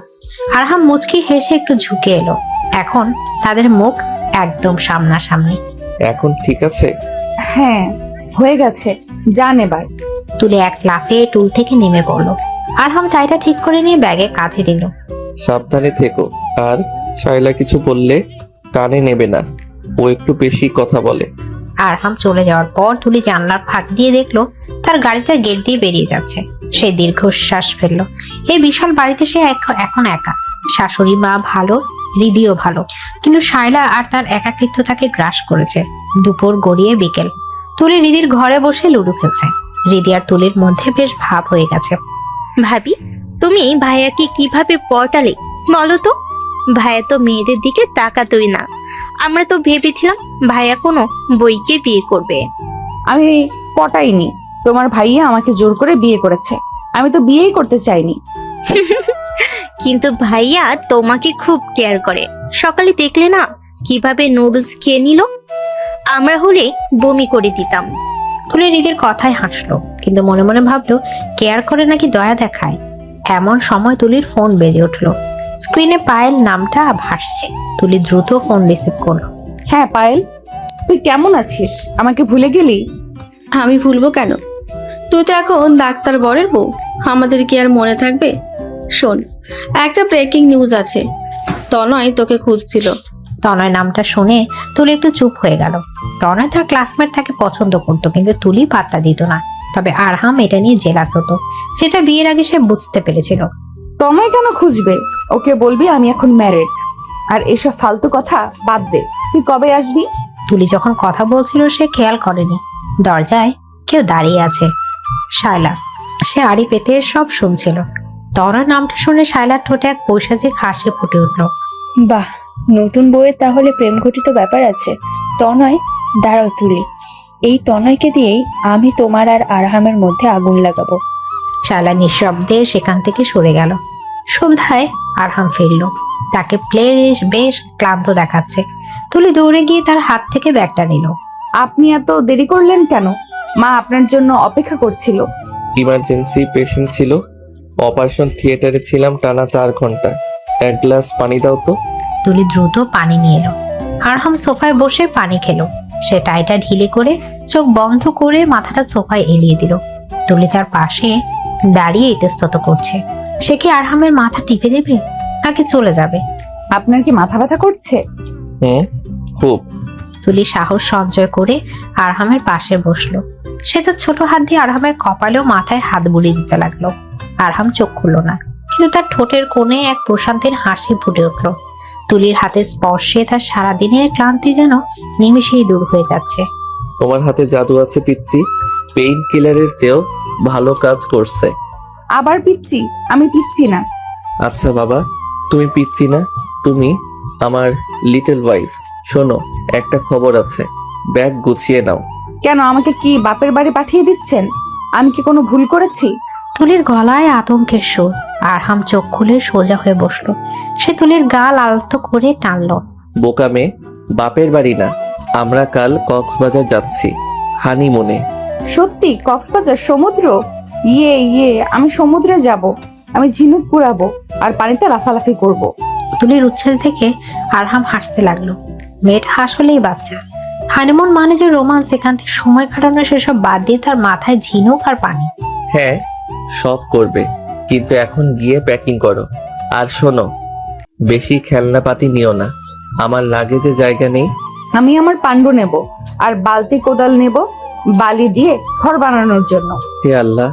আরহাম মুচকি হেসে একটু ঝুঁকে এলো। এখন তাদের মুখ একদম সামনাসামনি। এখন ঠিক আছে? হ্যাঁ, হয়ে গেছে, যান এবার। তুলে এক লাফে টুল থেকে নেমে পড়লো। আরহাম টাইটা ঠিক করে নিয়ে ব্যাগে কাঁধে দিল। সাবধানে থেকো, আর শায়লা কিছু বললে কানে নেবে না, ও একটু বেশি কথা বলে। আরহাম চলে যাওয়ার পর তুলি জানলার ফাঁক দিয়ে দেখলো তার গাড়িটা গেট দিয়ে বেরিয়ে যাচ্ছে। সে দীর্ঘশ্বাস ফেললো। এই বিশাল বাড়িতে সে এখন একা। শাশুড়ি মা ভালো, হৃদিও ভালো, কিন্তু শায়লা আর তার একাকিত্ব তাকে গ্রাস করেছে। দুপুর গড়িয়ে বিকেল। তুলি হৃদির ঘরে বসে লুডো খেলছে। হৃদি আর তুলির মধ্যে বেশ ভাব হয়ে গেছে। ভাবি, তুমি ভাইয়াকে কিভাবে পটালে বলো তো? ভাইয়া তো মেয়েদের দিকে তাকাতই না। আমরা তো ভেবেছিলাম ভাইয়া কোনো বইকে বিয়ে করবে। আমি পটাইনি, তোমার ভাইয়া আমাকে জোর করে বিয়ে করেছে। আমি তো বিয়েই করতে চাইনি। কিন্তু ভাইয়া তোমাকে খুব কেয়ার করে। সকালে দেখলে না কিভাবে নুডলস খেয়ে নিল? আমরা হলে বমি করে দিতাম। তুলি হৃদির কথায় হাসলো, কিন্তু মনে মনে ভাবলো কেয়ার করে নাকি দয়া দেখায়। এমন সময় তুলির ফোন বেজে উঠলো। স্ক্রিনে পায়েল নামটা ভাসছে। তুলি দ্রুত ফোন রিসিভ করলো। হ্যাঁ পায়েল, তুই কেমন আছিস? আমাকে ভুলে গেলি? আমি ভুলবো কেন? তুই তো এখন ডাক্তার বরের বউ, আমাদের কি আর মনে থাকবে? শোন, একটা ব্রেকিং নিউজ আছে। তনয় তোকে খুঁজছিল। তনয় নামটা শুনে তুলি একটু চুপ হয়ে গেল। তনয় তার ক্লাসমেট তাকে পছন্দ করতো, কিন্তু তুলি পাত্তা দিত না। তবে আরহাম এটা নিয়ে জেলাস হতো। সেটা বিয়ের আগে সে বুঝতে পেরেছিল। তোমায় কেন খুঁজবে? ওকে বলবি আমি এখন ম্যারিড। আর এসব ফালতু কথা বাদ দে। তুই কবে আসবি? তুলি যখন কথা বলছিল সে খেয়াল করেনি দরজায় কেউ দাঁড়িয়ে আছে। শায়লা। সে আড়ি পেতে সব শুনছিল। তনয় নামটা শুনে শায়লার ঠোঁটে এক পৈশাচিক হাসি ফুটে উঠল। বাহ, নতুন বইয়ের তাহলে প্রেম ঘটিত ব্যাপার আছে। তনয়, দাঁড়াও তুলি, এই তনয়কে দিয়েই আমি তোমার আর আরহামের মধ্যে আগুন লাগাবো। শায়লা নিঃশব্দে সেখান থেকে সরে গেল। সন্ধ্যায় আরহাম ফিরল। তাকে বেশ ক্লান্ত দেখাচ্ছে। তুলি দৌড়ে গিয়ে তার হাত থেকে ব্যাগটা নিল। আপনি এত দেরি করলেন কেন? মা আপনার জন্য অপেক্ষা করছিল। ইমার্জেন্সি পেশেন্ট ছিল, অপারেশন থিয়েটারে ছিলাম টানা 4 ঘন্টা। এক গ্লাস পানি দাও তো। তুলি দ্রুত পানি নিয়ে এলো। আরহাম সোফায় বসে পানি খেলো। সে টাইটা ঢিলে করে চোখ বন্ধ করে মাথাটা সোফায় এলিয়ে দিল। তুলি তার পাশে দাঁড়িয়ে ইতস্তত করছে। সে কি আরহামের মাথা টিপে দেবে নাকি চলে যাবে? আপনার কি মাথা ব্যথা করছে? খুব। তুলি সাহস সঞ্চয় করে আরহামের পাশে বসলো। সে তার ছোট হাত দিয়ে আরহামের কপালেও মাথায় হাত বুলিয়ে দিতে লাগলো। আরহাম চোখ খুলল না, কিন্তু তার ঠোঁটের কোণে এক প্রশান্তির হাসি ফুটে উঠল। তুলির হাতের স্পর্শে তার সারাদিনের ক্লান্তি যেন নিমিষেই দূর হয়ে যাচ্ছে। তোমার হাতে জাদু আছে পিচ্ছি, পেইন কিলারের চেয়েও ভালো কাজ করছে। আবার পিচ্ছি? আমি পিচ্ছি না। আচ্ছা বাবা, তুমি পিচ্ছি না, তুমি আমার লিটল ওয়াইফ। শোনো, একটা খবর আছে, ব্যাগ গুছিয়ে নাও। কেন, আমাকে কি বাপের বাড়ি পাঠিয়ে দিচ্ছেন? আমি কি কোনো ভুল করেছি? তুলির গলায় আতঙ্কের সুর। আরহাম চোখ খুলে সোজা হয়ে বসলো। সে তুলির গাল আলতো করে টানলো। বোকা মেয়ে, বাপের বাড়ি না, আমরা কাল কক্সবাজার যাচ্ছি হানিমুনে। সত্যি? কক্সবাজার? সমুদ্র? ইয়ে, আমি সমুদ্রে যাব। আমি ঝিনুক কুড়াবো আর পানিতে লাফালাফি করব। তুলির উচ্ছ্বাস দেখে আরহাম হাসতে লাগলো। মেয়েটা আসলেই বাচ্চা। হানিমুন মানে যে রোমান্স, এখান থেকে সময় কাটানো সেসব বাদ দিয়ে তার মাথায় ঝিনুক আর পানি। হ্যাঁ, সব করবে, কিন্তু এখন গিয়ে প্যাকিং করো। আর শোনো, বেশি খেলনাপাতি নিও না, আমার লাগেজে জায়গা নেই। আমি আমার পাণ্ডু নেব আর বালতি কোদাল নেব বালি দিয়ে ঘর বানানোর জন্য। হে আল্লাহ,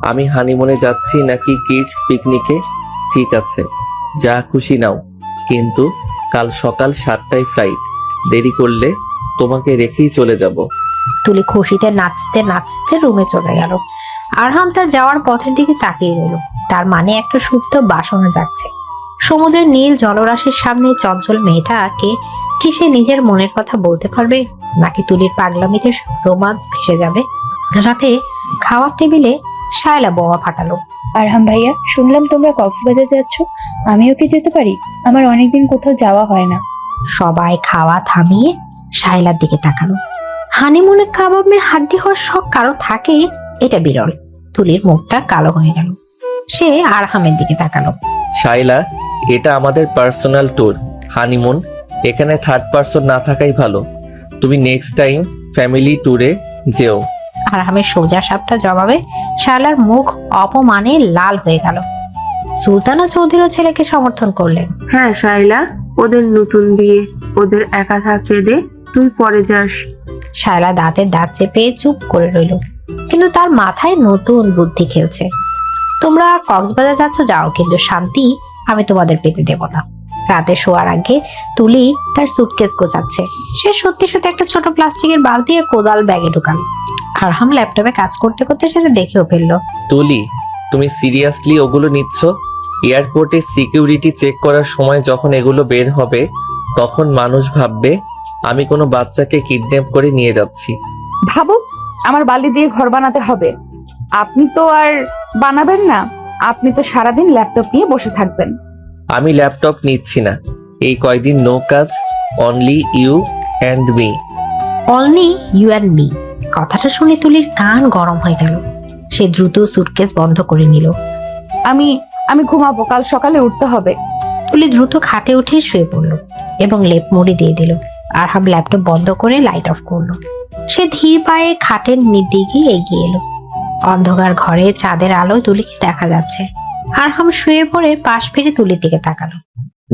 আমি হানিমুনে যাচ্ছি নাকি কিডস পিকনিকে? ঠিক আছে, যা খুশি নাও, কিন্তু কাল সকাল 7টায় ফ্লাইট, দেরি করলে তোমাকে রেখেই চলে যাব। তুলি খুশিতে নাচতে নাচতে রুমে চলে গেল। আরহাম তার যাওয়ার পথের দিকে তাকিয়ে রইল। তার মানে একটা সুপ্ত বাসনা যাচ্ছে। সমুদ্রের নীল জলরাশির সামনে চঞ্চল মেয়েটাকে কি সে নিজের মনের কথা বলতে পারবে, নাকি তুলির পাগলামিতে রোমান্স ভেসে যাবে? রাতে খাওয়ার টেবিলে শায়লা বোমা ফাটালো। আরহাম ভাইয়া, শুনলাম তোমরা কক্সবাজার যাচ্ছ, আমিও কি যেতে পারি? আমার অনেকদিন কোথাও যাওয়া হয় না। সবাই খাওয়া থামিয়ে শায়লার দিকে তাকালো। হানিমুনে কাবাব মে হাড্ডি হওয়ার শখ কারো থাকে, এটা বিরল। তুলির মুখটা কালো হয়ে গেল। সে আরহামের দিকে তাকালো। শাইলা, এটা আমাদের পার্সোনাল ট্যুর, হানিমুন। এখানে থার্ড পারসন না থাকাই ভালো। তুমি নেক্সট টাইম ফ্যামিলি ট্যুরে যেও। আরহামের সোজা সাপটা জবাবে শায়লার মুখ অপমানে লাল হয়ে গেল। সুলতানা চৌধুরীও ছেলেকে সমর্থন করলেন। হ্যাঁ শাইলা, ওদের নতুন বিয়ে, ওদের একা থাকতে দে, তুই পরে যাস। শায়লা দাঁতের দাঁত চেপে চুপ করে রইল, কিন্তু তার মাথায় নতুন বুদ্ধি খেলছে। তোমরা কক্সবাজার যাচ্ছ যাও, কিন্তু শান্তি আমি তোমাদের পেতে দেব না। রাতে শোয়ার আগে তুলি তার সুটকেস গোছাচ্ছে। সে সত্যি সত্যি একটা ছোট প্লাস্টিকের বালতি কোদাল ব্যাগে ঢুকালো। আরহাম ল্যাপটপে কাজ করতে করতে সেটা দেখেও ফেললো। তুলি, তুমি সিরিয়াসলি ওগুলো নিচ্ছ? এয়ারপোর্টে সিকিউরিটি চেক করার সময় যখন এগুলো বের হবে, তখন মানুষ ভাববে আমি কোনো বাচ্চাকে কিডন্যাপ করে নিয়ে যাচ্ছি। ভাবুক, আমার বালি দিয়ে ঘর বানাতে হবে। আপনি তো আর বানাবেন না, আপনি তো সারাদিন ল্যাপটপ নিয়ে বসে থাকবেন। আমি ল্যাপটপ নিচ্ছি না, এই কয়দিন নো কাজ, only you and me. Only you and me. কথাটা শুনে তুলির কান গরম হয়ে গেল। সে দ্রুত সুটকেস বন্ধ করে নিল। আমি আমি ঘুমাবো, কাল সকালে উঠতে হবে। তুলি দ্রুত খাটে উঠে শুয়ে পড়ল এবং লেপ মুড়ি দিয়ে দিল। আরহাম ল্যাপটপ বন্ধ করে লাইট অফ করলো। সে ধীর পায়ে খাটের দিকে এগিয়ে এলো। অন্ধকার ঘরে চাঁদের আলোয় তুলিকে দেখা যাচ্ছে। আরহাম শুয়ে পড়ে পাশ ফিরে তুলির দিকে তাকালো।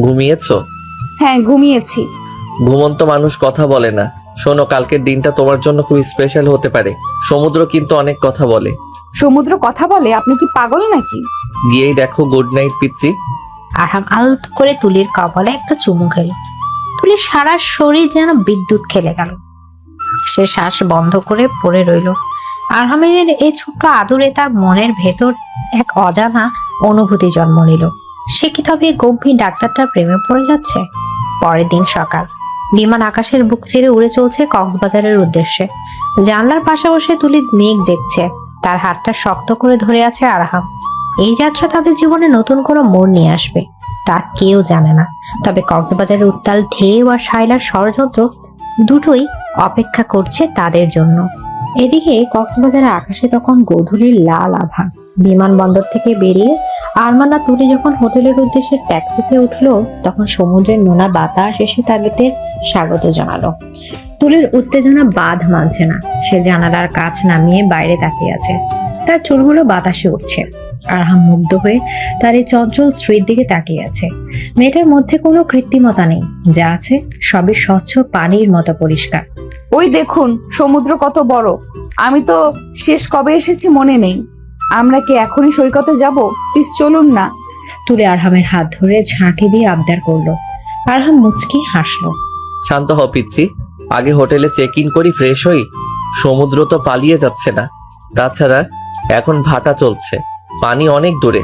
ঘুমিয়েছো? হ্যাঁ, ঘুমিয়েছি। ঘুমন্ত মানুষ কথা বলে না। শোনো, কালকের দিনটা তোমার জন্য খুব স্পেশাল হতে পারে। সমুদ্র কিন্তু অনেক কথা বলে। সমুদ্র কথা বলে? আপনি কি পাগল নাকি? গিয়েই দেখো। গুড নাইট পিচ্চি। আরহাম আলতো করে তুলির কপালে একটা চুমু খেলো। তুলির সারা শরীর যেন বিদ্যুৎ খেলে গেল। সে শ্বাস বন্ধ করে পড়ে রইল। আরহামের এই ছোট্ট আদরে তার মনের ভেতর এক অজানা অনুভূতি জন্ম নিল। সে কি তবে গম্ভীর ডাক্তারটার প্রেমে পড়ে যাচ্ছে? পরের দিন সকাল, বিমান আকাশের বুক ছেড়ে উড়ে চলছে কক্সবাজারের উদ্দেশ্যে। জানলার পাশে বসে তুলি মেঘ দেখছে। তার হাতটা শক্ত করে ধরে আছে আরহাম। এই যাত্রা তাদের জীবনে নতুন কোনো মোড় নিয়ে আসবে, তা কেউ জানে না। তবে কক্সবাজারের উত্তাল ঢেউ আর শায়লার ষড়যন্ত্র দুটোই অপেক্ষা করছে তাদের জন্য। এদিকে কক্সবাজারের আকাশে তখন গধূলির লাল আভা। বিমানবন্দর থেকে বেরিয়ে আরমান আর তুলি যখন হোটেলের উদ্দেশ্যে ট্যাক্সিতে উঠলো, তখন সমুদ্রের নোনা বাতাস এসে তাদের স্বাগত জানালো। তুলির উত্তেজনা বাঁধ মানছে না। সে জানালার কাছ নামিয়ে বাইরে তাকিয়ে আছে। তার চুলগুলো বাতাসে উঠছে। আরহাম মুগ্ধ হয়ে তার এই চঞ্চল স্ত্রীর দিকে তাকিয়ে আছে। মেয়েটার মধ্যে কোনো কৃত্রিমতা নেই, যা আছে সবই স্বচ্ছ পানির মতো পরিষ্কার। ওই দেখুন সমুদ্র কত বড়। আমি তো শেষ কবে এসেছি মনে নেই। আমরা কি এখনই সৈকতে যাব? প্লিজ চলুন না। তুলে আরহামের হাত ধরে ঝাঁকি দিয়ে আবদার করলো। আরহাম মুচকি হাসলো। শান্ত হও পিচ্চি, আগে হোটেলে চেক ইন করি, ফ্রেশ হই। সমুদ্র তো পালিয়ে যাচ্ছে না। তাছাড়া এখন ভাটা চলছে, পানি অনেক দূরে।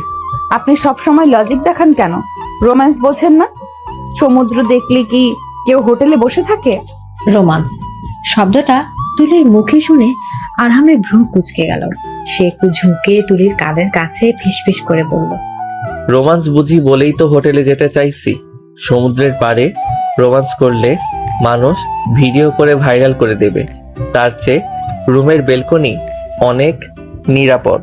আপনি সব সময় লজিক দেখান কেন? রোম্যান্স বোঝেন না? সমুদ্র দেখলে কি কেউ হোটেলে বসে থাকে? রোমান্স শব্দটা তুলির মুখে শুনে আরহামের ভ্রু কুঁচকে গেল। সে একটু ঝুঁকে তুলির কানের কাছে ফিসফিস করে বলল, রোমান্স বুঝি বলেই তো হোটেলে যেতে চাইছি। সমুদ্রের পাড়ে রোমান্স করলে মানুষ ভিডিও করে ভাইরাল করে দেবে। তার চেয়ে রুমের বেলকনি অনেক নিরাপদ।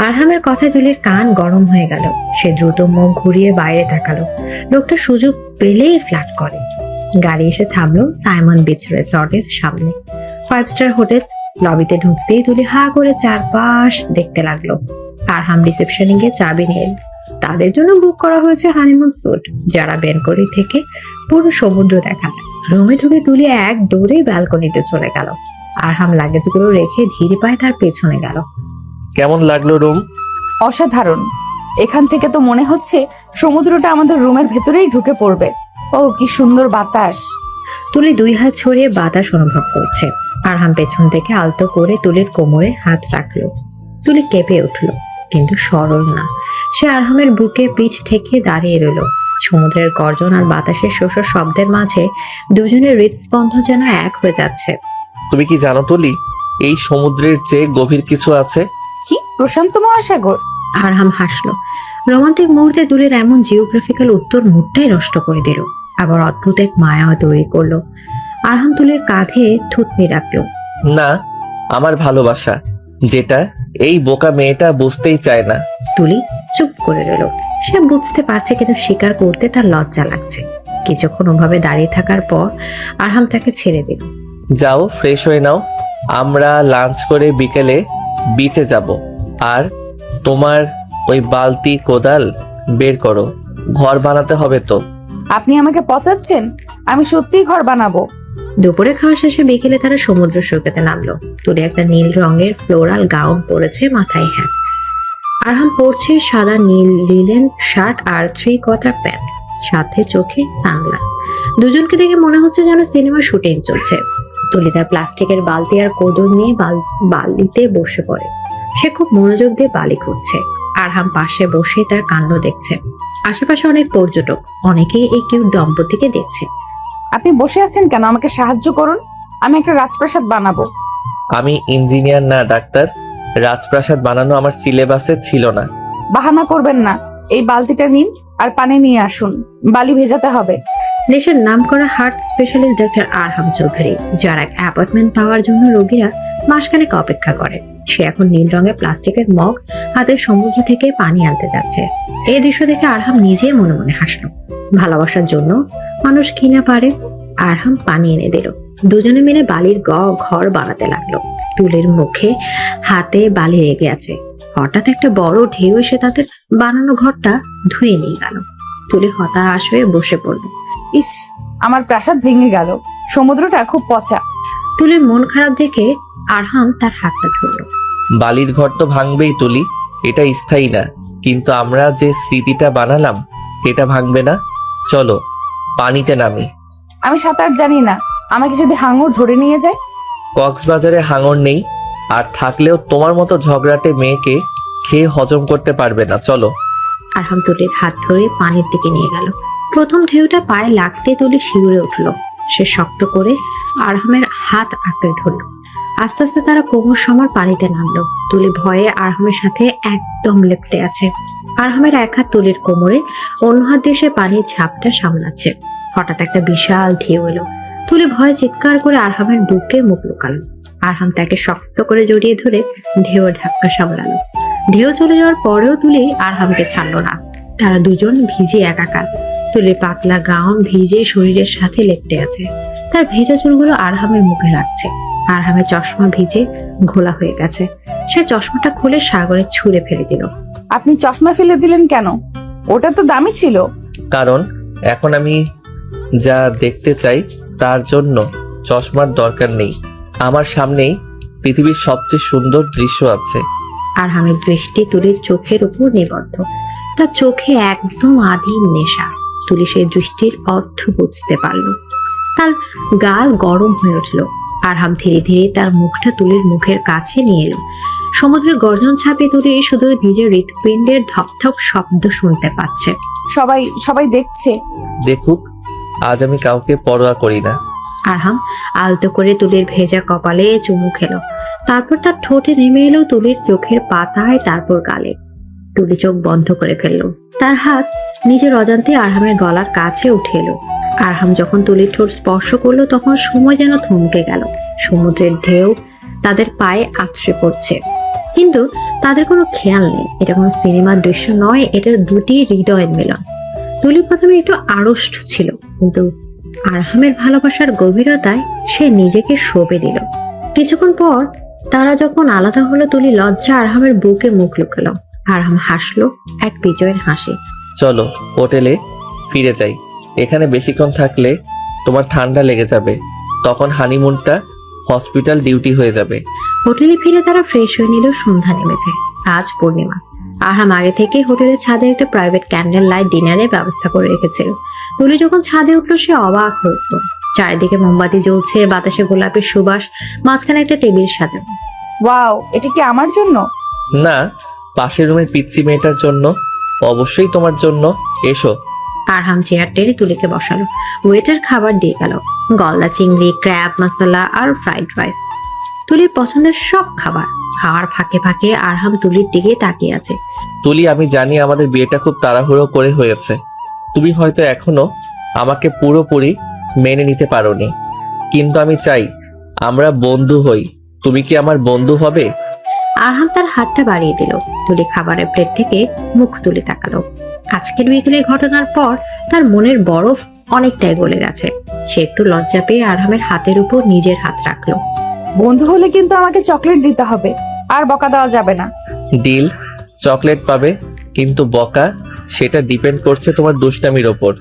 আরহামের কথায় তুলির কান গরম হয়ে গেল। সে দ্রুত মুখ ঘুরিয়ে বাইরে তাকালো। লোকটা সুযোগ পেলেই ফ্ল্যাট করে। গাড়ি এসে থামলো সাইমন বিচ রিসর্টের সামনে। 5 স্টার হোটেল। লবিতে ঢুকতেই তুলি হা করে চারপাশ দেখতে লাগলো। আরহাম রিসেপশনে গিয়ে চাবি নিয়ে এলো। তাদের জন্য বুক করা হয়েছে হানিমুন স্যুট, যারা ব্যালকনি থেকে পুরো সমুদ্র দেখা যায়। রুমে ঢুকে তুলি এক দৌড়ে ব্যালকনিতে চলে গেল। আরহাম লাগেজগুলো রেখে ধীর পায়ে তার পেছনে গেল। কেমন লাগলো রুম? অসাধারণ। এখান থেকে তো মনে হচ্ছে সমুদ্রটা আমাদের রুমের ভেতরেই ঢুকে পড়বে। ও কি সুন্দর বাতাস। তুলি 2 হাত ছড়িয়ে বাতাস অনুভব করছে। আরহাম পেছন থেকে আলতো করে তুলির কোমরে হাত রাখলো। তুলি কেঁপে উঠল, কিন্তু সরল না। সে আরহামের বুকে পিঠ ঠেকিয়ে দাঁড়িয়ে রইল। সমুদ্রের গর্জন আর বাতাসের শোষ শব্দের মাঝে দুজনের হৃদস্পন্দন যেন এক হয়ে যাচ্ছে। তুমি কি জানো তুলি, এই সমুদ্রের চেয়ে গভীর কিছু আছে? কি প্রশান্ত মহাসাগর? আরহাম হাসলো। রোমান্টিক মুহূর্তে তুলির এমন জিওগ্রাফিক্যাল উত্তর মুডটাই নষ্ট করে দিল। আবার অদ্ভুত এক মায়াও তৈরি করলো। আরহাম তুলির কাঁধে থুতনি রাখলো। না, আমার ভালোবাসা, যেটা এই বোকা মেয়েটা বুঝতেই চায় না। তুলি চুপ করে রইল। সে বুঝতে পারছে, কিন্তু স্বীকার করতে তার লজ্জা লাগছে। কিছুক্ষণ ওভাবে দাঁড়িয়ে থাকার পর আরহাম তাকে ছেড়ে দিল। যাও, ফ্রেশ হয়ে নাও, আমরা লাঞ্চ করে বিকেলে বিচে যাব। আর তোমার ওই বালতি কোদাল বের করো, ঘর বানাতে হবে তো। আপনি আমাকে পচাচ্ছেন? আমি সত্যিই ঘর বানাবো। দুপুরে খাওয়া শেষে বিকেলে তারা সমুদ্র সৈকতে নামলো। তুলি একটা নীল রঙের ফ্লোরাল গাউন পরেছে, মাথায় হ্যাট। আরহাম পরছে সাদা নীল লিলেন শার্ট আর 3/4 প্যান্ট, সাথে চোখে সানগ্লাস। দুজনকে দেখে মনে হচ্ছে যেন সিনেমার শুটিং চলছে। তুলি তার প্লাস্টিকের বালতি আর কোদর নিয়ে বালিতে বসে পড়ে। সে খুব মনোযোগ দিয়ে বালি করছে। আরহাম পাশে বসে তার কাণ্ড দেখছে। আশেপাশে অনেক পর্যটক, অনেকেই এই কিউট দম্পতিকে দেখছে। আপনি বসে আছেন কেন? আমাকে সাহায্য করুন, আমি একটা রাজপ্রাসাদ বানাবো। আমি ইঞ্জিনিয়ার না ডাক্তার, রাজপ্রাসাদ বানানো আমার সিলেবাসে ছিল না। বাহানা করবেন না, এই বালতিটা নিন আর পানি নিয়ে আসুন, বালি ভেজাতে হবে। দেশের নামকরা হার্ট স্পেশালিস্ট ডাক্তার আরহাম চৌধুরী, যার এক অ্যাপয়েন্টমেন্ট পাওয়ার জন্য রোগীরা মাসখানেক অপেক্ষা করে। সে এখন নীল রঙের প্লাস্টিকের মগ হাতে সমুদ্র থেকে পানি আনতে যাচ্ছে। এই দৃশ্য দেখে আরহাম নিজে মনে মনে হাসলো। ভালোবাসার জন্য মানুষ কি না পারে। আরহাম পানি এনে দিল। দুজনে মিলে বালির ঘর বানাতে লাগলো। তুলির মুখে হাতে বালি লেগে আছে। হঠাৎ একটা বড় ঢেউ এসে তাদের বানানো ঘরটা ধুয়ে নিয়ে গেল। তুলি হতাশ হয়ে বসে পড়লো। ইস, আমার প্রাসাদ ভেঙে গেল। সমুদ্রটা খুব পচা। তুলির মন খারাপ দেখে আরহাম তার হাতটা ধরল। বালির ঘর তো ভাঙবেই তুলি, এটা স্থায়ী না। কিন্তু আমরা যে স্মৃতিটা বানালাম, এটা ভাঙবে না। চলো পানিতে নামি। আমি সাঁতার জানি না, আমাকে যদি হাঙর ধরে নিয়ে যায়? কক্সবাজারে হাঙর নেই, আর থাকলেও তোমার মতো ঝগড়াটে মেয়েকে খেয়ে হজম করতে পারবে না। চলো। আরহাম তুলির হাত ধরে পানির দিকে নিয়ে গেল। প্রথম ঢেউটা পায়ে লাগতে তুলি শিউরে উঠল। সে শক্ত করে আরহামের হাত আঁকড়ে ধরল। আস্তে আস্তে তারা কোমর সমান পানিতে নামলো। তুলি ভয়ে আরহামের সাথে একদম লেপ্টে আছে। আরহামের এক হাত তুলির কোমরে, অন্য হাত দিয়ে সে পানির ঝাপটা সামলাচ্ছে। হঠাৎ একটা বিশাল ঢেউ এলো। তুলি ভয়ে চিৎকার করে আরহামের বুকে মুখ লুকালো। আরহাম তাকে শক্ত করে জড়িয়ে ধরে ঢেউয়ের ধাক্কা সামলালো। ঢেউ চলে যাওয়ার পরেও তুলি আরহামকে ছাড়লো না। তারা দুজন ভিজে একাকার। তুলির পাতলা গাউন ভিজে শরীরের সাথে লেপ্টে আছে। তার ভেজা চুলগুলো আরহামের মুখে রাখছে। আরহামের চশমা ভিজে ঘোলা হয়ে গেছে। সে চশমাটা খুলে সাগরে ছুঁড়ে ফেলে দিল। আপনি চশমা ফেলে দিলেন কেন? ওটা তো দামি ছিল। কারণ এখন আমি যা দেখতে চাই তার জন্য চশমার দরকার নেই। আমার সামনেই পৃথিবীর সবচেয়ে সুন্দর দৃশ্য আছে। আরহামের দৃষ্টি তুলির চোখের উপর নিবদ্ধ। তার চোখে একদম আদিম নেশা। তুলি সেই দৃষ্টির অর্থ বুঝতে পারল। তার গাল গরম হয়ে উঠল। আরহাম ধীরে ধীরে তার মুখটা তুলির মুখের কাছে নিয়ে এলো। সমুদ্রের গর্জন ছাপিয়ে তুলি শুধু নিজের হৃৎপিণ্ডের ধপধপ শব্দ শুনতে পাচ্ছে। সবাই দেখছে। দেখুক, আজ আমি কাউকে পরোয়া করি না। আরহাম আলতো করে তুলির ভেজা কপালে চুমু খেলো। তারপর তার ঠোঁটে নেমে এলো তুলির চোখের পাতায়, তারপর গালে। তুলি চোখ বন্ধ করে ফেললো। তার হাত নিজের অজান্তে আরহামের গলার কাছে উঠে এলো। আরহাম যখন তুলির ঠোঁট স্পর্শ করলো, তখন সময় যেন থমকে গেল। সমুদ্রের ঢেউ তাদের পায়ে আছড়ে পড়ছে, কিন্তু তাদের কোনো খেয়াল নেই। এটা কোনো সিনেমার দৃশ্য নয়, এটা দুটি হৃদয়ের মিলন। তুলি প্রথমে একটু আড়ষ্ট ছিল, কিন্তু আরহামের ভালোবাসার গভীরতায় সে নিজেকে সঁপে দিল। কিছুক্ষণ পর তারা যখন আলাদা হলো, তুলি লজ্জা আরহামের বুকে মুখ লুকালো। আরহাম হাসলো, এক বিজয়ের হাসি। চলো হোটেলে ফিরে যাই। এখানে বেশিক্ষণ থাকলে তোমার ঠান্ডা লেগে যাবে, তখন হানিমুনটা হসপিটাল ডিউটি হয়ে যাবে। হোটেলে ফিরে তারা ফ্রেশ হয়ে নিল। সন্ধ্যা নেমেছে। আজ পূর্ণিমা। আরহাম আগে থেকে হোটেলের ছাদে একটা প্রাইভেট ক্যান্ডেল লাইট ডিনারের ব্যবস্থা করে রেখেছিল। তুলি যখন ছাদে উঠলো সে অবাক হয়ে উঠলো। চারিদিকে মোমবাতি জ্বলছে, বাতাসে গোলাপের সুবাস, মাঝখানে একটা টেবিল সাজানো। ওয়াও, এটা কি আমার জন্য? না, পাশের রুমের পিচ্চি মেয়েটার জন্য। অবশ্যই তোমার জন্য। এসো। আরহাম চেয়ার টেনে তুলিকে বসালো। ওয়েটার খাবার দিয়ে গেল, গলদা চিংড়ি, ক্র্যাব মশলা আর ফ্রাইড রাইস। তুলির পছন্দের সব খাবার। খাওয়ার ফাঁকে ফাঁকে আরহাম তুলির দিকে তাকিয়ে আছে। তুলি, আমি জানি আমাদের বিয়েটা খুব তাড়াহুড়ো করে হয়েছে। তুমি হয়তো এখনো আমাকে পুরোপুরি মেনে নিতে পারোনি, কিন্তু আমি চাই আমরা বন্ধু হই। তুমি কি আমার বন্ধু হবে? আরহাম তার হাতটা বাড়িয়ে দিল। তুলি খাবারের প্লেট থেকে মুখ তুলে তাকালো। আজকের বিকেলে ঘটনার পর তার মনের বরফ অনেকটাই গলে গেছে। সে একটু লজ্জা পেয়ে আরহামের হাতের উপর নিজের হাত রাখলো। বন্ধু হলে কিন্তু আমাকে চকলেট দিতে হবে, আর বকা দেওয়া যাবে না। ডিল। চকলেট পাবে, কিন্তু বকা সেটা ডিপেন্ড করছে তোমার দুষ্টামির ওপর।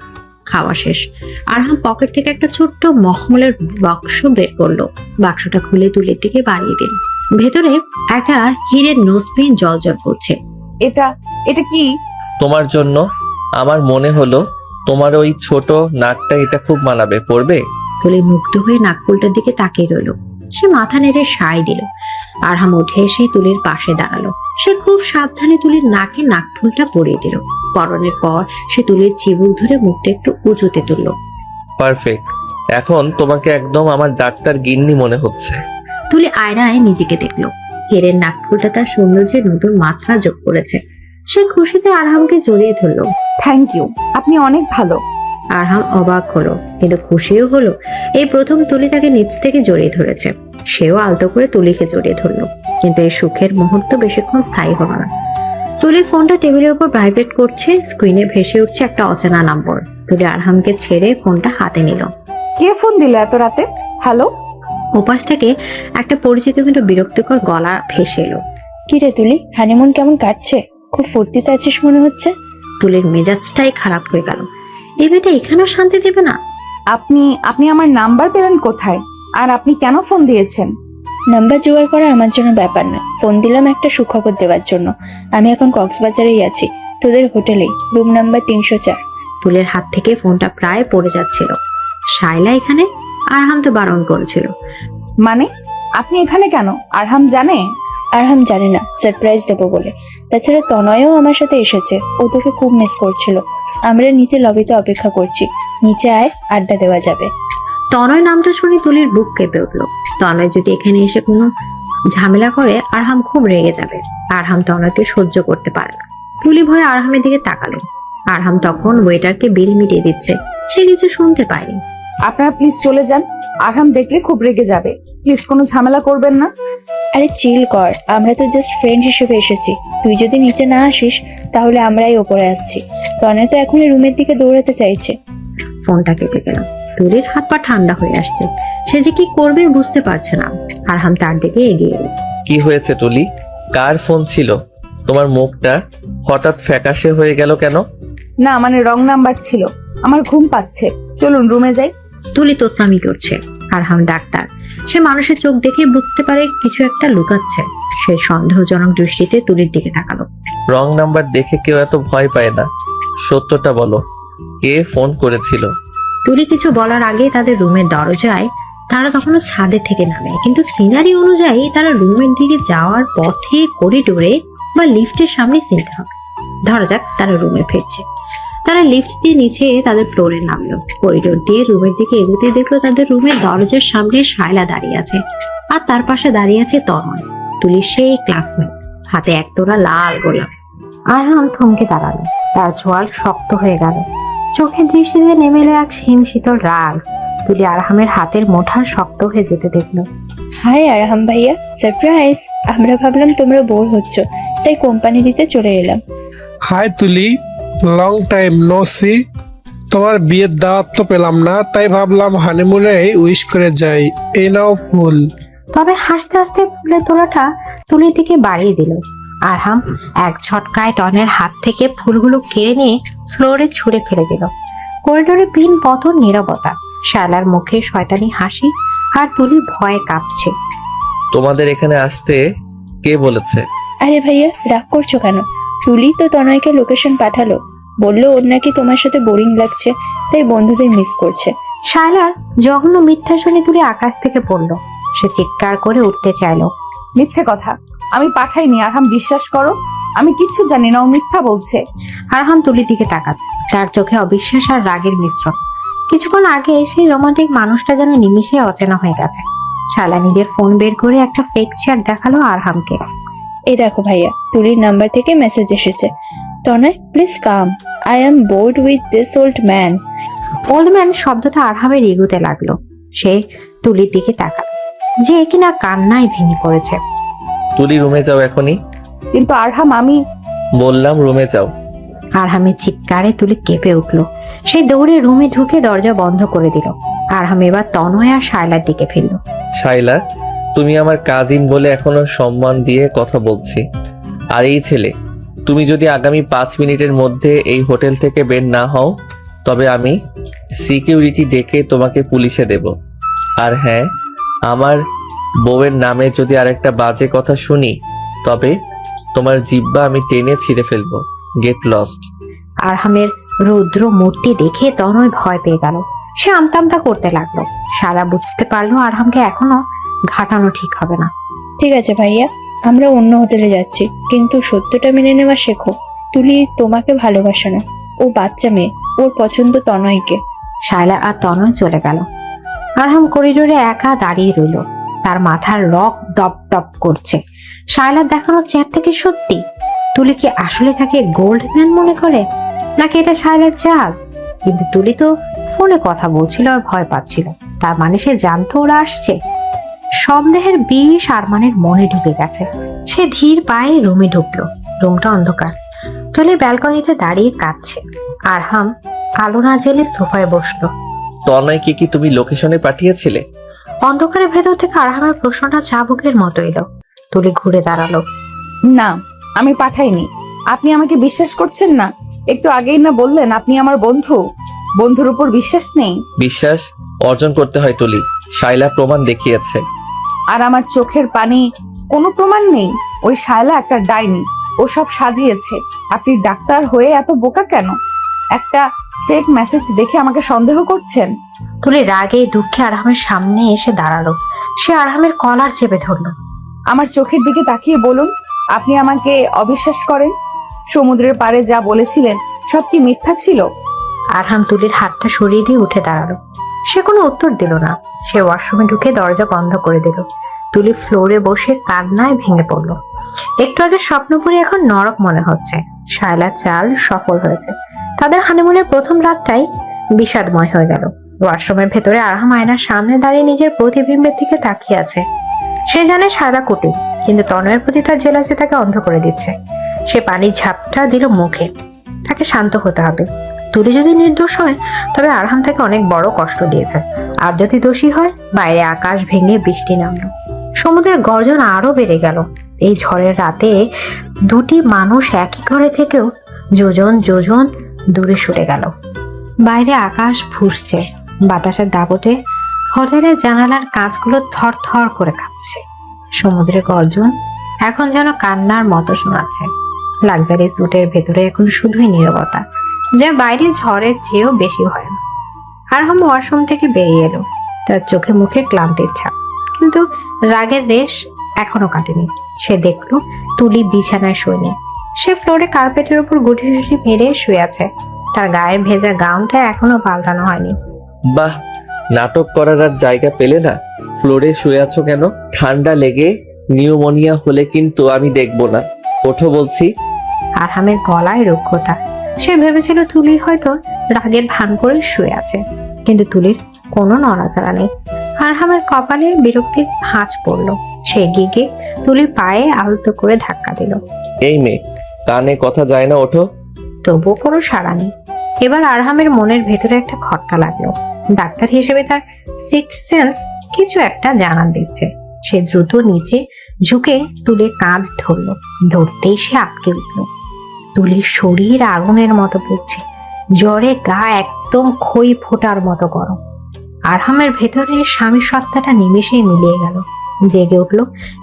খাওয়া শেষ। আরহাম পকেট থেকে একটা ছোট্ট মখমলের বাক্স বের করলো। বাক্সটা খুলে তুলির দিকে বাড়িয়ে দিল। ভেতরে একটা হীরের নোজপিন জ্বলজ্বল করছে। এটা এটা কি? তোমার জন্য। আমার মনে হলো তোমার ওই ছোট নাকটা এটা খুব মানাবে, পরবে। তুলি মুগ্ধ হয়ে নাকফুলটার দিকে তাকিয়ে রইল। সে মাথা নেড়ে সায় দিল। আরহাম উঠে এসে তুলির পাশে দাঁড়ালো। সে খুব সাবধানে তুলির নাকে নাকফুলটা পরিয়ে দিল। পরনের পর সে তুলির চিবুক ধরে মুখটা একটু উঁচুতে তুলল। পারফেক্ট। এখন তোমাকে একদম আমার ডাক্তার গিন্নি মনে হচ্ছে। তুলি আয়নায় নিজেকে দেখলো। হীরের নাকফুলটা তার সৌন্দর্যের নতুন মাত্রা যোগ করেছে। সে খুশিতে আরহামকে জড়িয়ে ধরলো। থ্যাংক ইউ, আপনি অনেক ভালো। আরহাম অবাক হলো, কিন্তু খুশিও হলো। এই প্রথম তুলি তাকে নিচ থেকে জড়িয়ে ধরেছে। সেও আলতো করে তুলিকে জড়িয়ে ধরলো, কিন্তু এই সুখের মুহূর্ত বেশিক্ষণ স্থায়ী হলো না। তুলি ফোনটা টেবিলের উপর ভাইব্রেট করছে। স্ক্রিনে ভেসে উঠছে একটা অচেনা নম্বর। তুলি আরহামকে ছেড়ে ফোনটা হাতে নিল। কে ফোন দিল এত রাতে? হ্যালো? ওপাশ থেকে একটা পরিচিত কিন্তু বিরক্তিকর গলা ভেসে এলো। কি রে তুলি, হানিমুন কেমন কাটছে? খুব ফুর্তিতে আছিস মনে হচ্ছে। তুলির মেজাজটাই খারাপ হয়ে গেল। এই মেয়েটা এখানেও শান্তি দেবে না। আপনি আপনি আমার নাম্বার পেলেন কোথায়? আর আপনি কেন ফোন দিয়েছেন? নাম্বার জোগাড় করা আমার জন্য ব্যাপার না, ফোন দিলাম একটা সুখবর দেওয়ার জন্য। আমি এখন কক্সবাজারেই আছি, তোদের হোটেলে, রুম নাম্বার 304। তুলের হাত থেকে ফোনটা প্রায় পড়ে যাচ্ছিল। শাইলা এখানে? আরহাম তো বারণ করেছিল। মানে আপনি এখানে কেন? আরহাম জানে? আরহাম জানে না, সারপ্রাইজ দেবো বলে। তাছাড়া তনয়ও আমার সাথে এসেছে, ও তোকে খুব মিস করছিল। আমরা নিচে লবিতে অপেক্ষা করছি, নিচে আয়, আড্ডা দেওয়া যাবে। তনয় নামটা শুনে তুলির বুক কেঁপে উঠলো। তনয় যদি এখানে এসে কোনো ঝামেলা করে আরহাম খুব রেগে যাবে। আরহাম তনয়কে সহ্য করতে পারে না। তুলি ভয়ে আরহামের দিকে তাকালো। আরহাম তখন ওয়েটারকে বিল মিটিয়ে দিচ্ছে। সে কিছু শুনতে পায়নি। আপনারা প্লিজ চলে যান, আরহাম দেখলে খুব রেগে যাবে। প্লিজ কোনো ঝামেলা করবেন না। আরে চিল কর, আমরা তো জাস্ট ফ্রেন্ড হিসেবে এসেছি। তুই যদি নিচে না আসিস তাহলে আমরাই ওপরে আসছি। তনয় তো এখনই রুমের দিকে দৌড়াতে চাইছে। ফোনটা কেটে গেল। তুলির হাত পা ঠান্ডা হয়ে আসছে। সে যে কি করবে বুঝতে পারছে না। আরহাম তার দিকে এগিয়ে এলো। কি হয়েছে তুলি? কার ফোন ছিল? তোমার মুখটা হঠাৎ ফ্যাকাশে হয়ে গেল কেন? না মানে রং নাম্বার ছিল। আমার ঘুম পাচ্ছে, চলুন রুমে যাই। তুলি তোত্তামি করছে। আরহাম ডাক্তার, সে মানুষের চোখ দেখে বুঝতে পারে কিছু একটা লুকাচ্ছে। সে সন্দেহজনক দৃষ্টিতে তুলির দিকে তাকালো। রং নাম্বার দেখে কেউ এত ভয় পায় না। সত্যটা বলো, কে ফোন করেছিল? তুলি কিছু বলার আগে তাদের রুমের দরজায় তারা তখনও ছাদে থেকে নামে, কিন্তু সিনারি অনুযায়ী তারা রুমের দিকে যাওয়ার পথে করিডোরে বা লিফটের সামনে সিনতে হবে। ধরা যাক তারা রুমে ফিরছে। তারা লিফট দিয়ে নিচে তাদের ফ্লোরে নামলো। করিডোর দিয়ে রুমের দিকে এগোতে দেখলো তাদের রুমের দরজার সামনে শায়লা দাঁড়িয়ে আছে, আর তার পাশে দাঁড়িয়ে আছে তনয়, তুলির সেই ক্লাসমেট, হাতে একতোড়া লাল গোলাপ। আরহাম থমকে দাঁড়ালো। তার ঝোয়াল শক্ত হয়ে গেল। চোখের দৃষ্টিতে নেমে এলো এক হিমশীতল রাগ। তুলি আরহামের হাতের মুঠা শক্ত হয়ে যেতে দেখলো। হাই আরহাম ভাইয়া, সারপ্রাইজ। আমরা ভাবলাম তোমরা বোর হচ্ছ, তাই কোম্পানি দিতে চলে এলাম। হাই তুলি, লং টাইম নো সি। তোমার বিয়ের দাওয়াত তো পেলাম না, তাই ভাবলাম হানিমুনে উইশ করে যাই। এই নাও ফুল। তবে হাসতে হাসতে ফুলের তোলাটা তুলির দিকে বাড়িয়ে দিল। আরহাম এক ঝটকায় টনের হাত থেকে ফুলগুলো কেড়ে নিয়ে ফ্লোরে ছুঁড়ে ফেলে দিল। করিডোরে পিন পতন নীরবতা, শালার মুখে শয়তানি হাসি, আর তুলি ভয়ে কাঁপছে। তোমাদের এখানে আসতে কে বলেছে? আরে ভাইয়া, রাগ করছো কেন? তুলি তো তনয়কে লোকেশন পাঠালো। বললো ওর নাকি তোমার সাথে বোরিং লাগছে, তাই বন্ধুদের মিস করছে। শায়লার জঘন্য মিথ্যা শুনে তুলি আকাশ থেকে পড়লো। সে চিৎকার করে উঠতে চাইলো। মিথ্যে কথা, আমি পাঠাইনি আরহাম, বিশ্বাস করো। আমি কিচ্ছু জানি না, ও মিথ্যা বলছে। আরহাম তুলির দিকে তাকাত, তার চোখে অবিশ্বাস আর রাগের মিশ্রণ। কিছুক্ষণ আগে সেই রোমান্টিক মানুষটা যেন নিমিষে অচেনা হয়ে গেছে। শায়লা নিজের ফোন বের করে একটা ফেক চ্যাট দেখালো আরহামকে। এই দেখো ভাইয়া, তুলির নাম্বার থেকে মেসেজ এসেছে। Tanay please come, I am bored with this old man. Old man শব্দটা আরহামের এগুতে লাগলো। সে তুলির দিকে তাকাল, যে কিনা কান্নায় ভেঙে পড়েছে। তুলি রুমে যাও এখনই। কিন্তু আরহাম, আমি বললাম রুমে যাও। আরহামের চিৎকারে তুলি কেঁপে উঠলো। সে দৌড়ে রুমে ঢুকে দরজা বন্ধ করে দিল। আরহাম এবার তনয় আর শায়লার দিকে ফিরল। শাইলা, তুমি আমার কাজিন বলে এখনো সম্মান দিয়ে কথা বলছি। আর এই ছেলে, তুমি যদি আগামী 5 মিনিটের মধ্যে এই হোটেল থেকে বের না হও, তবে আমি সিকিউরিটি ডেকে তোমাকে পুলিশে দেব। আর হ্যাঁ, আমার বউয়ের নামে যদি আরেকটা বাজে কথা শুনি, তবে তোমার জিহ্বা আমি টেনে ছিঁড়ে ফেলবো। Get lost. আরহামের রৌদ্র মূর্তি দেখে তনয় ভয় পেয়ে গেল। সে আমতামতা করতে লাগলো। সারা বুঝতে পারলো আরহামকে এখনো ঘাটানো ঠিক হবে না। ঠিক আছে ভাইয়া, আমরা অন্য হোটেলে যাচ্ছি, কিন্তু সত্যটা মেনে নেওয়া শেখো। তুলি তোমাকে ভালোবাসে না, ও বাচ্চা মেয়ে, ওর পছন্দ তনয়কে। শায়লা আর তনয় চলে গেল। আরহাম করিডোরে একা দাঁড়িয়ে রইল। তার মাথার রক দপ দপ করছে। শায়লার দেখানো চেয়ারটা কি সত্যি? তুলি কি আসলে তাকে গোল্ড ম্যান মনে করে, নাকি এটা শায়লার চাল? কিন্তু তুলি তো ফোনে কথা বলছিল আর ভয় পাচ্ছিল। তার মানে সে জানতো ওরা আসছে। সন্দেহের বিষ আরমানের মনে ঢুকে গেছে। সে ধীর পায়ে রুমে ঢুকলো। রুমটা অন্ধকার। তুলি ব্যালকনিতে দাঁড়িয়ে কাঁদছে। আরহাম আলো না জ্বেলে সোফায় বসলো। তনয়কে কি তুমি লোকেশনে পাঠিয়েছিলে? অন্ধকারের ভেতর থেকে আরহামের প্রশ্নটা চাবুকের মতো এলো। তুলি ঘুরে দাঁড়ালো। না, আমি পাঠাইনি। আপনি আমাকে বিশ্বাস করছেন না? একটু আগেই না বললেন আপনি আমার বন্ধু? বন্ধুর উপর বিশ্বাস নেই? বিশ্বাস অর্জন করতে হয় তুলি। শাইলা প্রমাণ দেখিয়েছে। আর আমার চোখের পানি কোনো প্রমাণ নেই? ওই শায়লা একটা ডাইনি, ও সব সাজিয়েছে। আপনি ডাক্তার হয়ে এত বোকা কেন? একটা ফেক মেসেজ দেখে আমাকে সন্দেহ করছেন? তুলি রাগে দুঃখে আরহামের সামনে এসে দাঁড়ালো। সে আরহামের কলার চেপে ধরলো। আমার চোখের দিকে তাকিয়ে বলুন, আপনি আমাকে অবিশ্বাস করেন? সমুদ্রের পাড়ে যা বলেছিলেন সব কি মিথ্যা ছিল? আরহাম তুলির হাতটা সরিয়ে দিয়ে উঠে দাঁড়ালো। সে কোনো উত্তর দিল না। সে ওয়াশরুমে ঢুকে দরজা বন্ধ করে দিল। তুলি ফ্লোরে বসে কান্নায় ভেঙে পড়লো। একটু আগে স্বপ্নপুরি এখন নরক মনে হচ্ছে। শায়লার চাল সফল হয়েছে। তাদের হানিমুনের প্রথম রাতটাই বিষাদময় হয়ে গেল। ওয়াশরুমের ভেতরে আরহাম আয়নার সামনে দাঁড়িয়ে নিজের প্রতিবিম্বের দিকে তাকিয়ে আছে। সে জানে শায়লা কুটিল, কিন্তু তনয়ের প্রতি তার জেলাসি তাকে অন্ধ করে দিচ্ছে। সে পানির ঝাপটা দিল মুখে। তাকে শান্ত হতে হবে। তুলি যদি নির্দোষ হয়, তবে আরহাম তাকে অনেক বড় কষ্ট দিয়েছে। আর যদি দোষী হয়, বাইরে আকাশ ভেঙে বৃষ্টি নামলো। সমুদ্রের গর্জন আরো বেড়ে গেল। এই ঝড়ের রাতে দুটি মানুষ একই ঘরে থেকেও যোজন যোজন দূরে সরে গেল। বাইরে আকাশ ফুঁসছে। বাতাসের দাপটে হোটেলের জানালার কাঁচগুলো থর থর করে কাঁপছে। সমুদ্রের গর্জন এখন যেন কান্নার মতো শোনাচ্ছে। লাক্সারি স্যুটের ভেতরে এখন শুধুই নীরবতা, যা বাইরে ঝড়ের চেয়েও বেশি ভয়ানক। আরহাম ওয়াশরুম থেকে বেরিয়ে এলো। তার চোখে মুখে ক্লান্তির ছাপ, কিন্তু রাগের রেশ এখনো কাটেনি। সে দেখলো তুলি বিছানায় শুয়ে। সে ফ্লোরে কার্পেটের উপর গুটি গুটি মেরে শুয়ে আছে। তার গায়ের ভেজা গাউনটা এখনো পাল্টানো হয়নি। বাহ, নাটক করার আর জায়গা পেলে না? ফ্লোরে শুয়ে আছো কেন? ঠান্ডা লেগে নিউমোনিয়া হলে কিন্তু আমি দেখবো না। ওঠো বলছি। আরহামের গলায় রুক্ষতা। সে ভেবেছিল তুলি হয়তো রাগের ভান করে শুয়ে আছে, কিন্তু তুলির কোনো নড়াচড়া নেই। আরহামের কপালে বিরক্তির ভাঁজ পড়লো। সে এগিয়ে গিয়ে তুলির পায়ে আলতো করে ধাক্কা দিল। এই মেয়ে, কানে কথা যায় না, ওঠো। তবুও কোনো সাড়া নেই। এবার আরহামের মনের ভেতরে একটা খটকা লাগলো। ডাক্তার হিসেবে তার সিক্স সেন্স কিছু একটা জানান দিচ্ছে। সে দ্রুত নিচে ঝুঁকে তুলির কাঁধ ধরলো। ধরতেই সে আটকে উঠল। তুলির শরীর আগুনের মতো পড়ছে। জ্বরে গা একদম খই ফোটার মতো গরম। আরহামের ভেতরে স্বামীর সত্তাটা নিমেষেই মিলিয়ে গেল। জেগে উঠল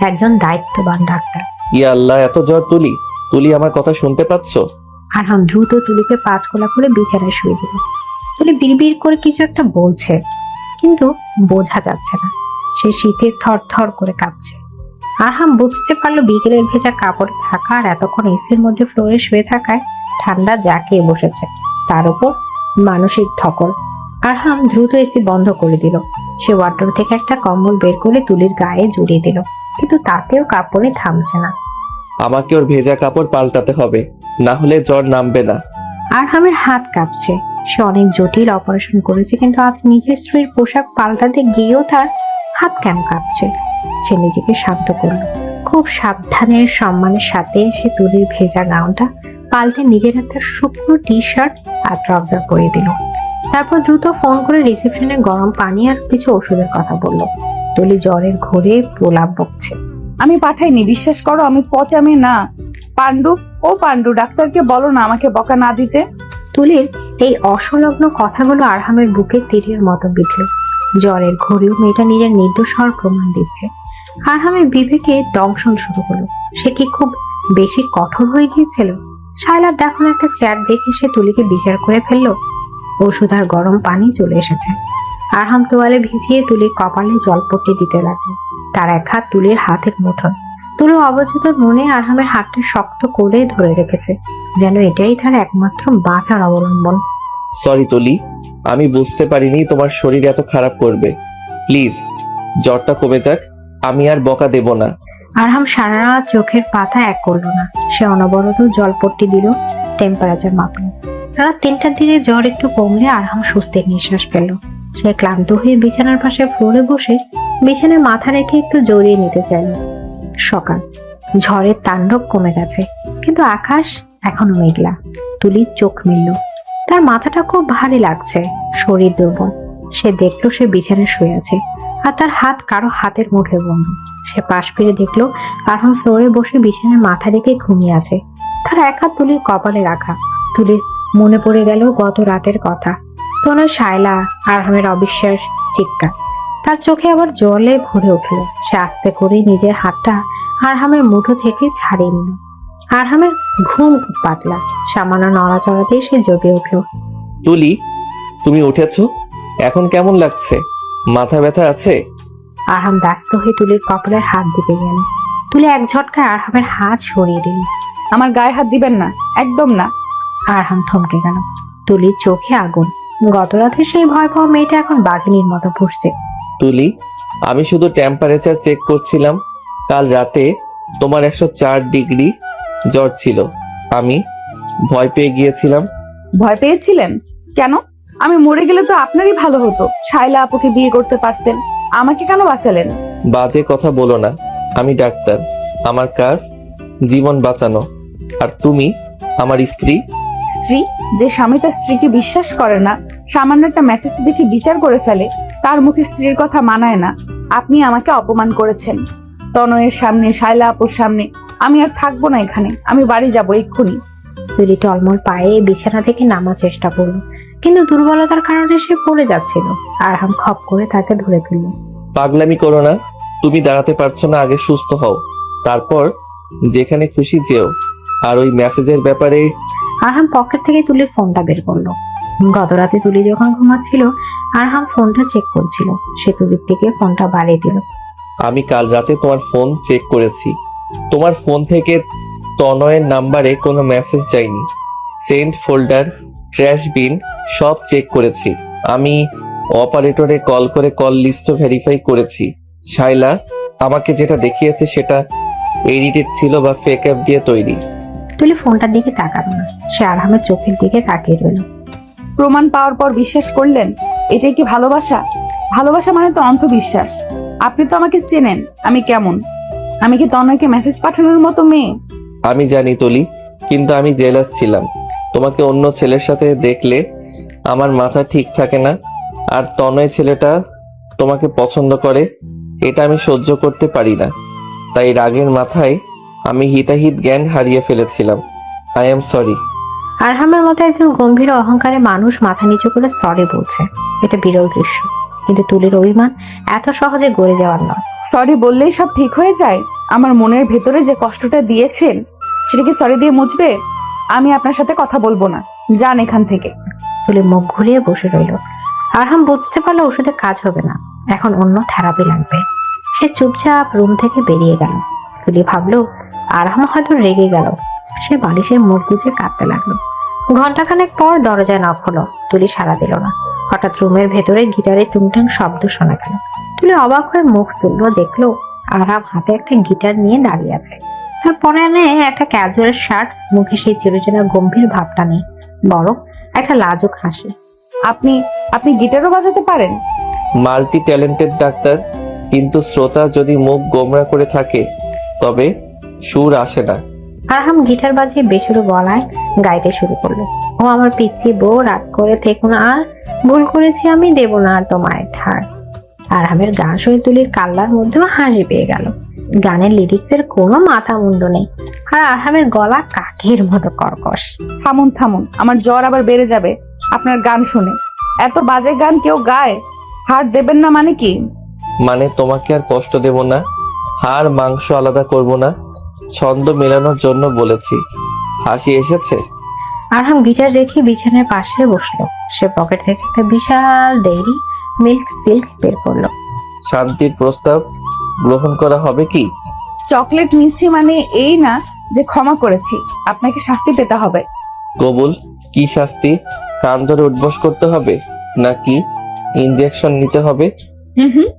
একজন দায়িত্ববান ডাক্তার। ইয়া আল্লাহ, এত জ্বর তুলি? তুলি, আমার কথা শুনতে পাচ্ছ? আরহাম দ্রুত তুলিকে পাঁচকোলা করে বিছানায় শুয়ে দিল। তুলি বিড়বিড় করে কিছু একটা বলছে, কিন্তু বোঝা যাচ্ছে না। সে শীতে থর থর করে কাঁপছে। আরহাম বুঝতে পারলো বিকেলের ভেজা কাপড়ে থাকা আর এতক্ষণ এসির মধ্যে ফ্লোরে শুয়ে থাকায় ঠান্ডা জাঁকিয়ে বসেছে, তার উপর মানসিক ধকল। আরহাম দ্রুত এসি বন্ধ করে দিল। সে ওয়ার্ডরোব থেকে একটা কম্বল বের করে তুলির গায়ে জড়িয়ে দিল, কিন্তু তাতেও কাপড়ে থামছে না। আমাকে ওর ভেজা কাপড় পাল্টাতে হবে, না হলে জ্বর নামবে না। আরহামের হাত কাঁপছে। সে অনেক জটিল অপারেশন করেছে, কিন্তু আজ নিজের স্ত্রীর পোশাক পাল্টাতে গিয়েও তার হাত কেন কাঁপছে? সে নিজেকে শান্ত করলো। খুব সাবধানে সম্মানের সাথে সে তুলির ভেজা গাউনটা পাল্টে নিজের একটা শুকনো টি শার্ট আর ট্রাউজার পরিয়ে দিল। তারপর দ্রুত ফোন করে রিসেপশনে গরম পানি আর কিছু ওষুধের কথা বলল। তুলি জ্বরের ঘোরে প্রলাপ বকছে। আমি পাঠাইনি, বিশ্বাস করো, আমি পচা মেয়ে না। পান্ডু, ও পান্ডু, ডাক্তারকে বলো না আমাকে বকা না দিতে। তুলির এই অসংলগ্ন কথাগুলো আরহামের বুকে তীরের মতো বিঁধল। জ্বরের ঘোরেও মেয়েটা নিজের নির্দোষ হওয়ার প্রমাণ দিচ্ছে। আরহামের বিবেকে দংশন শুরু হলো। সে কি খুব বেশি কঠোর হয়ে গিয়েছিল? শায়লার দেখানো একটা চেয়ার দেখে সে তুলিকে বিচার করে ফেললো। ওষুধ আর গরম পানি চলে এসেছে। আরহাম তোয়ালে ভিজিয়ে তুলির কপালে জলপট্টি দিতে লাগলো। তার এক হাত তুলির হাতের মুঠোয়। তুলি অবচেতন মনে আরহামের হাতটা শক্ত করে ধরে রেখেছে, যেন এটাই তার একমাত্র বাঁচার অবলম্বন। সরি তুলি, আমি বুঝতে পারিনি তোমার শরীর এত খারাপ করবে। প্লিজ জ্বরটা কমে যাক, আমি আর বকা দেব না। আরহাম সারা রাত চোখের পাতা এক করলো না। সে অনবরত জলপট্টি দিল, টেম্পারেচার মাপল। রাত 3টার দিকে জ্বর একটু কমলে আরহাম স্বস্তির নিঃশ্বাস পেল। সে ক্লান্ত হয়ে বিছানার পাশে ফ্লোরে বসে বিছানায় মাথা রেখে একটু জড়িয়ে নিতে চাইল। সকাল, ঝড়ের তাণ্ডব কমে গেছে, কিন্তু আকাশ এখনো মেঘলা। তুলির চোখ মিলল। তার মাথাটা খুব ভারী লাগছে, শরীর দুর্বল। সে দেখলো সে বিছানায় শুয়ে আছে, আর তার হাত কারো হাতের মুঠে বন্ধ। সে পাশ ফিরে দেখলো আরহাম ফ্লোরে বসে বিছানায় মাথা রেখে ঘুমিয়ে আছে। তার এক হাত তুলির কপালে রাখা। তুলির মনে পড়ে গেল গত রাতের কথা। তনয়, শায়লা, আরহামের অবিশ্বাস চিৎকার। তার চোখে আবার জলে ভরে উঠল। সে আস্তে করে নিজের হাতটা আরহামের মুঠো থেকে ছাড়িয়ে নিল। আরহামের ঘুম খুব পাতলা। সামান্য নড়াচড়াতেই সে জেগে উঠল। তুলি, তুমি উঠেছো? এখন কেমন লাগছে? মাথা ব্যথা আছে? আরহাম ব্যস্ত হয়ে তুলির কপালের হাত দিতে গেল। তুলি এক ঝটকায় আরহামের হাত সরিয়ে দিল। আমার গায়ে হাত দিবেন না, একদম না। আরহাম থমকে গেল। তুলির চোখে আগুন। গত রাতে সেই ভয় পাওয়া মেয়েটা এখন বাঘিনীর মতো ফুঁসছে। তুলি, আমি শুধু টেম্পারেচার চেক করছিলাম। কাল রাতে তোমার 104 ডিগ্রি জ্বর ছিল। আমি ভয় পেয়ে গিয়েছিলাম। ভয় পেয়েছিলেন কেন? আমি মরে গেলে তো আপনারই ভালো হতো। শায়লা আপুকে বিয়ে করতে পারতেন, আমাকে কেন বাঁচালেন? বাজে কথা বলো না। আমি ডাক্তার, আমার কাজ জীবন বাঁচানো। আর তুমি আমার স্ত্রী। স্ত্রী? যে স্বামী তার স্ত্রীকে বিশ্বাস করে না, সামান্য একটা মেসেজ দেখে বিচার করে ফেলে, তার মুখে স্ত্রীর কথা মানায় না। আপনি আমাকে অপমান করেছেন তনয়ের সামনে, শায়লা আপুর সামনে। আমি আর থাকবো না এখানে, আমি বাড়ি যাবো এক্ষুনি। তুলি টলমল পায়ে বিছানা থেকে নামার চেষ্টা করলো, কিন্তু দুর্বলতার কারণে সে পড়ে যাচ্ছিল। আরহাম খপ করে তাকে ধরে ফেলল। পাগলামি করো না। তুমি দাঁড়াতে পারছো না, আগে সুস্থ হও, তারপর যেখানে খুশি যেও। আর ওই মেসেজের ব্যাপারে। আরহাম পকেট থেকে তুলির ফোনটা বের করলো। গত রাতে তুলি যখন ঘুমাচ্ছিল, আরহাম ফোনটা চেক করছিল। সে তুলির থেকে ফোনটা বাড়িয়ে দিল। আমি কাল রাতে তোমার ফোন চেক করেছি। তোমার ফোন থেকে তনয়ের নাম্বারে কোনো মেসেজ যায়নি। সেন্ড ফোল্ডার, ট্র্যাশ বিন সব চেক করেছি। আমি অপারেটরে কল করে কল লিস্টও ভেরিফাই করেছি। শায়লা আমাকে যেটা দেখিয়েছে সেটা এডিটেড ছিল বা ফেক অ্যাপ দিয়ে তৈরি। তুলি ফোনটার দিকে তাকালো না। সে আরহামের চোখের দিকে তাকিয়ে রইল। প্রমাণ পাওয়ার পর বিশ্বাস করলেন? এটাই কি ভালোবাসা? ভালোবাসা মানে তো অন্ধবিশ্বাস। আপনি তো আমাকে চেনেন আমি কেমন। আমি কি তনয়কে মেসেজ পাঠানোর মতো মেয়ে? আমি জানি তুলি, কিন্তু আমি জেলাস ছিলাম। তোমাকে অন্য ছেলের সাথে দেখলে আমার মাথা ঠিক থাকে না। আর তনয় ছেলেটা তোমাকে পছন্দ করে, এটা আমি সহ্য করতে পারি না। তাই রাগের মাথায় আমি হিতাহিত জ্ঞান হারিয়ে ফেলেছিলাম। I am sorry. আরহামের মতো একজন গম্ভীর অহংকারে মানুষ মাথা নিচু করে সরি বলছে, এটা বিরল দৃশ্য। কিন্তু তুলির অভিমান এত সহজে গড়ে যাওয়ার নয়। সরি বললেই সব ঠিক হয়ে যায়? আমার মনের ভেতরে যে কষ্টটা দিয়েছেন সেটা কি সরি দিয়ে মুছবে? আমি আপনার সাথে কথা বলবো না, যান এখান থেকে। তুলি মুখ ঘুরিয়ে বসে রইল। আরহাম বুঝতে পারলো ওষুধে কাজ হবে না, এখন অন্য থেরাপি লাগবে। সে চুপচাপ রুম থেকে বেরিয়ে গেল। তুলি ভাবলো আরহাম হয়তো রেগে গেল। সে বালিশের মুখ গুজে কাঁদতে লাগলো। ঘন্টাখানেক পর দরজায় নক হলো। তুলি সাড়া দিল না। হঠাৎ রুমের ভেতরে গিটারের টুংটাং শব্দ শোনা গেল। তুলি অবাক হয়ে মুখ তুললো, দেখলো আরহাম হাতে একটা গিটার নিয়ে দাঁড়িয়ে আছে। তার পরনে একটা ক্যাজুয়াল শার্ট, মুখে সেই চিরচেনা গম্ভীর ভাবটা নেই, বরং একটা লাজুক হাসি। আপনি আপনি গিটারও বাজাতে পারেন? মাল্টি ট্যালেন্টেড ডাক্তার, কিন্তু শ্রোতা যদি মুখ গোমরা করে থাকে তবে সুর আসে না। আরহাম গিটার বাজিয়ে বেসুরো গলায় গাইতে শুরু করলো। ও আমার পিচ্ছি বউ, রাগ করে থেকো না আর, ভুল করেছি আমি, দেব না আর তোমায় ঠাড়। আরহামের গান শুনে তুলির কাল্লার মধ্যেও হাসি পেয়ে গেল। গানের লিরিক্সের কোনো মাথা মুন্ড নেই, আর আরহামের গলা কাকের মতো কর্কশ। থামুন থামুন, আমার জ্বর আবার বেড়ে যাবে আপনার গান শুনে। এত বাজে গান কেউ গায়? হার দেবেন না মানে কি? মানে তোমাকে আর কষ্ট দেব না, হাড় মাংস আলাদা করব না, ছন্দ মেলানোর জন্য বলেছি। হাসি এসেছে? আরহাম গিটার রেখে বিছানার পাশে বসলো। সে পকেট থেকে একটা বিশাল ডেইরি মিল্ক সিল্ক বের করলো। শান্তির প্রস্তাব গ্রহণ করা হবে কি? চকলেট নিচ্ছি মানে এই না যে ক্ষমা করেছি, আপনাকে শাস্তি পেতে হবে। কবুল। কি শাস্তি? কান ধরে উঠবস করতে হবে নাকি ইনজেকশন নিতে হবে? হুম,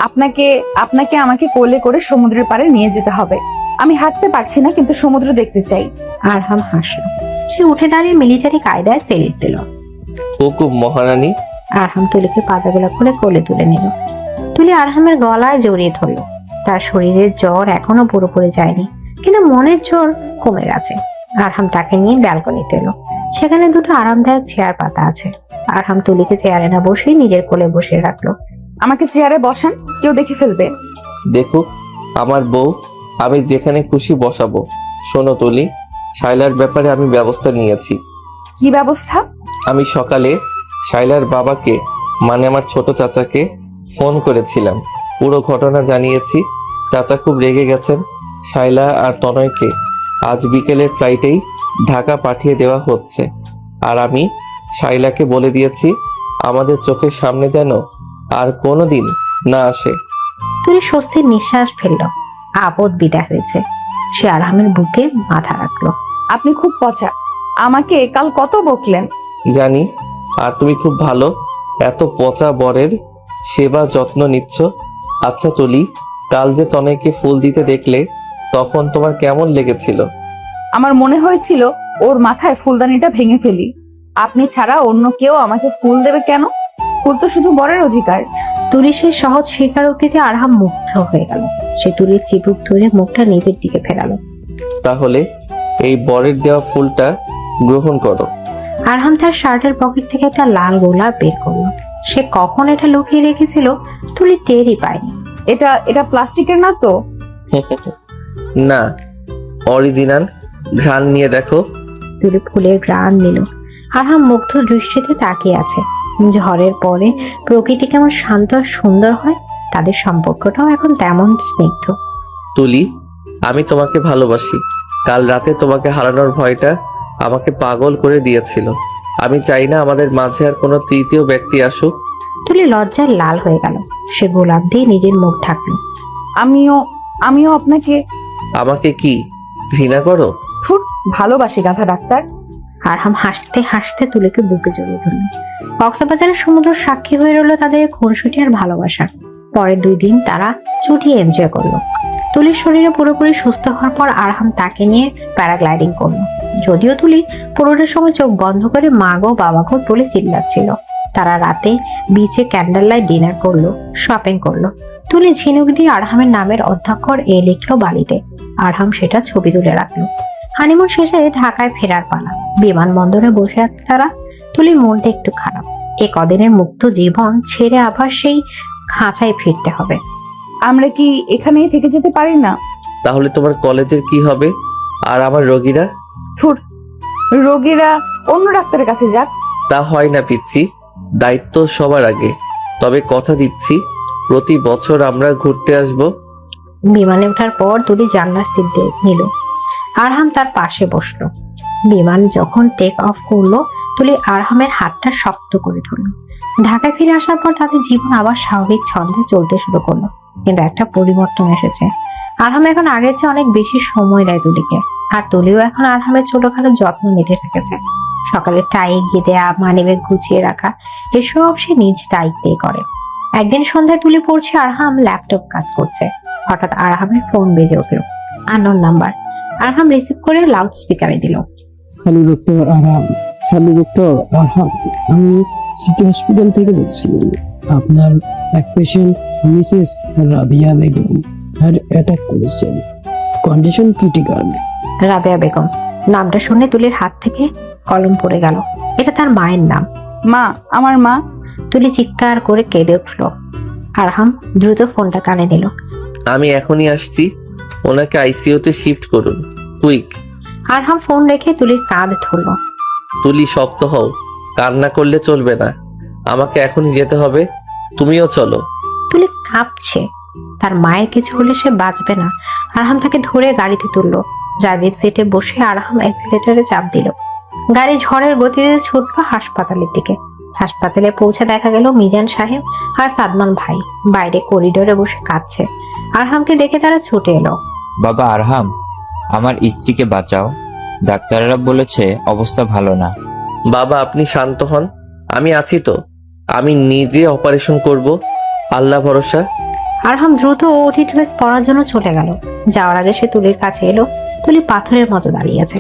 আপনাকে আপনাকে আমাকে কোলে করে সমুদ্রের পাড়ে নিয়ে যেতে হবে। আমি হাঁটতে পারছি না, কিন্তু সমুদ্র দেখতে চাই। আরহাম হাসলো। সে উঠে দাঁড়িয়ে মিলিটারি কায়দায় সেলিট দিল। হুকুম মহারানী। আরহাম তুলিকে পাজাগুলা করে কোলে তুলে নিল। তুলি আরহামের গলায় জড়িয়ে ধরল। তার শরীরের জ্বর এখনো পুরোপুরি যায়নি, কিন্তু মনের জ্বর কমে গেছে। আরহাম তাকে নিয়ে ব্যালকনিতে এলো। সেখানে দুটো আরামদায়ক চেয়ার পাতা আছে। আরহাম তুলিকে চেয়ারে না বসে নিজের কোলে বসিয়ে রাখলো। আমাকে চেয়ারে বসান, কেউ দেখে ফেলবে। দেখুক আমার বউ, আমি যেখানে খুশি বসাবো। শোনো তুলি, শাইলার ব্যাপারে আমি ব্যবস্থা নিয়েছি। কি ব্যবস্থা? আমি সকালে শাইলার বাবাকে, মানে আমার ছোট চাচাকে ফোন করেছিলাম, পুরো ঘটনা জানিয়েছি। চাচা খুব রেগে গেছেন। শাইলা আর তনয়কে আজ বিকেলের ফ্লাইটেই ঢাকা পাঠিয়ে দেওয়া হচ্ছে। আর আমি শাইলাকে বলে দিয়েছি আমাদের চোখের সামনে যেন আর কোনোদিন না আসে। তুলি স্বস্তির নিঃশ্বাস ফেলল। আপদ বিদায় হয়েছে। সে আরহামের বুকে মাথা রাখলো। আপনি খুব পচা, আমাকে কাল কত বকলেন। জানি, আর তুমি খুব ভালো, এত পচা বরের সেবা যত্ন নিচ্ছ। আচ্ছা তুলি, কাল যে তনয়কে ফুল দিতে দেখলে তখন তোমার কেমন লেগেছিল? আমার মনে হয়েছিল ওর মাথায় ফুলদানিটা ভেঙে ফেলি। আপনি ছাড়া অন্য কেউ আমাকে ফুল দেবে কেন? ফুল তো শুধু বরের অধিকার। তুলির সেই সহজ স্বীকারোক্তিতে আরহাম মুগ্ধ হয়ে গেল। সে তুলির চিবুক ধরে মুখটা নিজের দিকে ফেরালো। তাহলে এই বরের দেওয়া ফুলটা গ্রহণ করো। আরহাম তার শার্টের পকেট থেকে একটা লাল গোলাপ বের করলো। সে কখন এটা লুকিয়ে রেখেছিল তুলি টেরই পায়নি। এটা এটা প্লাস্টিকের না তো? না, অরিজিনাল। ঘ্রাণ নিয়ে দেখো। তুলি ফুলের ঘ্রাণ নিল। আরহাম মুগ্ধ দৃষ্টিতে তাকিয়ে আছে। ঝড়ের পরে প্রকৃতি কেমন শান্ত আর সুন্দর হয়, তাদের সম্পর্কটাও এখন তেমন স্নিগ্ধ। তুলি, আমি তোমাকে ভালোবাসি। কাল রাতে তোমাকে হারানোর ভয়টা আমাকে পাগল করে দিয়েছিল। আমি চাই না আমাদের মাঝে আর কোনো তৃতীয় ব্যক্তি আসুক। তুলি লজ্জায় লাল হয়ে গেল। সে গোলাপ দিয়ে নিজের মুখ ঢাকলো। আমিও আপনাকে। আমাকে কি ঘৃণা করো? ফুট, ভালোবাসি গাধা ডাক্তার। আরহাম হাসতে হাসতে তুলিকে বুকে জড়িয়ে ধরল। কক্সবাজারের সমুদ্র সাক্ষী হয়ে রইল তাদের খুনসুটি আর ভালোবাসা। পরের 2 দিন তারা ছুটি এনজয় করলো। তুলির শরীরে পুরোপুরি সুস্থ হওয়ার পর আরহাম তাকে নিয়ে প্যারাগ্লাইডিং করলো। যদিও তুলি পুরোটার সময় চোখ বন্ধ করে মা গো বাবা গো বলে চিল্লাচ্ছিল। তারা রাতে বিচে ক্যান্ডেল লাইট ডিনার করলো, শপিং করলো। তুলি ঝিনুক দিয়ে আরহামের নামের অধ্যক্ষর এ লিখলো বালিতে। আরহাম সেটা ছবি তুলে রাখলো। হানিমুন শেষে ঢাকায় ফেরার পালা। বিমানবন্দরে বসে আছে তারা। তুলির মনটা একটু খারাপ। এ কদিনের মুক্ত জীবন ছেড়ে আবার সেই খাঁচায় ফিরতে হবে। আমরা কি এখানেই থেকে যেতে পারি না? তাহলে তোমার কলেজের কি হবে? আর আমার রোগীরা? থুর, রোগীরা অন্য ডাক্তারের কাছে যাক। তা হয় না পিচ্ছি, দায়িত্ব সবার আগে। তবে কথা দিচ্ছি প্রতি বছর আমরা ঘুরতে আসব। বিমানে ওঠার পর তুলি জানলার সিট নিল। আরহাম তার পাশে বসলো। বিমান যখন টেক অফ করলো, তুলি আরহামের হাতটা শক্ত করে ধরল। ঢাকায় ফিরে আসার পর তাদের জীবন আবার স্বাভাবিক ছন্দে চলতে শুরু করলো, কিন্তু একটা পরিবর্তন এসেছে। আরহাম এখন আগের চেয়ে অনেক বেশি সময় দেয় তুলিকে, আর তুলিও এখন আরহামের ছোটখাটো যত্ন নিতে শিখেছে। সকালে টাই গিয়ে দেয়া, মানিব্যাগ গুছিয়ে রাখা, এসব সে নিজ দায়িত্বেই করে। একদিন সন্ধ্যায় তুলি পড়ছে, আরহাম ল্যাপটপ কাজ করছে। হঠাৎ আরহামের ফোন বেজে উঠল, আননোন নাম্বার। আরহাম রিসিভ করে লাউড স্পিকারে দিল। Hello doctor Arham. Hello doctor Arham, আমি সিটি হসপিটাল থেকে বলছি। আপনার এক patient Mrs Rabia Begum heart attack করেছেন, কন্ডিশন ক্রিটিক্যাল। রাবেয়া বেগম নামটা শুনে তুলির হাত থেকে কলম পড়ে গেল। এটা তার মায়ের নাম। মা, আমার মা। তুলি চিৎকার করে কেঁদে উঠল। আরহাম দ্রুত ফোনটা কানে নিল। আমি এখনই আসছি, ওনাকে আইসিইউতে শিফট করুন, কুইক। আরহাম ফোন রেখে তুলির কাঁধ ধরল। তুলি শক্ত হও, কান্না করলে চলবে না, আমাকে এখনই যেতে হবে, তুমিও চলো। তুলি কাঁপছে, তার মায়ের কিছু হলে সে বাঁচবে না। আরহাম তাকে ধরে গাড়িতে তুললো। ড্রাইভিং সিটে বসে আরহাম অ্যাক্সিলারেটরে চাপ দিল। গাড়ি ঝড়ের গতিতে ছুটলো হাসপাতালের দিকে। হাসপাতালে পৌঁছে দেখা গেল মিজান সাহেব আর সাদমান ভাই বাইরে করিডোরে বসে কাঁদছে। আরহামকে দেখে তারা ছুটে এলো। বাবা আরহাম, আমার স্ত্রীকে বাঁচাও, ডাক্তাররা বলেছে অবস্থা ভালো না। বাবা আপনি শান্ত হন, আমি আছি তো, আমি নিজে অপারেশন করব, আল্লাহ ভরসা। আরহাম দ্রুত ওটি ড্রেস পরার জন্য চলে গেল। যাওয়ার আগে সে তুলির কাছে এলো। তুলি পাথরের মতো দাঁড়িয়ে আছে।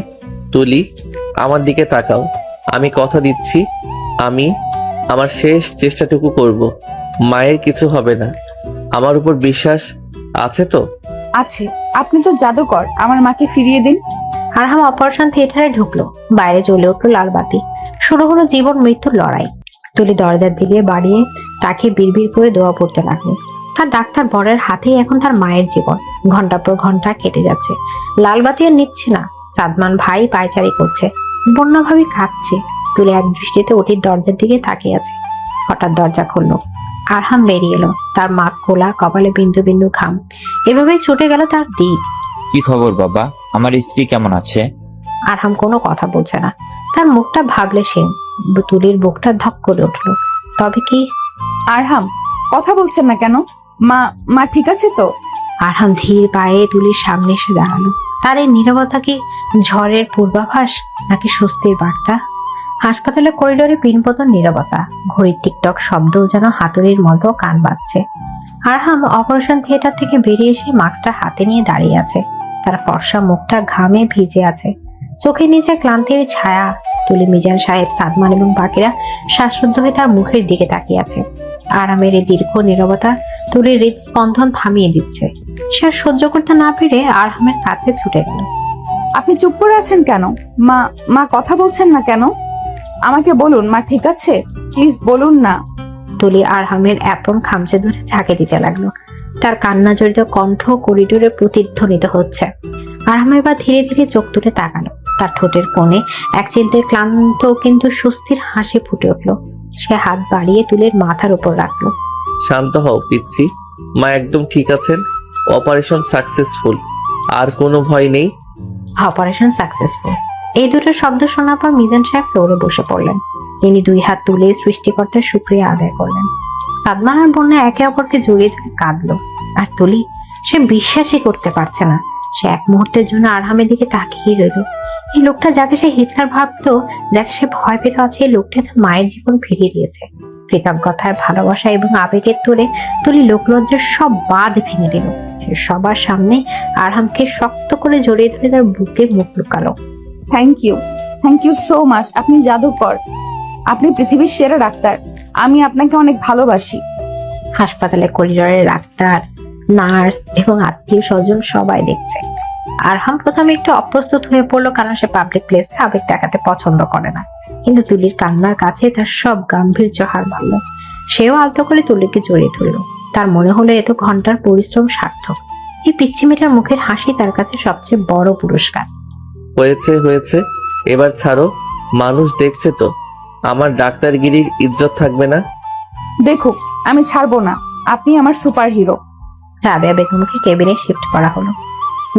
তুলি আমার দিকে তাকাও, আমি কথা দিচ্ছি, আমি আমার শেষ চেষ্টাটুকু করব, মায়ের কিছু হবে না, আমার উপর বিশ্বাস আছে তো? আছে, আপনি তো জাদুকর, আমার মাকে ফিরিয়ে দিন। আরহাম অপারেশন থিয়েটারে ঢুকলো। বাইরে জ্বলে উঠলো লাল বাতি। শুরু হলো জীবন মৃত্যুর লড়াই। তুলি দরজার দিকে বাড়িয়ে তাকে বিড়বিড় করে দোয়া পড়তে লাগলো। তার ডাক্তার বরের হাতেই এখন তার মায়ের জীবন। ঘন্টা পর ঘন্টা কেটে যাচ্ছে, লাল বাতি আর নিচ্ছে না। সাদমান ভাই পায়চারি করছে, বন্যা ভাবি কাঁদছে। তুলি এক দৃষ্টিতে ওটির দরজার দিকে তাকিয়ে আছে। হঠাৎ দরজা খুললো। আরহাম বেরিয়ে এলো, তার মাস্ক খোলা, কপালে বিন্দু বিন্দু ঘাম। এভাবেই ছুটে গেল তার দিক। কি খবর বাবা, আমার স্ত্রী কেমন আছে? আরহাম কোনো কথা বলছে না। তার মুখটা ভাবলে সে তুলির বুকটা ধক করে উঠলো। তবে কি? আরহাম কথা বলছেন না কেন? মা মা ঠিক আছে তো? আরহাম ধীর পায়ে তুলির সামনে এসে দাঁড়ালো। তার এই নীরবতা কি ঝড়ের পূর্বাভাস নাকি স্বস্তির বার্তা? হাসপাতালের করিডোরে পিনপতন নীরবতা, ঘড়ির টিকটক শব্দ যেন হাতুড়ির মতো কান বাজছে। আরহাম অপারেশন থিয়েটার থেকে বেরিয়ে এসে মাস্কটা হাতে নিয়ে দাঁড়িয়ে আছে। তার ফর্সা মুখটা ঘামে ভিজে আছে, চোখের নিচে ক্লান্তির ছায়া। তুলি, মিজান সাহেব, সাদমান এবং বাকিরা শ্বাসরুদ্ধ হয়ে তার মুখের দিকে তাকিয়ে আছে। আরামের এই দীর্ঘ নীরবতা তুলির হৃদস্পন্দন থামিয়ে দিচ্ছে। সে আর সহ্য করতে না পেরে আরহামের কাছে ছুটে গেল। আপনি চুপ করে আছেন কেন? মা মা কথা বলছেন না কেন? আমাকে বলুন, মা ঠিক আছে? প্লিজ বলুন না। তুলি আরহামের অ্যাপ্রন খামচে ধরে ঝাঁকে দিতে লাগলো। তার কান্না জড়িত কণ্ঠ করিডোরে প্রতিধ্বনিত হচ্ছে। আরহাম এবার ধীরে ধীরে চোখ তুলে তাকালো। তার ঠোঁটের কোণে এক চিলতে ক্লান্ত কিন্তু স্বস্তির হাসি ফুটে উঠলো। সে হাত বাড়িয়ে তুলির মাথার উপর রাখলো। শান্ত হও পিচ্ছি, মা একদম ঠিক আছেন, অপারেশন সাকসেসফুল, আর কোনো ভয় নেই। অপারেশন সাকসেসফুল, এই দুটো শব্দ শোনার পর মিজান সাহেব ফ্লোরে বসে পড়লেন। তিনি দুই হাত তুলে সৃষ্টিকর্তার শুকরিয়া আদায় করলেন। সাদমান আর বন্যা একে অপরকে জড়িয়ে ধরে কাঁদলো। আর তুলি, সে বিশ্বাসই করতে পারছে না। সে এক মুহূর্তের জন্য আরহামের দিকে তাকিয়ে রইল। এই লোকটা যাকে সে হিটলার ভাবতো, যাকে সে ভয় পেত, আছে এই লোকটা তার মায়ের জীবন ফিরিয়ে দিয়েছে। কৃতজ্ঞতায়, ভালোবাসা এবং আবেগের তোরে তুলি লোকলজ্জার সব বাঁধ ভেঙে দিল। সে সবার সামনে আরহামকে শক্ত করে জড়িয়ে ধরে তার বুকে মুখ লুকালো। Thank you so much. আপনি জাদুকর, আপনি পৃথিবীর সেরা ডাক্তার, আমি আপনাকে অনেক ভালোবাসি। হাসপাতালে করিডোরে ডাক্তার, নার্স এবং আত্মীয় স্বজন সবাই দেখছে। আরহাম প্রথমে একটু অপ্রস্তুত হয়ে পড়লো, কারণ সে পাবলিক প্লেসে আবেগ দেখাতে পছন্দ করে না। কিন্তু তুলির কান্নার কাছে তার সব গাম্ভীর্য হার মানল। সেও আলতো করে তুলিকে জড়িয়ে ধরল। তার মনে হলো এত ঘন্টার পরিশ্রম সার্থক। এই পিচ্ছি মেয়েটার মুখের হাসি তার কাছে সবচেয়ে বড় পুরস্কার। হয়েছে হয়েছে, এবার ছাড়ো, মানুষ দেখছে তো, আমার ডাক্তারগিরির ইজ্জত থাকবে না। দেখুক, আমি ছাড়বো না, আপনি আমার সুপার হিরো। রাবেয়া বেগমকে কেবিনে শিফট করা হলো।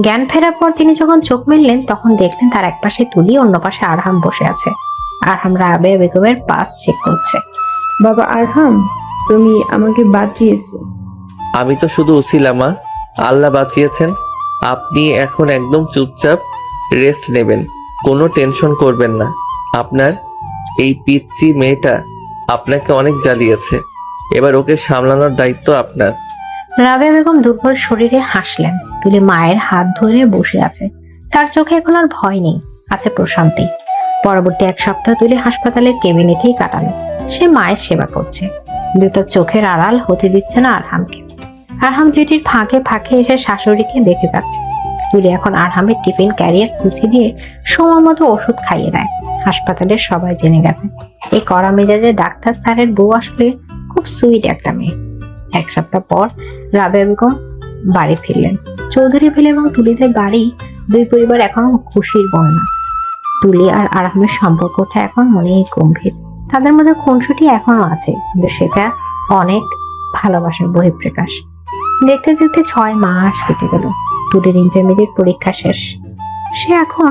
জ্ঞান ফেরার পর তিনি যখন চোখ মেললেন তখন দেখলেন তার একপাশে তুলি, অন্য পাশে আরহাম বসে আছে। আরহাম রাবেয়া বেগমের পাস চেক করছে। বাবা আরহাম, তুমি আমাকে বাঁচিয়েছো। আমি তো শুধু উসিলামা, আল্লাহ বাঁচিয়েছেন। আপনি এখন একদম চুপচাপ রেস্ট নেবেন, কোনো টেনশন করবেন না। আপনার এই পিচ্চি মেয়েটা আপনাকে অনেক জ্বালিয়েছে, এবার ওকে সামলানোর দায়িত্ব আপনার। রাবেয়া বেগম দুর্বল শরীরে হাসলেন। তুলি মায়ের হাত ধরে বসে আছে, তার চোখে এখন আর ভয় নেই, আছে প্রশান্তি। পরবর্তী 1 সপ্তাহ তুলি হাসপাতালের কেবিনেটেই কাটালো। সে মায়ের সেবা করছে, কিন্তু তার চোখের আড়াল হতে দিচ্ছে না আরহামকে। আরহাম ডিউটির ফাঁকে ফাঁকে এসে শাশুড়িকে দেখে যাচ্ছে। তুলি এখন আরহামের টিফিন ক্যারিয়ার গুছিয়ে দিয়ে সময় মতো ওষুধ খাইয়ে দেয়। হাসপাতালের সবাই জেনে গেছে এই কড়া মেজাজে ডাক্তার স্যারের বউ আসলে খুব সুইট একটা মেয়ে। 1 সপ্তাহ পর রাবেয়া বেগম বাড়ি ফিরলেন। চৌধুরী ভিলে এবং তুলিদের বাড়ি, দুই পরিবার এখনো খুশির বন্যা। তুলি আর আরহামের সম্পর্কটা এখন অনেক গম্ভীর। তাদের মধ্যে খুনসুটি এখনো আছে, কিন্তু সেটা অনেক ভালোবাসার বহিঃপ্রকাশ। দেখতে দেখতে 6 মাস কেটে গেল। তুলির ইন্টারমিডিয়েট পরীক্ষা শেষ। সে এখন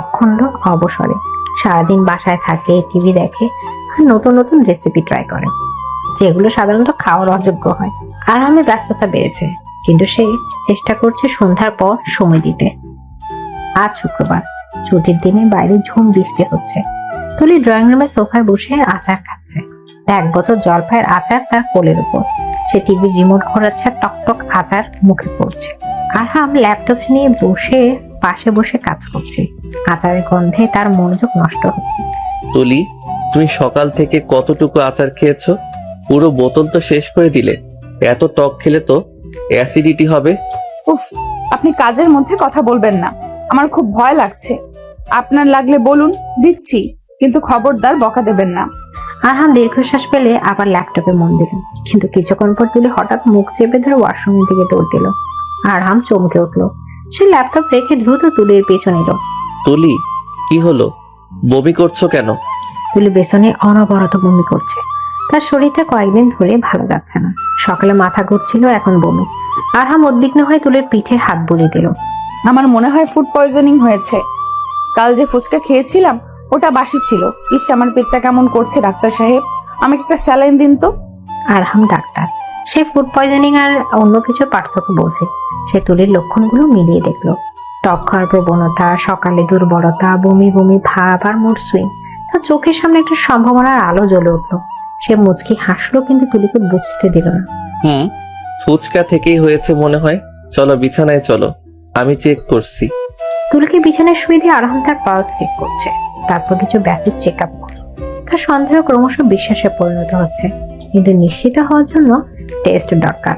অখণ্ড অবসরে সারাদিন বাসায় থাকে, টিভি দেখে আর নতুন নতুন রেসিপি ট্রাই করে, যেগুলো সাধারণত খাওয়ার অযোগ্য হয়। আরহামের ব্যস্ততা বেড়েছে, কিন্তু সে চেষ্টা করছে সন্ধ্যার পর সময় দিতে। আজ শুক্রবার, ছুটির দিনে বাইরে ঝুম বৃষ্টি হচ্ছে। তুলি ড্রয়িং রুমের সোফায় বসে আচার খাচ্ছে। 1 বোতল জলপাইয়ের আচার তার কোলের উপর। সে টিভির রিমোট ঘোরাচ্ছে, টকটক আচার মুখে পড়ছে। আরহাম ল্যাপটপ নিয়ে পাশে বসে কাজ করছে। আচারের গন্ধে তার মনোযোগ নষ্ট হচ্ছে। তুলি, তুমি সকাল থেকে কতটুকু আচার খেয়েছো? পুরো বোতল তো শেষ করে দিলে। এত টক খেলে তো অ্যাসিডিটি হবে। উফ, আপনি কাজের মধ্যে কথা বলবেন না, আমার খুব ভয় লাগছে। আপনার লাগলে বলুন, দিচ্ছি, কিন্তু খবরদার বকা দেবেন না। আরহাম দীর্ঘশ্বাস পেলে আবার ল্যাপটপে মন দিল, কিন্তু কিছুক্ষণ পর তুলি হঠাৎ মুখ চেপে ধরে ওয়াশরুমের দিকে দৌড় দিল। আরহাম চমকে উঠলো। সে ল্যাপটপ রেখে দ্রুত তুলির পেছনে এলো। তুলি, কি হলো? বমি করছো কেন? তুলি পেছনে অনবরত বমি করছে। তার শরীরটা কয়েকদিন ধরে ভালো যাচ্ছে না। সকালে মাথা ঘুরছিল, এখন বমি। আরহাম উদ্বিগ্ন হয়ে তুলির পিঠে হাত বুলিয়ে দিল। আমার মনে হয় ফুড পয়জনিং হয়েছে। কাল যে ফুচকা খেয়েছিলাম ওটা বাসি ছিল। ইস, আমার পেটটা কেমন করছে। ডাক্তার সাহেব, আমাকে একটা স্যালাইন দিন তো। আরহাম ডাক্তার, সে ফুড পয়জনিং আর অন্য কিছু পার্থক্য বোঝে। সে তুলির লক্ষণগুলো মিলিয়ে দেখলো। টক খাওয়ার প্রবণতা, সকালে দুর্বলতা, বমি বমি ভাব আর মুড সুইং। তার চোখের সামনে একটা সম্ভাবনার আলো জ্বলে উঠলো। সে মুচকি হাসলো, কিন্তু তুলিকে বুঝতে দিল না। ফুচকা থেকেই হয়েছে মনে হয়। চলো বিছানায় চলো, আমি চেক করছি। তুলিকে বিছানায় শুয়ে দিয়ে আরহাম তার পালস চেক করছে, তারপর কিছু বেসিক চেক আপ করলো। তার সন্দেহ ক্রমশ বিশ্বাসে পরিণত হচ্ছে, কিন্তু নিশ্চিত হওয়ার জন্য টেস্ট দরকার।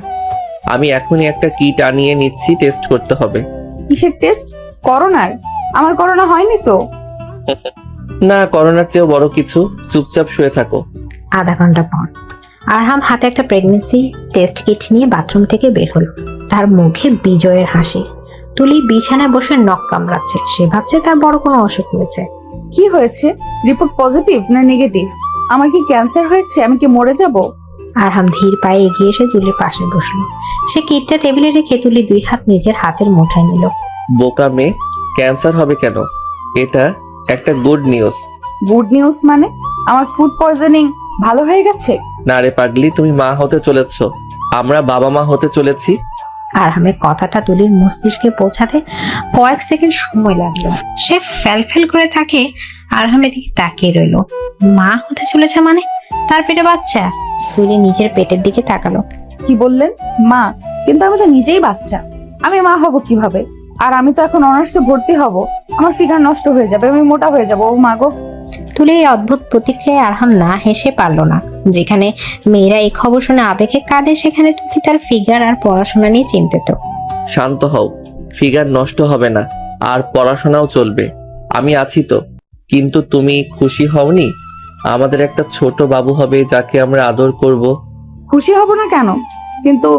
আমি এখনই একটা কিট আনিয়ে নিচ্ছি, টেস্ট করতে হবে। কিসের টেস্ট? করোনার? আমার করোনা হয়নি তো। না, করোনার চেয়েও বড় কিছু। চুপচাপ শুয়ে থাকো। আধা ঘন্টা পর আরহাম হাতে একটা প্রেগনেন্সি টেস্ট কিট নিয়ে বাথরুম থেকে বের হলো। তার মুখে বিজয়ের হাসি। তুলি বিছানায় বসে নখ কামড়াচ্ছে। সে ভাবছে তার বড় কোনো অসুখ হয়েছে। কি হয়েছে? রিপোর্ট পজিটিভ না নেগেটিভ? আমার কি ক্যান্সার হয়েছে? আমি কি মরে যাব? আরহাম ধীর পায়ে এগিয়ে এসে তুলির পাশে বসলো। সে কিটটা টেবিলে রেখে তুলি 2 হাত নিজের হাতের মুঠায় নিল। বোকা মেয়ে, ক্যান্সার হবে কেন? এটা একটা গুড নিউজ। গুড নিউজ মানে? আমার ফুড পয়জনিং ভালো হয়ে গেছে? না রে পাগলি, তুমি মা হতে চলেছ। আমরা বাবা মা হতে চলেছি। আরহামের কথাটা তুলির মস্তিষ্কে পৌঁছাতে কয়েক সেকেন্ড সময় লাগলো। সে ফেল করে তাকে আরহামের দিকে তাকিয়ে রইল। মা হতে চলেছে মানে? তার পেটে বাচ্চা? তুলি নিজের পেটের দিকে তাকালো। কি বললেন? মা? কিন্তু আমি তো নিজেই বাচ্চা। আমি মা হব কিভাবে? আর আমি তো এখন অনার্সে ভর্তি হব। আমার ফিগার নষ্ট হয়ে যাবে, আমি মোটা হয়ে যাব। ও মা গো! তুলি এই অদ্ভুত প্রতিক্রিয়ায় আরহাম না হেসে পারলো না। যেখানে মেয়েরা এই খবর শুনে আবেগে কাঁদে, সেখানে তুলি তার ফিগার আর পড়াশোনা নিয়ে চিন্তিত। শান্ত হও, ফিগার নষ্ট হবে না, আর পড়াশোনাও চলবে। আমি আছি তো। কিন্তু তুমি খুশি হওনি? আমাদের একটা ছোট বাবু হবে যাকে আমরা আদর করব। খুশি হব না কেন? কিন্তু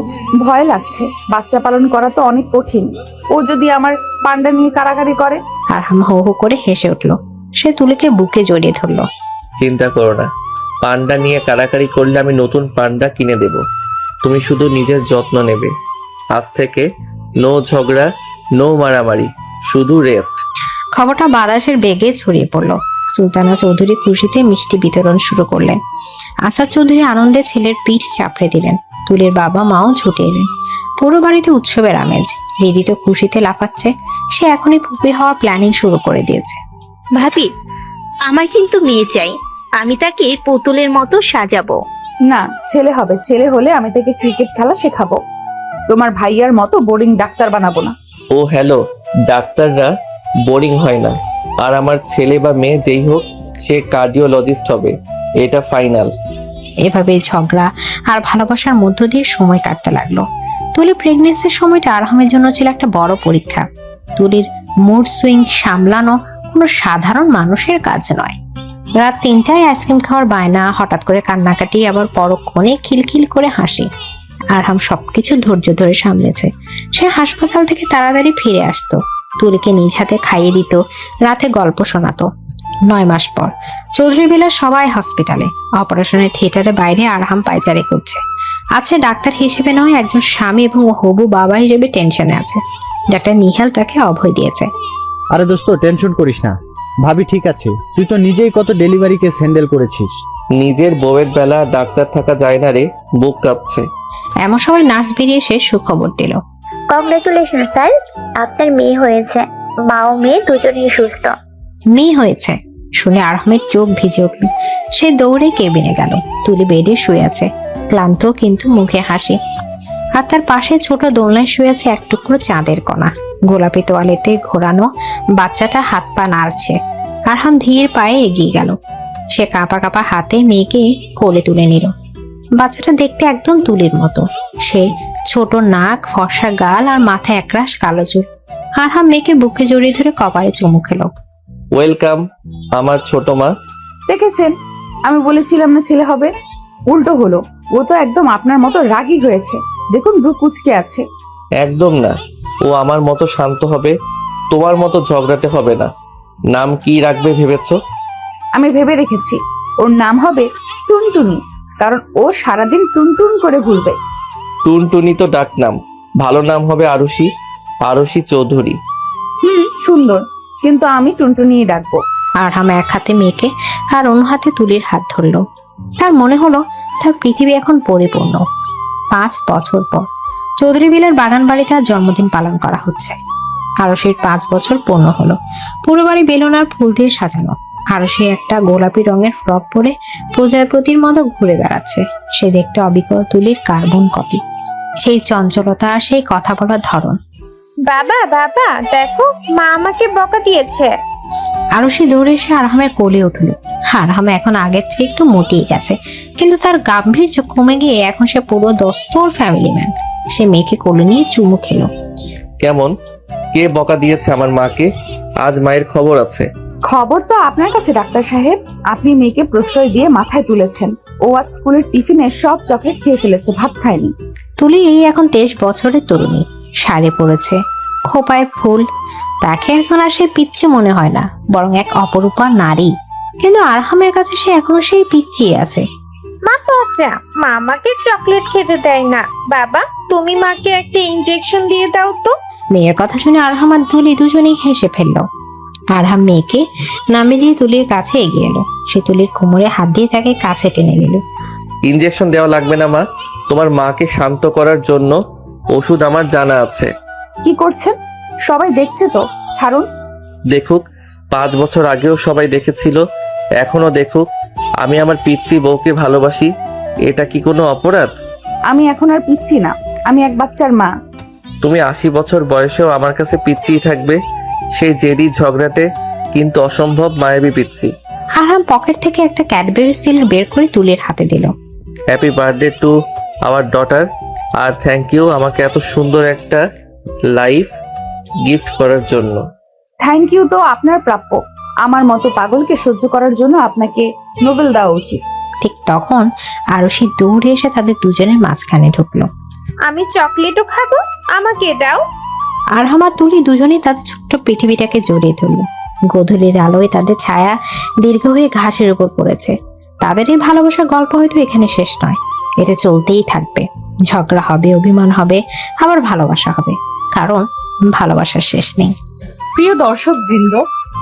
ভয় লাগছে। বাচ্চা পালন করা তো অনেক কঠিন। ও যদি আমার পান্ডা নিয়ে কারাকারি করে? আরহাম হো হো করে হেসে উঠলো। সে তুলিকে বুকে জড়িয়ে ধরলো। চিন্তা করো না, পান্ডা নিয়ে কারাকারি করলে আমি নতুন পান্ডা কিনে দেব। তুমি শুধু নিজের যত্ন নেবে। আজ থেকে নো ঝগড়া, নো মারামারি, শুধু রেস্ট। খবরটা বাতাসের বেগে ছড়িয়ে পড়ল। সুলতানা চৌধুরী খুশিতে মিষ্টি বিতরণ শুরু করলেন। আসাদ চৌধুরী আনন্দে ছেলের পিঠ চাপড়ে দিলেন। তুলির বাবা মাও ছুটে এলেন। পুরো বাড়িতে উৎসবের আমেজ। রিদি তো খুশিতে লাফাচ্ছে। সে এখনই ফুপি হওয়ার প্ল্যানিং শুরু করে দিয়েছে। ভাবি, আমার কিন্তু মেয়ে চাই। আমি তাকে পুতুলের মতো সাজাবো। না, ছেলে হবে। ছেলে হলে আমি তাকে ক্রিকেট খেলা শেখাবো। তোমার ভাইয়ার মতো বোরিং ডাক্তার বানাবো না। ও হ্যালো, ডাক্তাররা বোরিং হয় না। আর আমার ছেলে বা মেয়ে যেই হোক, সে কার্ডিওলজিস্ট হবে, এটা ফাইনাল। এভাবে ঝগড়া আর ভালোবাসার মধ্য দিয়ে সময় কাটতে লাগলো। তুলির প্রেগনেন্সির সময়টা আরহামের জন্য ছিল একটা বড় পরীক্ষা। তুলির মুড সুইং সামলানো কোনো সাধারণ মানুষের কাজ নয়। রাত 3টায় আইসক্রিম খাওয়ার বায়না, হঠাৎ করে কান্নাকাটি, আবার পরক্ষণে খিলখিল করে হাসি। আরহাম সবকিছু ধৈর্য ধরে সামলেছে। সে হাসপাতাল থেকে তাড়াতাড়ি ফিরে আসতো, তুলিকে নিজ হাতে খাইয়ে দিত, রাতে গল্প শোনাতো। 9 মাস পর চৌধুরী বিলার সবাই হসপিটালে। অপারেশনের থিয়েটারের বাইরে আরহাম পায়চারি করছে। আছে ডাক্তার হিসেবে নয়, একজন স্বামী এবং হবু বাবা হিসেবে টেনশনে আছে। ডাক্তার নিহাল তাকে অভয় দিয়েছে। আরে দোস্ত, টেনশন করিস না, ভাবি ঠিক আছে। তুই তো নিজেই কত ডেলিভারি কেস হ্যান্ডেল করেছিস। নিজের বউয়ের বেলা ডাক্তার থাকা যায় না রে, বুক কাঁপছে। এমন সময় নার্স বেরিয়ে এসে সুখবর দিল। কংগ্রেচুলেশন স্যার, আপনার মেয়ে হয়েছে। মা ও মেয়ে দুজনেই সুস্থ। মেয়ে হয়েছে শুনে আরহামের চোখ ভিজে উঠল। সে দৌড়ে কেবিনে গেল। তুলি বেডে শুয়ে আছে, ক্লান্ত কিন্তু মুখে হাসি। আর তার পাশে ছোট দোলনায় শুয়ে আছে এক টুকরো চাঁদের কণা। গোলাপি তোয়ালেতে ঘোরানো বাচ্চাটা হাত পা নাড়ছে। আরহাম ধীর পায়ে এগিয়ে গেল। সে কাঁপা কাঁপা হাতে মেয়েকে কোলে তুলে নিল। বাচ্চাটা দেখতে একদম তুলির মতো। সে ছোট নাক, ফর্সা গাল আর মাথায় একরাশ কালো চুল। আরহাম মেয়েকে বুকে জড়িয়ে ধরে কপালে চুমু খেলো। ওয়েলকাম আমার ছোট মা। দেখেছেন, আমি বলেছিলাম না ছেলে হবে, উল্টো হলো। ও তো একদম আপনার মতো রাগী হয়েছে। দেখুন, ভ্রু কুচকে আছে। একদম না, ও আমার মতো শান্ত হবে, তোমার মতো ঝগড়াতে হবে না। নাম কি রাখবে ভেবেছো? আমি ভেবে রেখেছি, ওর নাম হবে টুনটুনি, কারণ ও সারাদিন টুনটুন করে ঘুরবে। টুনটুনি তো ডাক নাম, ভালো নাম হবে আরুষি, আরুষি চৌধুরী। সুন্দর, কিন্তু আমি টুনটুনিই ডাকবো। আরহাম এক হাতে মেয়েকে আর অন্য হাতে তুলির হাত ধরল। তার মনে হলো তার পৃথিবী এখন পরিপূর্ণ। 5 বছর পর চৌধুরী বিলার বাগান বাড়িতে আর জন্মদিন পালন করা হচ্ছে। আরশির 5 বছর পূর্ণ হলো। পুরো বাড়ি বেলুন আর ফুল দিয়ে সাজানো। আরশি একটা গোলাপি রঙের ফ্রক পরে প্রজাপতির মতো ঘুরে বেড়াচ্ছে। সে দেখতে অবিকল তুলির কার্বন কপি। সেই চঞ্চলতা আর সেই কথা বলার ধরন। বাবা বাবা, দেখো মা আমাকে বকা দিয়েছে। আরশি দৌড়ে এসে আরহামের কোলে উঠল। আরহাম এখন আগের চেয়ে একটু মোটিয়ে গেছে, কিন্তু তার গাম্ভীর্য কমে গিয়ে এখন সে পুরো দস্তর ফ্যামিলি ম্যান। সে মেয়েকে কোলে নিয়ে চুমু খেলো। কেমন, কে বকা দিয়েছে আমার মাকে? আজ মায়ের খবর আছে। খবর তো আপনার কাছে ডাক্তার সাহেব। আপনি মেয়েকে প্রশ্রয় দিয়ে মাথায় তুলেছেন। ও আজ স্কুলের টিফিনে সব চকলেট খেয়ে ফেলেছে, ভাত খায়নি। তুলি এই এখন 23 বছরের তরুণী, শাড়ি পরেছে, খোপায় ফুল। তাকে এখন আর সে পিচ্ছি মনে হয় না, বরং এক অপরূপা নারী। কিন্তু আরহামের কাছে সে এখনো সেই পিচ্ছি আছে। মা পচা, মা আমাকে চকলেট খেতে দেয় না। বাবা, তুমি মাকে একটা ইনজেকশন দিয়ে দাও তো। মেয়ের কথা শুনে আরহাম আর তুলি দুজনেই হেসে ফেলল। আরহাম মেয়েকে নামিয়ে দিয়ে তুলির কাছে এগিয়ে এলো। সে তুলির কোমরে হাত দিয়ে তাকে কাছে টেনে নিল। ইনজেকশন দেওয়া লাগবে না মা, তোমার মাকে শান্ত করার জন্য ওষুধ আমার জানা আছে। কি করছেন? সবাই দেখছে তো, ছাড়ুন। দেখুক, 5 বছর আগেও সবাই দেখেছিল, এখনো দেখুক। আমি আমার পিচ্চি বউকে ভালোবাসি, এটা কি কোনো অপরাধ? আমি এখন আর পিচ্ছি না, আমি এক বাচ্চার মা। তুমি 80 বছর বয়সেও আমার কাছে পিচ্চিই থাকবে, সেই জেদি ঝগড়াটে কিন্তু অসম্ভব মায়াবী পিচ্চি। আরহাম পকেট থেকে একটা ক্যাডবেরি সিল্ক বের করে তুলির হাতে দিল। Happy birthday to our daughter, আর থ্যাংক ইউ আমাকে এত সুন্দর একটা লাইফ গিফট করার জন্য। থ্যাংক ইউ তো আপনার প্রাপ্য। আমার মতো পাগলকে সহ্য করার জন্য আপনাকে নোবেল দেওয়া উচিত। ঠিক তখন আরশি দৌড়ে এসে তাদের দুজনের মাঝখানে ঢুকলো। আমি চকলেটও খাবো, আমাকে দাও। আরহাম আর তুলি দুজনেই তাদের ছোট্ট পৃথিবীটাকে জড়িয়ে ধরলো। গোধূলির আলোয় তাদের ছায়া দীর্ঘ হয়ে ঘাসের উপর পড়েছে। তাদের এই ভালোবাসার গল্প হয়তো এখানে শেষ নয়, এটা চলতেই থাকবে। ঝগড়া হবে, অভিমান হবে, আবার ভালোবাসা হবে, কারণ ভালোবাসার শেষ নেই। প্রিয় দর্শক বৃন্দ,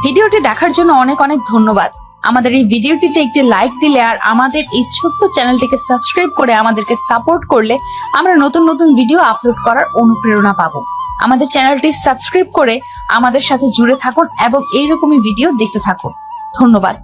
ভিডিওটি দেখার জন্য অনেক অনেক ধন্যবাদ। আমাদের এই ভিডিওটিতে একটি লাইক দিলে আর আমাদের এই ছোট্ট চ্যানেলটিকে সাবস্ক্রাইব করে আমাদেরকে সাপোর্ট করলে আমরা নতুন নতুন ভিডিও আপলোড করার অনুপ্রেরণা পাবো। আমাদের চ্যানেলটি সাবস্ক্রাইব করে আমাদের সাথে জুড়ে থাকুন এবং এইরকমই ভিডিও দেখতে থাকুন। ধন্যবাদ।